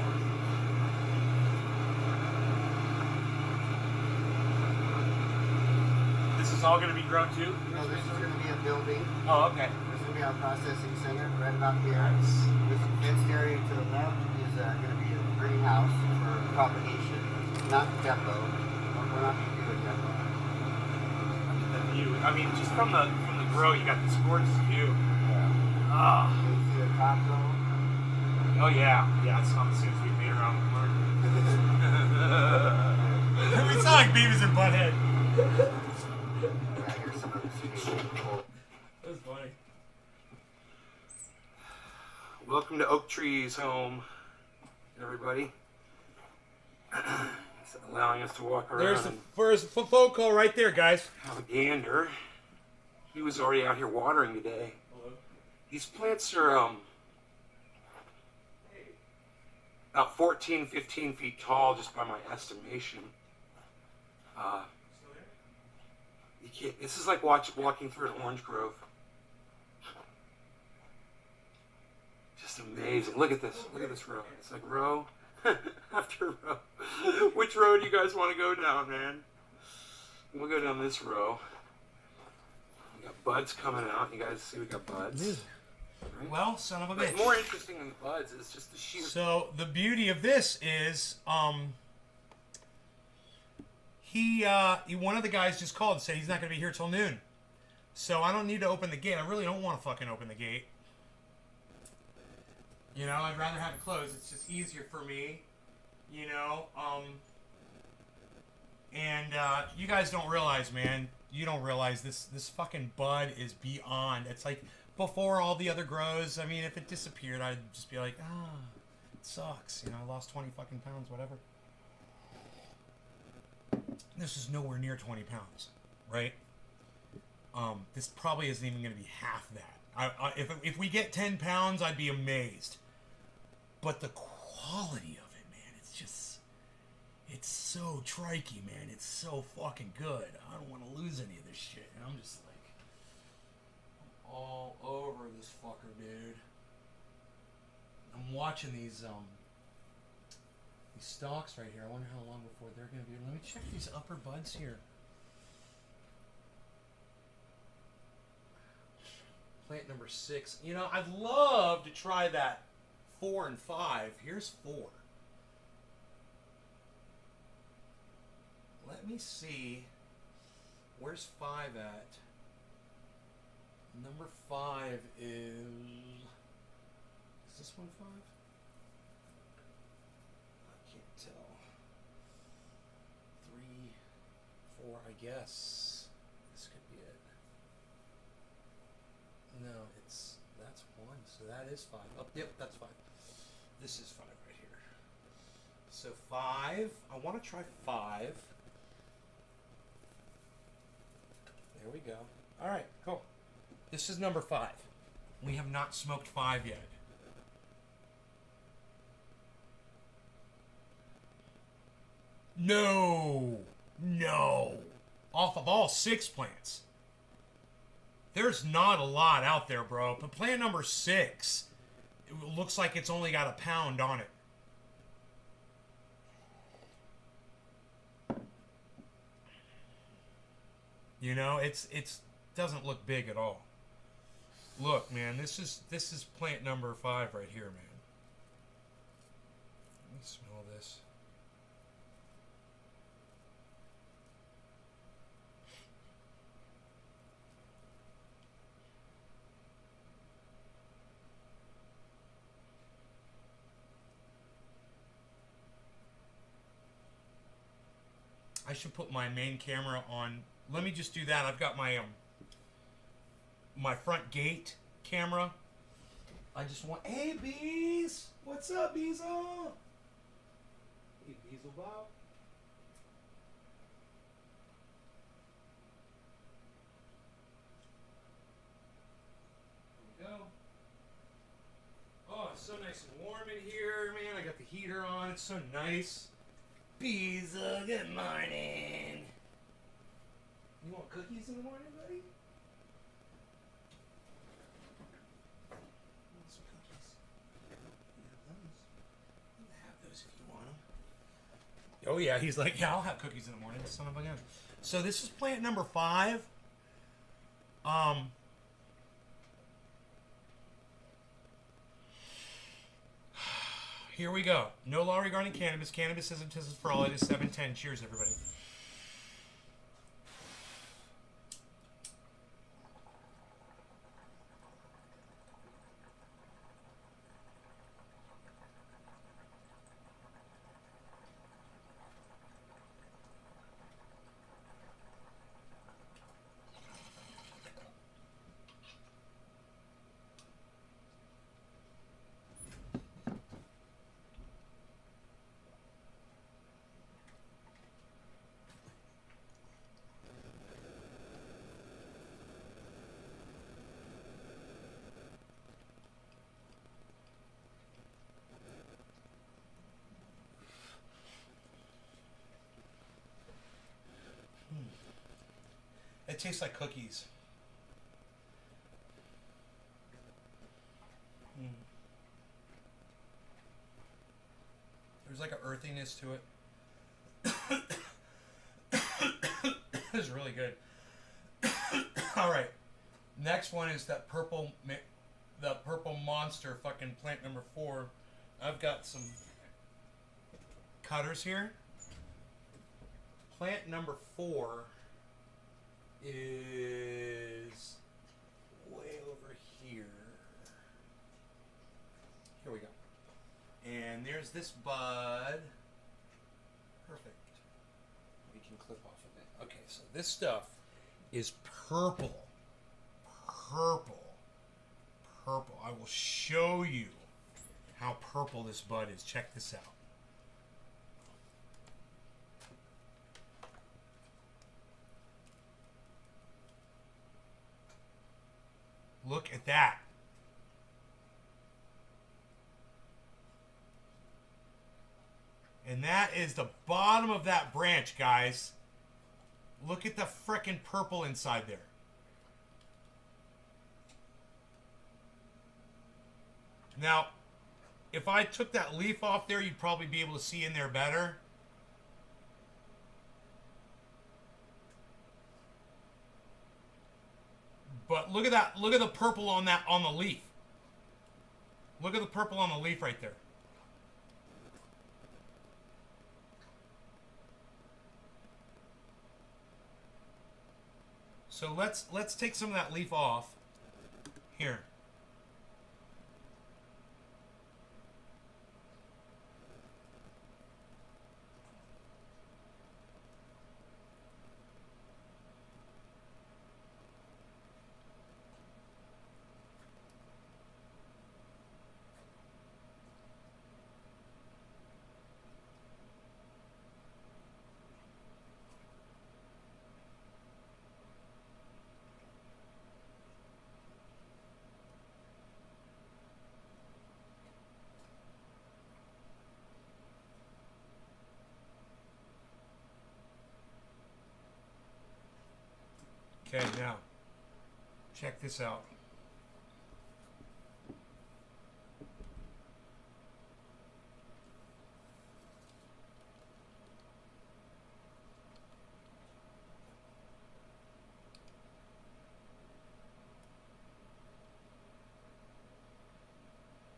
This is all going to be grown too? No, this is going to be a building. Oh, okay. This is going to be our processing center right about here. Nice. This fenced area to the left is going to be a greenhouse for propagation, not depot. We're not going to do a depot. The view. I mean, just from the grow, you got this gorgeous view. Yeah. Ah. You can see the top zone. Oh yeah. Yeah, it's not as soon as we made around the corner. We sound like Beavis and Butthead. Yeah, here's some of the speed. That was funny. Welcome to Oak Tree's home, everybody. It's allowing us to walk around. There's the first focal right there, guys. Have a gander. He was already out here watering today. Hello. These plants are about 14, 15 feet tall, just by my estimation. You can't, this is like walking through an orange grove. Just amazing. Look at this. Look at this row. It's like row after row. Which row do you guys want to go down, man? We'll go down this row. We got buds coming out. You guys see we got buds. Right? Well, son of a bitch. More interesting than the buds is just the sheer. So the beauty of this is, one of the guys just called and said he's not going to be here till noon. So I don't need to open the gate. I really don't want to fucking open the gate. You know, I'd rather have it closed. It's just easier for me. You know, you guys don't realize, man. You don't realize this fucking bud is beyond. It's like before all the other grows. I mean, if it disappeared, I'd just be like, it sucks. You know, I lost 20 fucking pounds, whatever. This is nowhere near 20 pounds, right? This probably isn't even going to be half that. If we get 10 pounds, I'd be amazed. But the quality of it, man, it's so trikey, man. It's so fucking good. I don't want to lose any of this shit. And I'm just like, I'm all over this fucker, dude. I'm watching these stalks right here. I wonder how long before they're going to be. Let me check these upper buds here. Plant number 6. You know, I'd love to try that 4 and 5. Here's 4. Let me see. Where's 5 at? Number 5 is this one 5? I can't tell. 3, 4, I guess. This could be it. No, that's 1, so that is 5. Oh, yep, that's 5. This is 5 right here. So 5, I want to try 5. There we go. All right, cool. This is number 5. We have not smoked 5 yet. No. Off of all 6 plants. There's not a lot out there, bro. But plant number 6, it looks like it's only got a pound on it. You know, it's doesn't look big at all. Look, man, this is plant number 5 right here, man. Let me smell this. I should put my main camera on. Let me just do that. I've got my my front gate camera I just want. Hey, Bees! What's up, Beezle? Hey, Beezle Bob. There we go. Oh, it's so nice and warm in here, man. I got the heater on. It's so nice. Beezle, good morning. You want cookies in the morning, buddy? Some cookies. You have those if you want them. Oh yeah, he's like, yeah, I'll have cookies in the morning, son of a gun. So this is plant number 5. Here we go. No law regarding cannabis. Cannabis isn't tested for all. It is 710. Cheers, everybody. It tastes like cookies. There's like an earthiness to it. It's really good. All right, next one is that purple monster fucking plant number 4. I've got some cutters here. Plant number 4 is way over here. Here we go. And there's this bud. Perfect. We can clip off of it. Okay, so this stuff is purple. Purple. Purple. I will show you how purple this bud is. Check this out. Look at that. And that is the bottom of that branch, guys. Look at the frickin' purple inside there. Now, if I took that leaf off there, you'd probably be able to see in there better. But look at that. Look at the purple on the leaf. Look at the purple on the leaf right there. So let's take some of that leaf off. Here. Okay, now, check this out.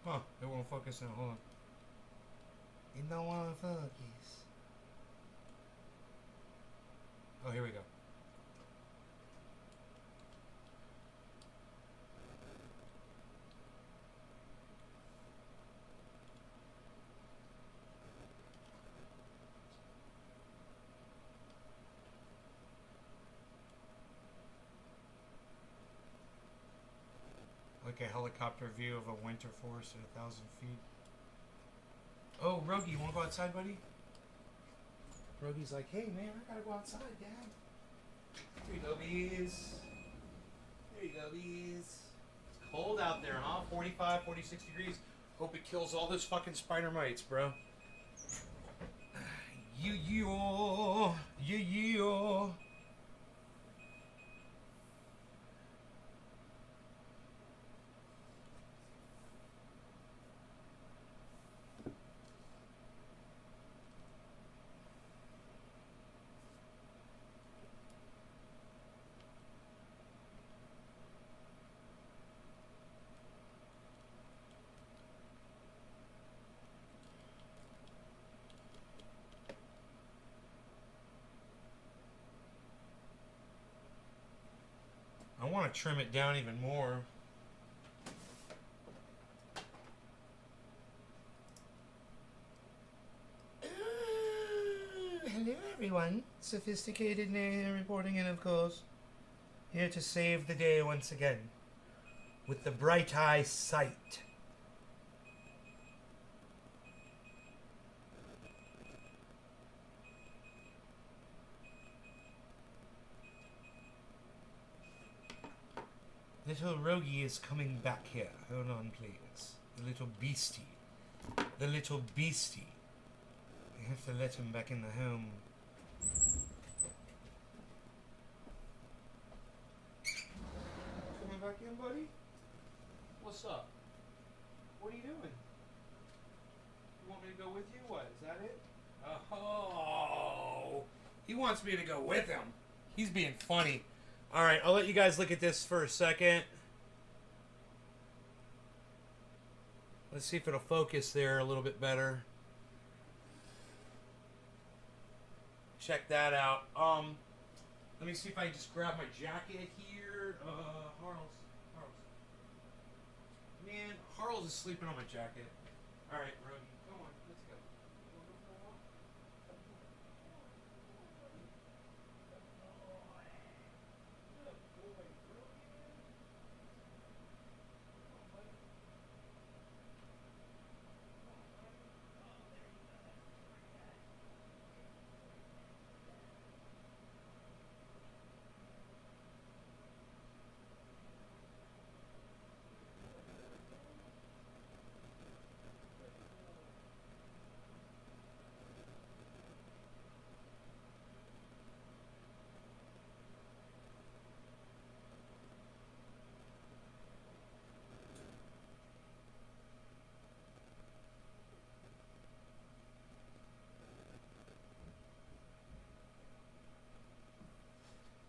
Huh, it won't focus now, hold on. It don't want to focus. Oh, here we go. Look like a helicopter view of a winter forest at 1,000 feet. Oh, Rogie, you want to go outside, buddy? Rogie's like, hey, man, I gotta go outside, Dad. Here you go, bees. There you go, bees. It's cold out there, huh? 45, 46 degrees. Hope it kills all those fucking spider mites, bro. Yeah. I want to trim it down even more. Hello, everyone. Sophisticated man reporting in, of course. Here to save the day once again. With the bright eye sight. Little Rogie is coming back here. Hold on, please. The little beastie. The little beastie. I have to let him back in the home. Coming back in, buddy? What's up? What are you doing? You want me to go with you? What, is that it? Oh, he wants me to go with him. He's being funny. All right, I'll let you guys look at this for a second. Let's see if it'll focus there a little bit better. Check that out. Let me see if I can just grab my jacket here. Harles. Man, Harles is sleeping on my jacket. All right, Rogie, come on, let's go.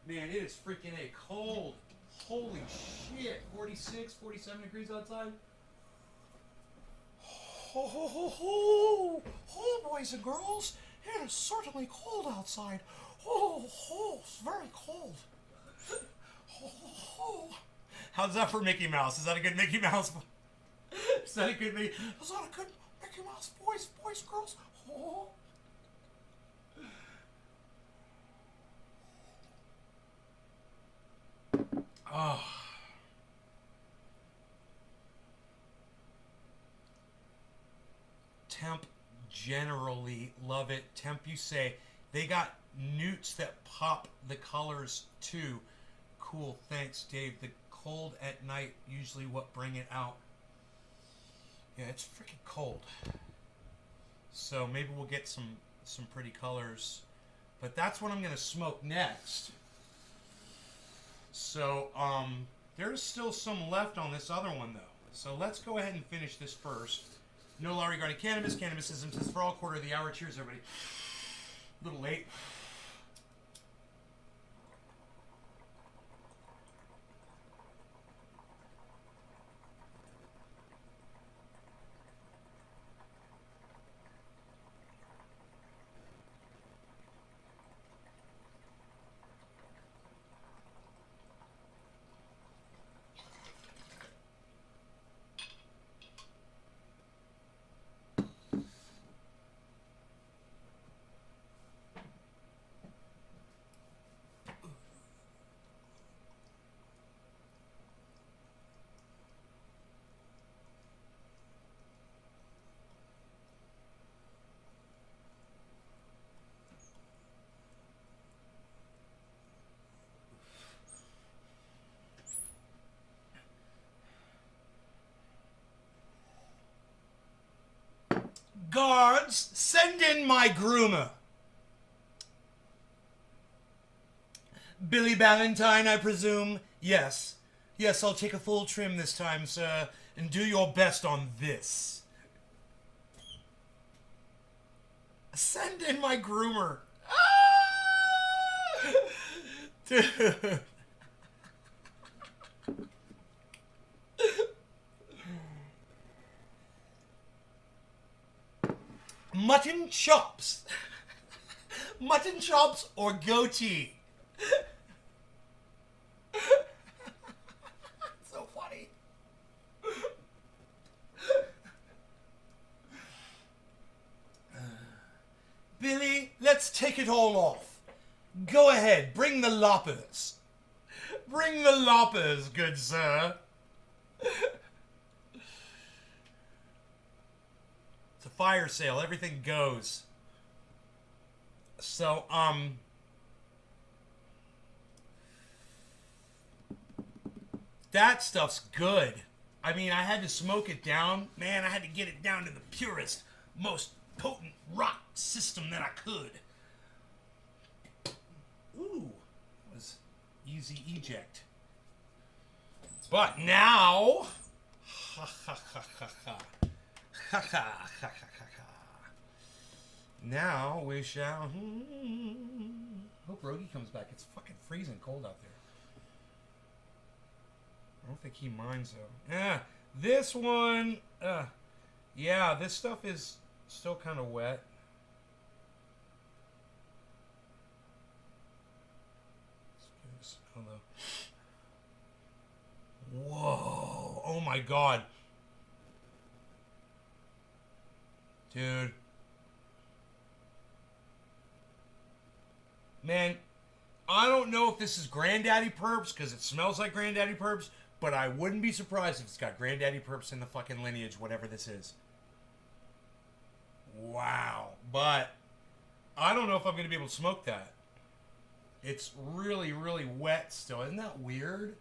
Man, it is freaking A cold. Holy shit. 46, 47 degrees outside. Oh, boys and girls. It is certainly cold outside. It's very cold. How's that for Mickey Mouse? Is that a good Mickey Mouse? Is that a good Mickey Mouse voice, boys, girls? Oh. Oh. Temp generally love it. Temp, you say they got newts that pop the colors too. Cool, thanks, Dave. The cold at night usually what bring it out. Yeah, it's freaking cold. So maybe we'll get some pretty colors. But that's what I'm gonna smoke next. So, there's still some left on this other one, though. So let's go ahead and finish this first. No law regarding cannabis. Cannabisism says for all, quarter of the hour. Cheers, everybody. A little late. cards. Send in my groomer. Billy Ballantyne, I presume? Yes. Yes, I'll take a full trim this time, sir. And do your best on this. Send in my groomer. Ah! Dude. Mutton chops. Mutton chops or goatee. So funny. Billy, let's take it all off. Go ahead, bring the loppers. Bring the loppers, good sir. It's a fire sale, everything goes. So, that stuff's good. I mean, I had to smoke it down. Man, I had to get it down to the purest, most potent rock system that I could. Ooh, that was easy eject. But now, ha ha ha ha ha, ha ha ha ha ha. Now we shall. Hope Rogie comes back. It's fucking freezing cold out there. I don't think he minds though. Yeah, this one. Yeah, this stuff is still kind of wet. Let's give this Whoa! Oh my god, dude. Man, I don't know if this is Granddaddy Purps because it smells like Granddaddy Purps, but I wouldn't be surprised if it's got Granddaddy Purps in the fucking lineage, whatever this is. Wow. But I don't know if I'm going to be able to smoke that. It's really, really wet still. Isn't that weird?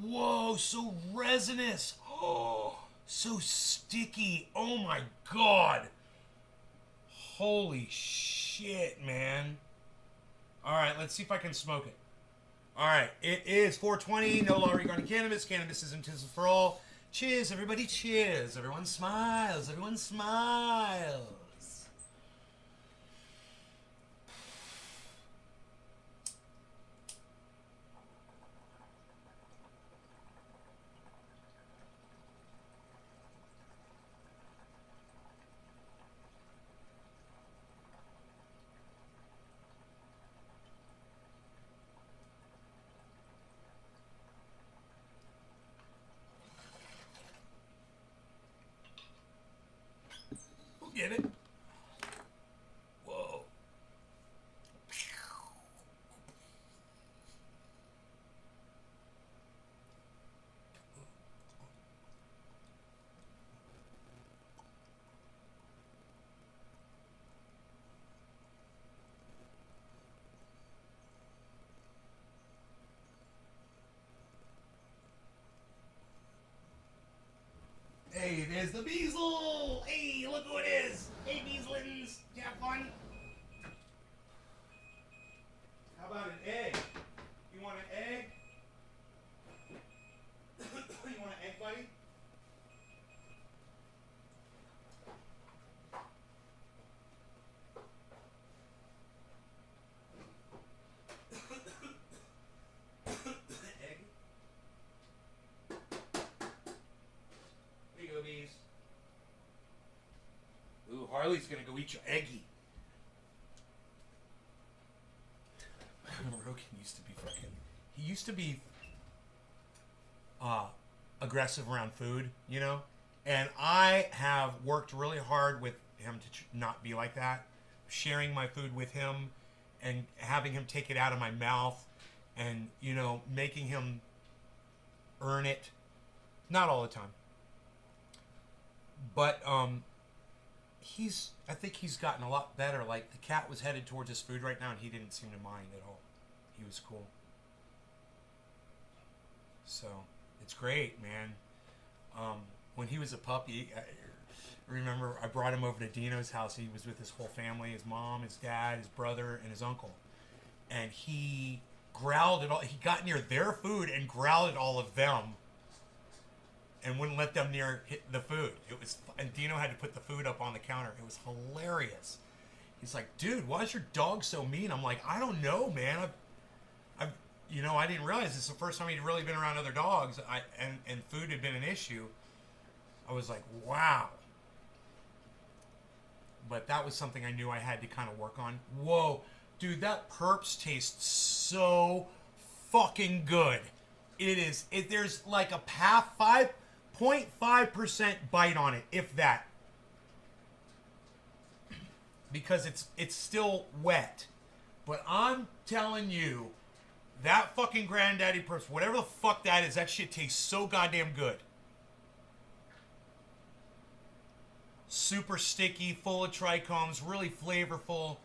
Whoa, so resinous. Oh, so sticky. Oh my god. Holy shit, man. Alright, let's see if I can smoke it. Alright, it is 420. No law regarding cannabis. Cannabis is intended for all. Cheers, everybody, cheers. Everyone smiles. Everyone smiles. Get it? Whoa. Hey, there's the Beazle! Hey, look who it is! Hey, Beazlins! You have fun? How about an egg? You want an egg? You want an egg, buddy? Egg? There you go, bees. Ooh, Harley's gonna go eat your eggie. Rogan used to be fucking. He used to be aggressive around food, you know? And I have worked really hard with him to not be like that. Sharing my food with him and having him take it out of my mouth and, you know, making him earn it. Not all the time. But, I think he's gotten a lot better. Like, the cat was headed towards his food right now and he didn't seem to mind at all. He was cool. So, it's great, man. When he was a puppy, remember I brought him over to Dino's house. He was with his whole family, his mom, his dad, his brother, and his uncle. And he growled at all. He got near their food and growled at all of them, and wouldn't let them near the food. It was, and Dino had to put the food up on the counter. It was hilarious. He's like, "Dude, why is your dog so mean?" I'm like, "I don't know, man. I've I didn't realize this is the first time he'd really been around other dogs. And food had been an issue. I was like, wow." But that was something I knew I had to kind of work on. Whoa, dude, that Perps tastes so fucking good. It is. There's like a 5.5% bite on it, if that. Because it's still wet. But I'm telling you, that fucking Granddaddy Perps, whatever the fuck that is, that shit tastes so goddamn good. Super sticky, full of trichomes, really flavorful.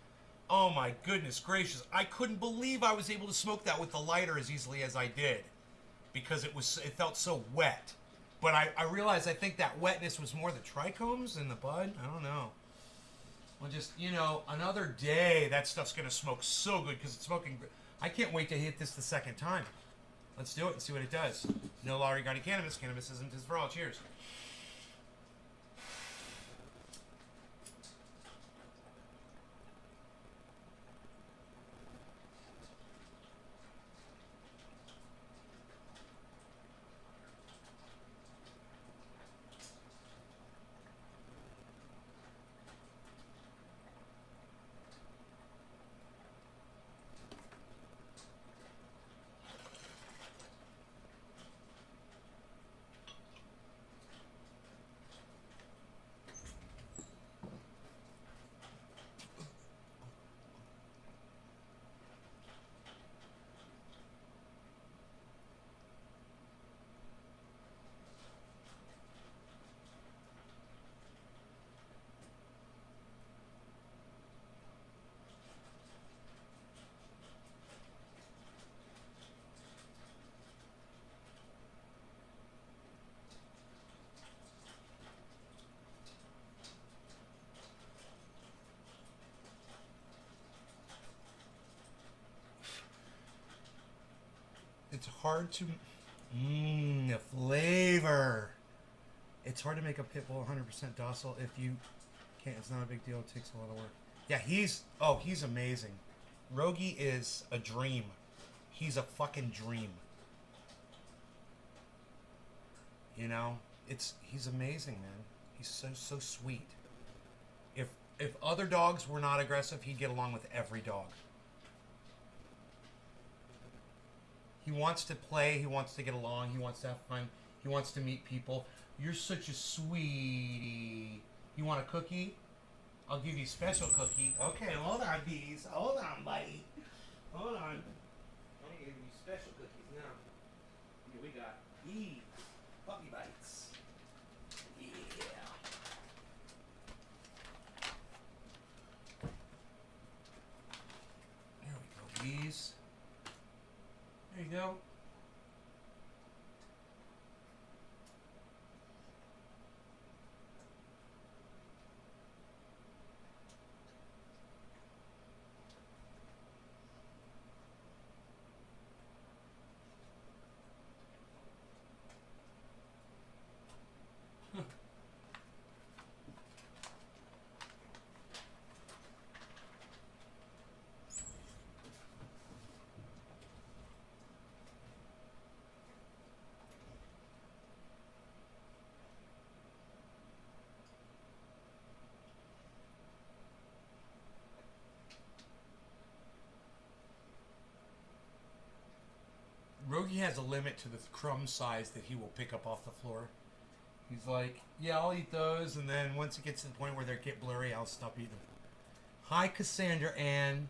Oh my goodness gracious. I couldn't believe I was able to smoke that with the lighter as easily as I did. Because it felt so wet. But I realized I think that wetness was more the trichomes than the bud. I don't know. Well, just, another day, that stuff's going to smoke so good because it's smoking. I can't wait to hit this the second time. Let's do it and see what it does. No law regarding cannabis. Cannabis isn't just for all. Cheers. It's hard to... the flavor. It's hard to make a pit bull 100% docile if you can't. It's not a big deal. It takes a lot of work. Yeah, he's amazing. Rogie is a dream. He's a fucking dream. He's amazing, man. He's so sweet. If other dogs were not aggressive, he'd get along with every dog. He wants to play. He wants to get along. He wants to have fun. He wants to meet people. You're such a sweetie. You want a cookie? I'll give you a special cookie. Okay, hold on, bees. Hold on, buddy. Hold on. I'm going to give you special cookies now. Here we got puppy bites. Yeah. There we go, bees. There you go. Rogie has a limit to the crumb size that he will pick up off the floor. He's like, yeah, I'll eat those, and then once it gets to the point where they get blurry, I'll stop eating them. Hi, Cassandra Ann.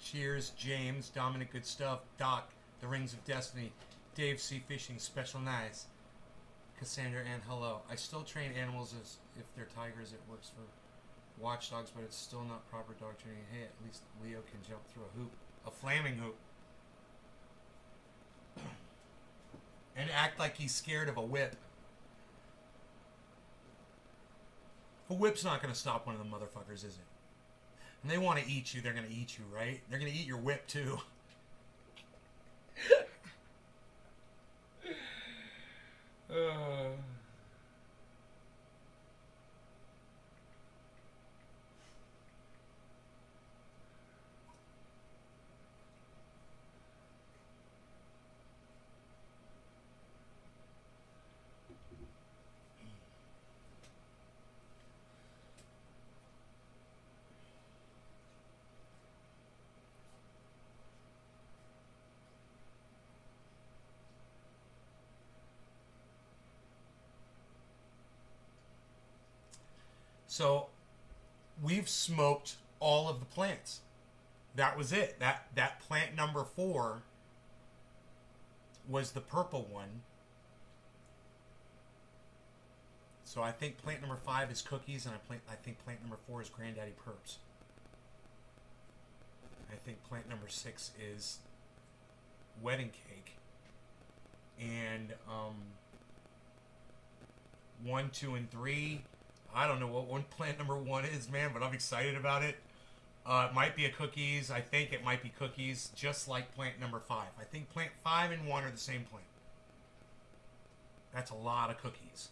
Cheers, James. Dominic, good stuff. Doc, The Rings of Destiny. Dave C. Fishing, special nice. Cassandra Ann, hello. I still train animals as if they're tigers. It works for watchdogs, but it's still not proper dog training. Hey, at least Leo can jump through a hoop. A flaming hoop. And act like he's scared of a whip. A whip's not going to stop one of them motherfuckers, is it? And they want to eat you, they're going to eat you, right? They're going to eat your whip, too. So, we've smoked all of the plants. That was it. That plant number 4 was the purple one. So I think plant number 5 is cookies, and I think plant number 4 is Granddaddy Perps. I think plant number 6 is wedding cake. And 1, 2, and 3. I don't know what plant number 1 is, man, but I'm excited about it. It might be a cookies. I think it might be cookies, just like plant number 5. I think plant 5 and 1 are the same plant. That's a lot of cookies.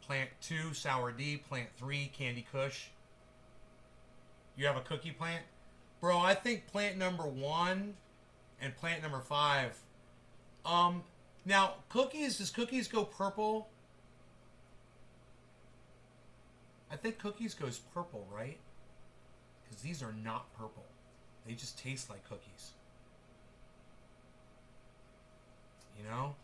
Plant 2, Sour D. Plant 3, Candy Kush. You have a cookie plant? Bro, I think plant number 1 and plant number 5. Now, cookies, does cookies go purple? I think cookies goes purple, right? Because these are not purple. They just taste like cookies. You know?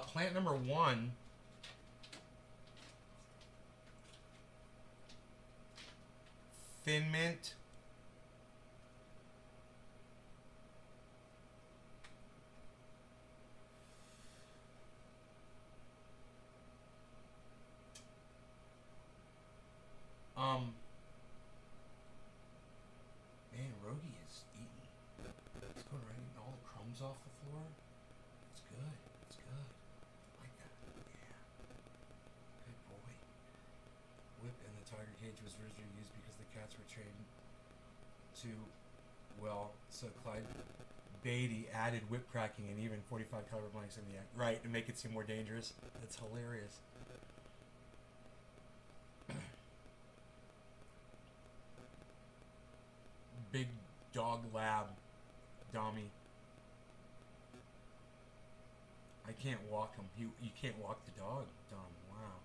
Plant number 1. Thin mint. Man, Rogi is eating. It's going right eating all the crumbs off the floor. It's good. It's good. I like that. Yeah. Good boy. Whip in the tiger cage was originally used because the cats were trained to, well, so Clyde Beatty added whip cracking and even 45 color blanks in the act. Right, to make it seem more dangerous. That's hilarious. Big dog lab, Dommy. I can't walk him. You can't walk the dog, Dom. Wow.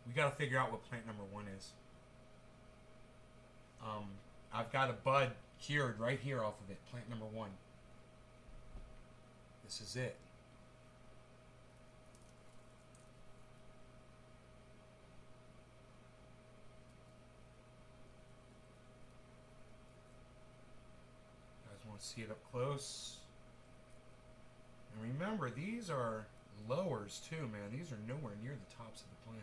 We gotta figure out what plant number 1 is. I've got a bud cured right here off of it. Plant number 1. This is it. See it up close. And remember, these are lowers too, man. These are nowhere near the tops of the plant.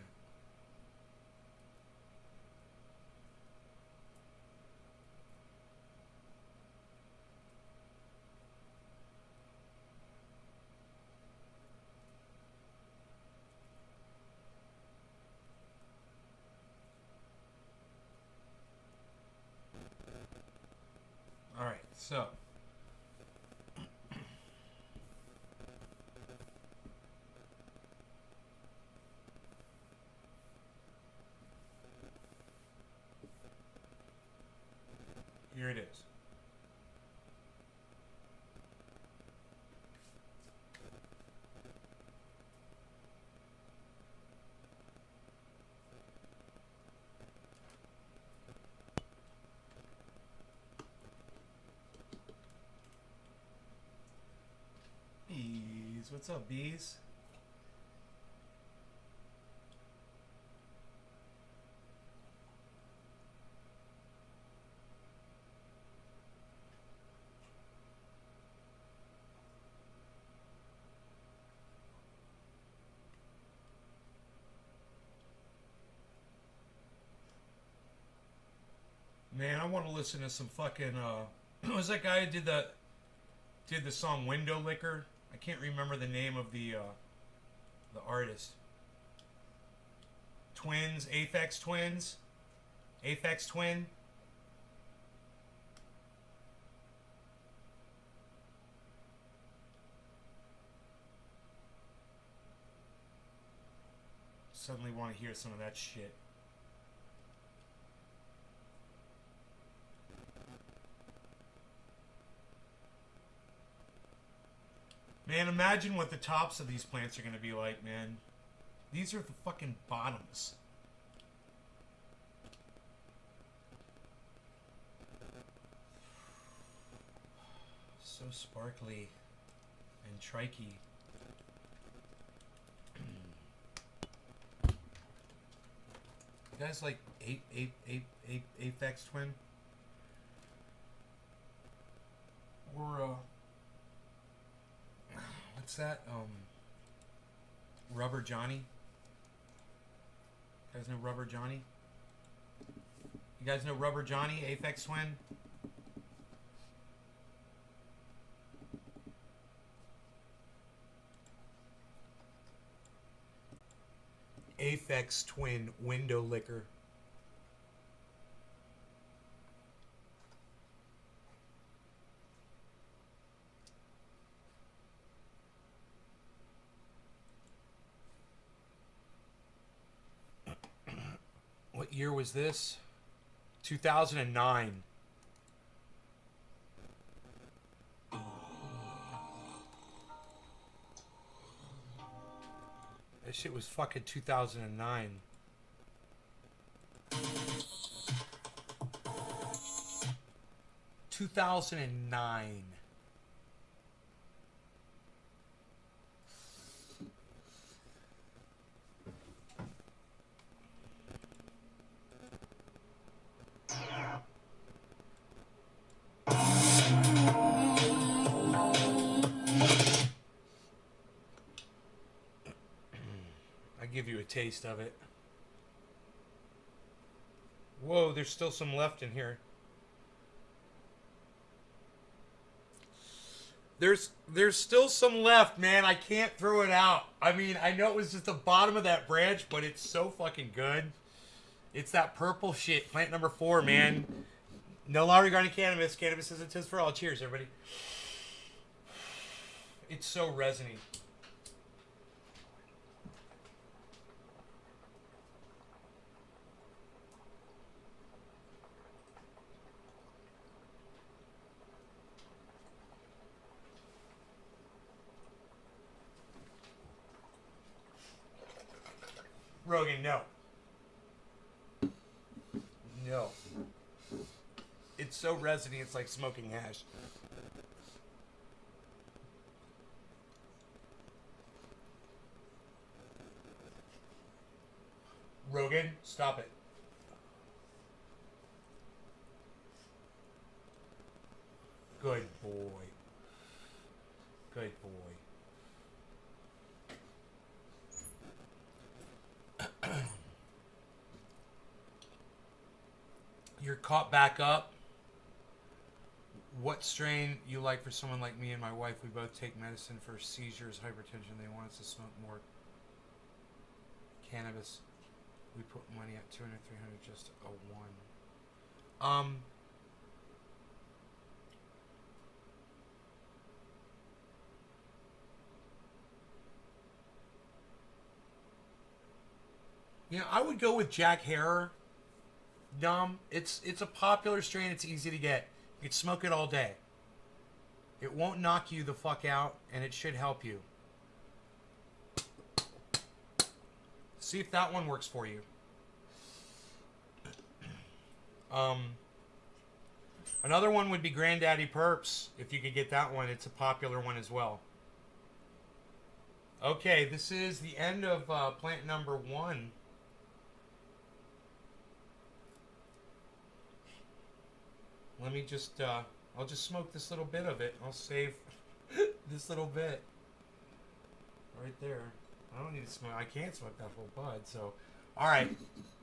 All right, so here it is. Bees, what's up, bees? Man, I want to listen to some fucking. What was that guy who did the song Window Licker? I can't remember the name of the artist. Twins, Aphex Twins, Aphex Twin. Suddenly want to hear some of that shit. Man, imagine what the tops of these plants are going to be like, man. These are the fucking bottoms. So sparkly and trikey. You guys like Aphex Twin? Or what's that? Rubber Johnny. You guys know Rubber Johnny? You guys know Rubber Johnny, Aphex Twin? Aphex Twin Window Licker. What year was this? 2009. That shit was fucking 2009. $2009. Give you a taste of it. Whoa, there's still some left in here. There's still some left, man. I can't throw it out. I mean, I know it was just the bottom of that branch, but it's so fucking good. It's that purple shit. Plant number 4, man. No law regarding cannabis. Cannabis is a tis for all. Cheers, everybody. It's so resiny. Rogan, no. No. It's so resiny, it's like smoking hash. Rogan, stop it. Good boy. Good boy. You're caught back up. What strain you like for someone like me and my wife? We both take medicine for seizures, hypertension. They want us to smoke more cannabis. We put money at 200, 300, just a one. You know, I would go with Jack Herer. It's a popular strain. It's easy to get. You can smoke it all day. It won't knock you the fuck out, and it should help you. See if that one works for you. Another one would be Granddaddy Purps. If you could get that one, it's a popular one as well. Okay, this is the end of plant number 1. Let me just, I'll just smoke this little bit of it. I'll save this little bit. Right there. I don't need to smoke. I can't smoke that whole bud, so. Alright.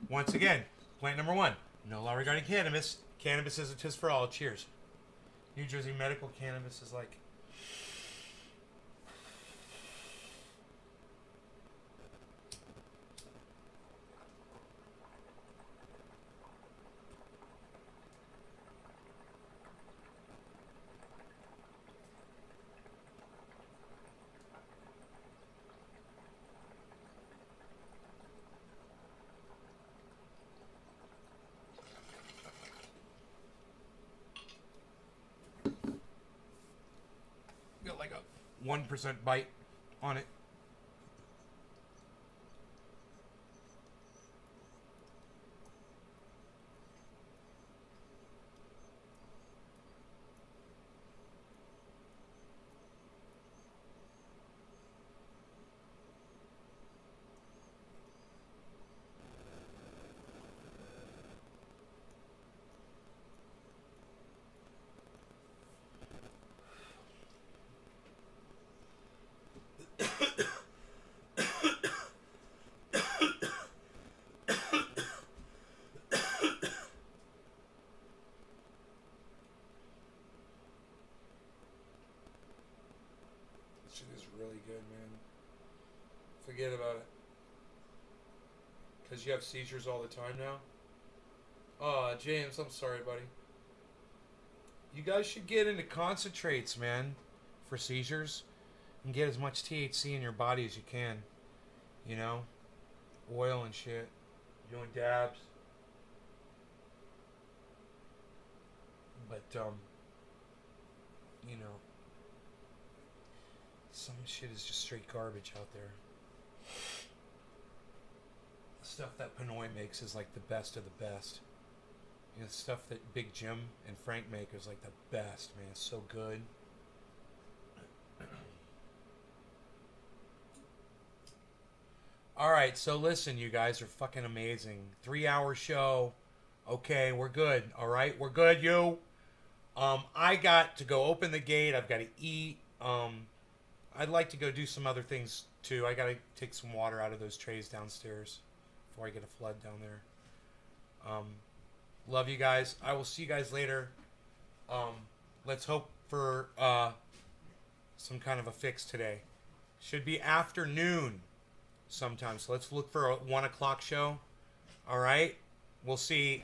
Once again, plant number 1. No law regarding cannabis. Cannabis is a tis for all. Cheers. New Jersey medical cannabis is like... got like a 1% bite on it. Shit is really good, man. Forget about it. Because you have seizures all the time now? Oh, James, I'm sorry, buddy. You guys should get into concentrates, man, for seizures. And get as much THC in your body as you can. You know? Oil and shit. Doing dabs. But, you know. Some shit is just straight garbage out there. The stuff that Pinoy makes is like the best of the best. You know, stuff that Big Jim and Frank make is like the best, man. It's so good. Alright, so listen, you guys are fucking amazing. 3-hour show. Okay, we're good. Alright, we're good, you. I got to go open the gate. I've got to eat. I'd like to go do some other things too. I gotta take some water out of those trays downstairs before I get a flood down there. Love you guys. I will see you guys later. Let's hope for some kind of a fix today. Should be afternoon sometime. So let's look for a 1 o'clock show. All right. We'll see.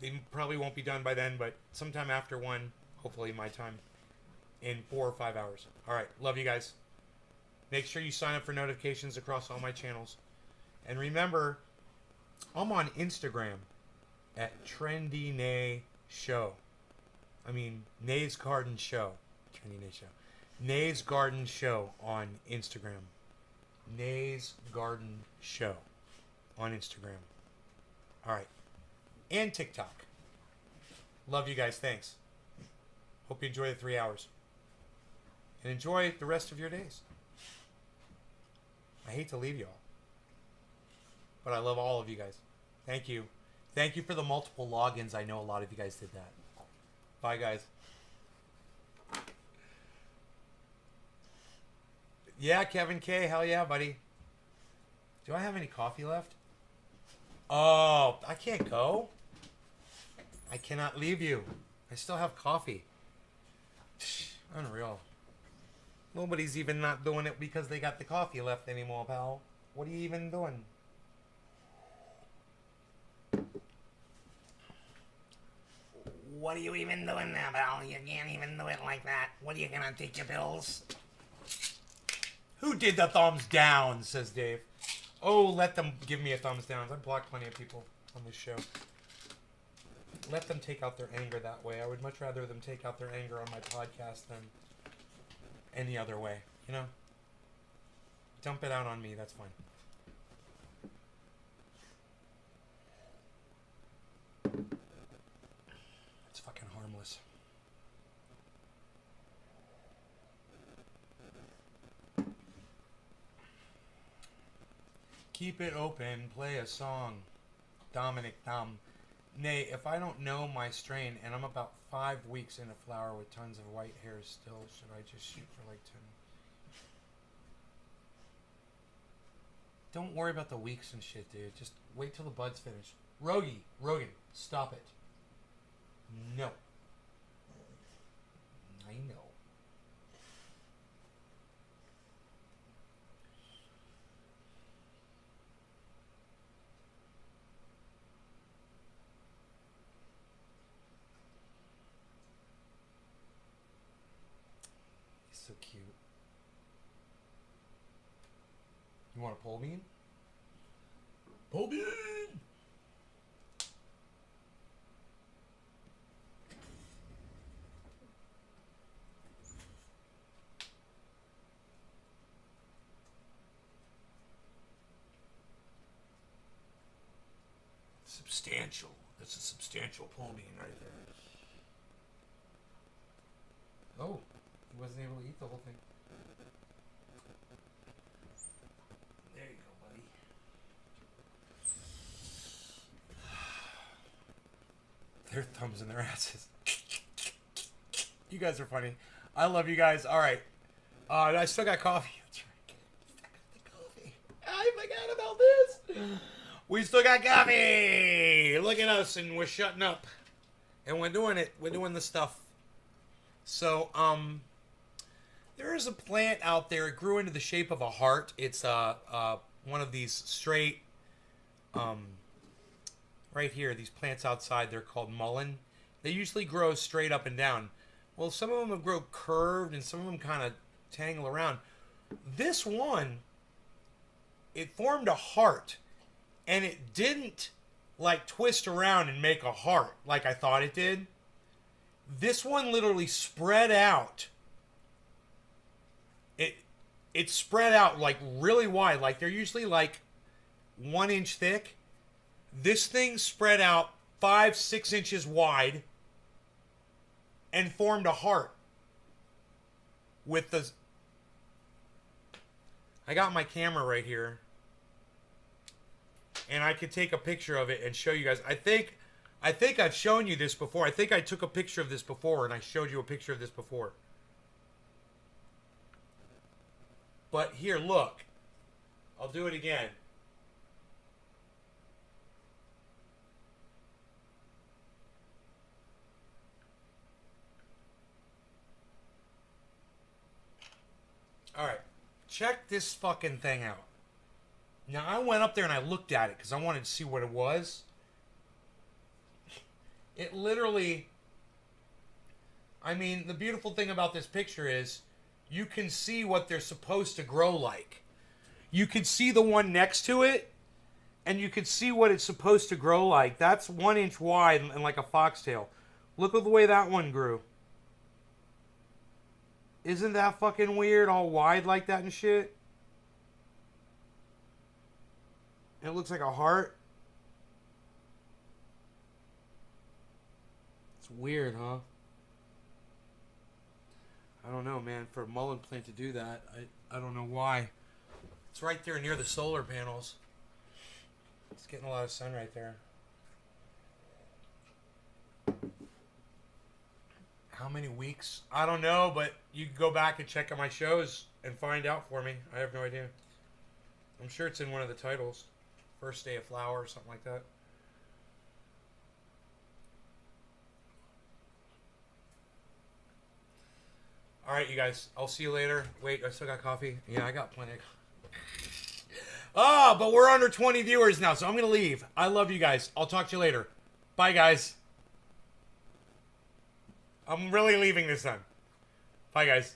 They probably won't be done by then, but sometime after 1, hopefully my time, in 4 or 5 hours. All right. Love you guys. Make sure you sign up for notifications across all my channels. And remember, I'm on Instagram at Trendy Nay Show. I mean, Nay's Garden Show. Trendy Nay Show. Nay's Garden Show on Instagram. Nay's Garden Show on Instagram. All right. And TikTok. Love you guys. Thanks. Hope you enjoy the 3 hours. And enjoy the rest of your days. I hate to leave you all. But I love all of you guys. Thank you. Thank you for the multiple logins. I know a lot of you guys did that. Bye, guys. Yeah, Kevin K. Hell yeah, buddy. Do I have any coffee left? Oh, I can't go. I cannot leave you. I still have coffee. Unreal. Nobody's even not doing it because they got the coffee left anymore, pal. What are you even doing? What are you even doing now, pal? You can't even do it like that. What are you gonna take your pills? Who did the thumbs down, says Dave. Oh, let them give me a thumbs down. I've blocked plenty of people on this show. Let them take out their anger that way. I would much rather them take out their anger on my podcast than any other way, you know? Dump it out on me, that's fine. It's fucking harmless. Keep it open, play a song. Dominic Dom. Nay, if I don't know my strain and I'm about 5 weeks in a flower with tons of white hairs still, should I just shoot for like 10? Don't worry about the weeks and shit, dude. Just wait till the buds finish. Rogan, stop it. No. I know. He's so cute. You want a pole bean? Pole bean! Substantial. That's a substantial pole bean right there. Oh, he wasn't able to eat the whole thing. There you go, buddy. Their thumbs in their asses. You guys are funny. I love you guys. All right. I still got coffee. That's right. The coffee. I forgot about this. We still got coffee. Look at us, and we're shutting up, and we're doing it. We're doing the stuff. So, there is a plant out there. It grew into the shape of a heart. It's one of these straight, right here. These plants outside. They're called mullein. They usually grow straight up and down. Well, some of them grow curved, and some of them kind of tangle around. This one, it formed a heart. And it didn't, like, twist around and make a heart like I thought it did. This one literally spread out. It spread out, like, really wide. Like, they're usually, like, 1 inch thick. This thing spread out 5-6 inches wide and formed a heart. With the... I got my camera right here. And I could take a picture of it and show you guys. I think I've shown you this before. I think I took a picture of this before, and I showed you a picture of this before. But here, look. I'll do it again. All right. Check this fucking thing out. Now, I went up there and I looked at it because I wanted to see what it was. It literally... I mean, the beautiful thing about this picture is you can see what they're supposed to grow like. You can see the one next to it, and you can see what it's supposed to grow like. That's 1 inch wide and like a foxtail. Look at the way that one grew. Isn't that fucking weird? All wide like that and shit. It looks like a heart. It's weird, huh? I don't know, man. For a mullein plant to do that, I don't know why. It's right there near the solar panels. It's getting a lot of sun right there. How many weeks? I don't know, but you can go back and check out my shows and find out for me. I have no idea. I'm sure it's in one of the titles. First day of flower or something like that. All right, you guys. I'll see you later. Wait, I still got coffee? Yeah, I got plenty of coffee. But we're under 20 viewers now, so I'm going to leave. I love you guys. I'll talk to you later. Bye, guys. I'm really leaving this time. Bye, guys.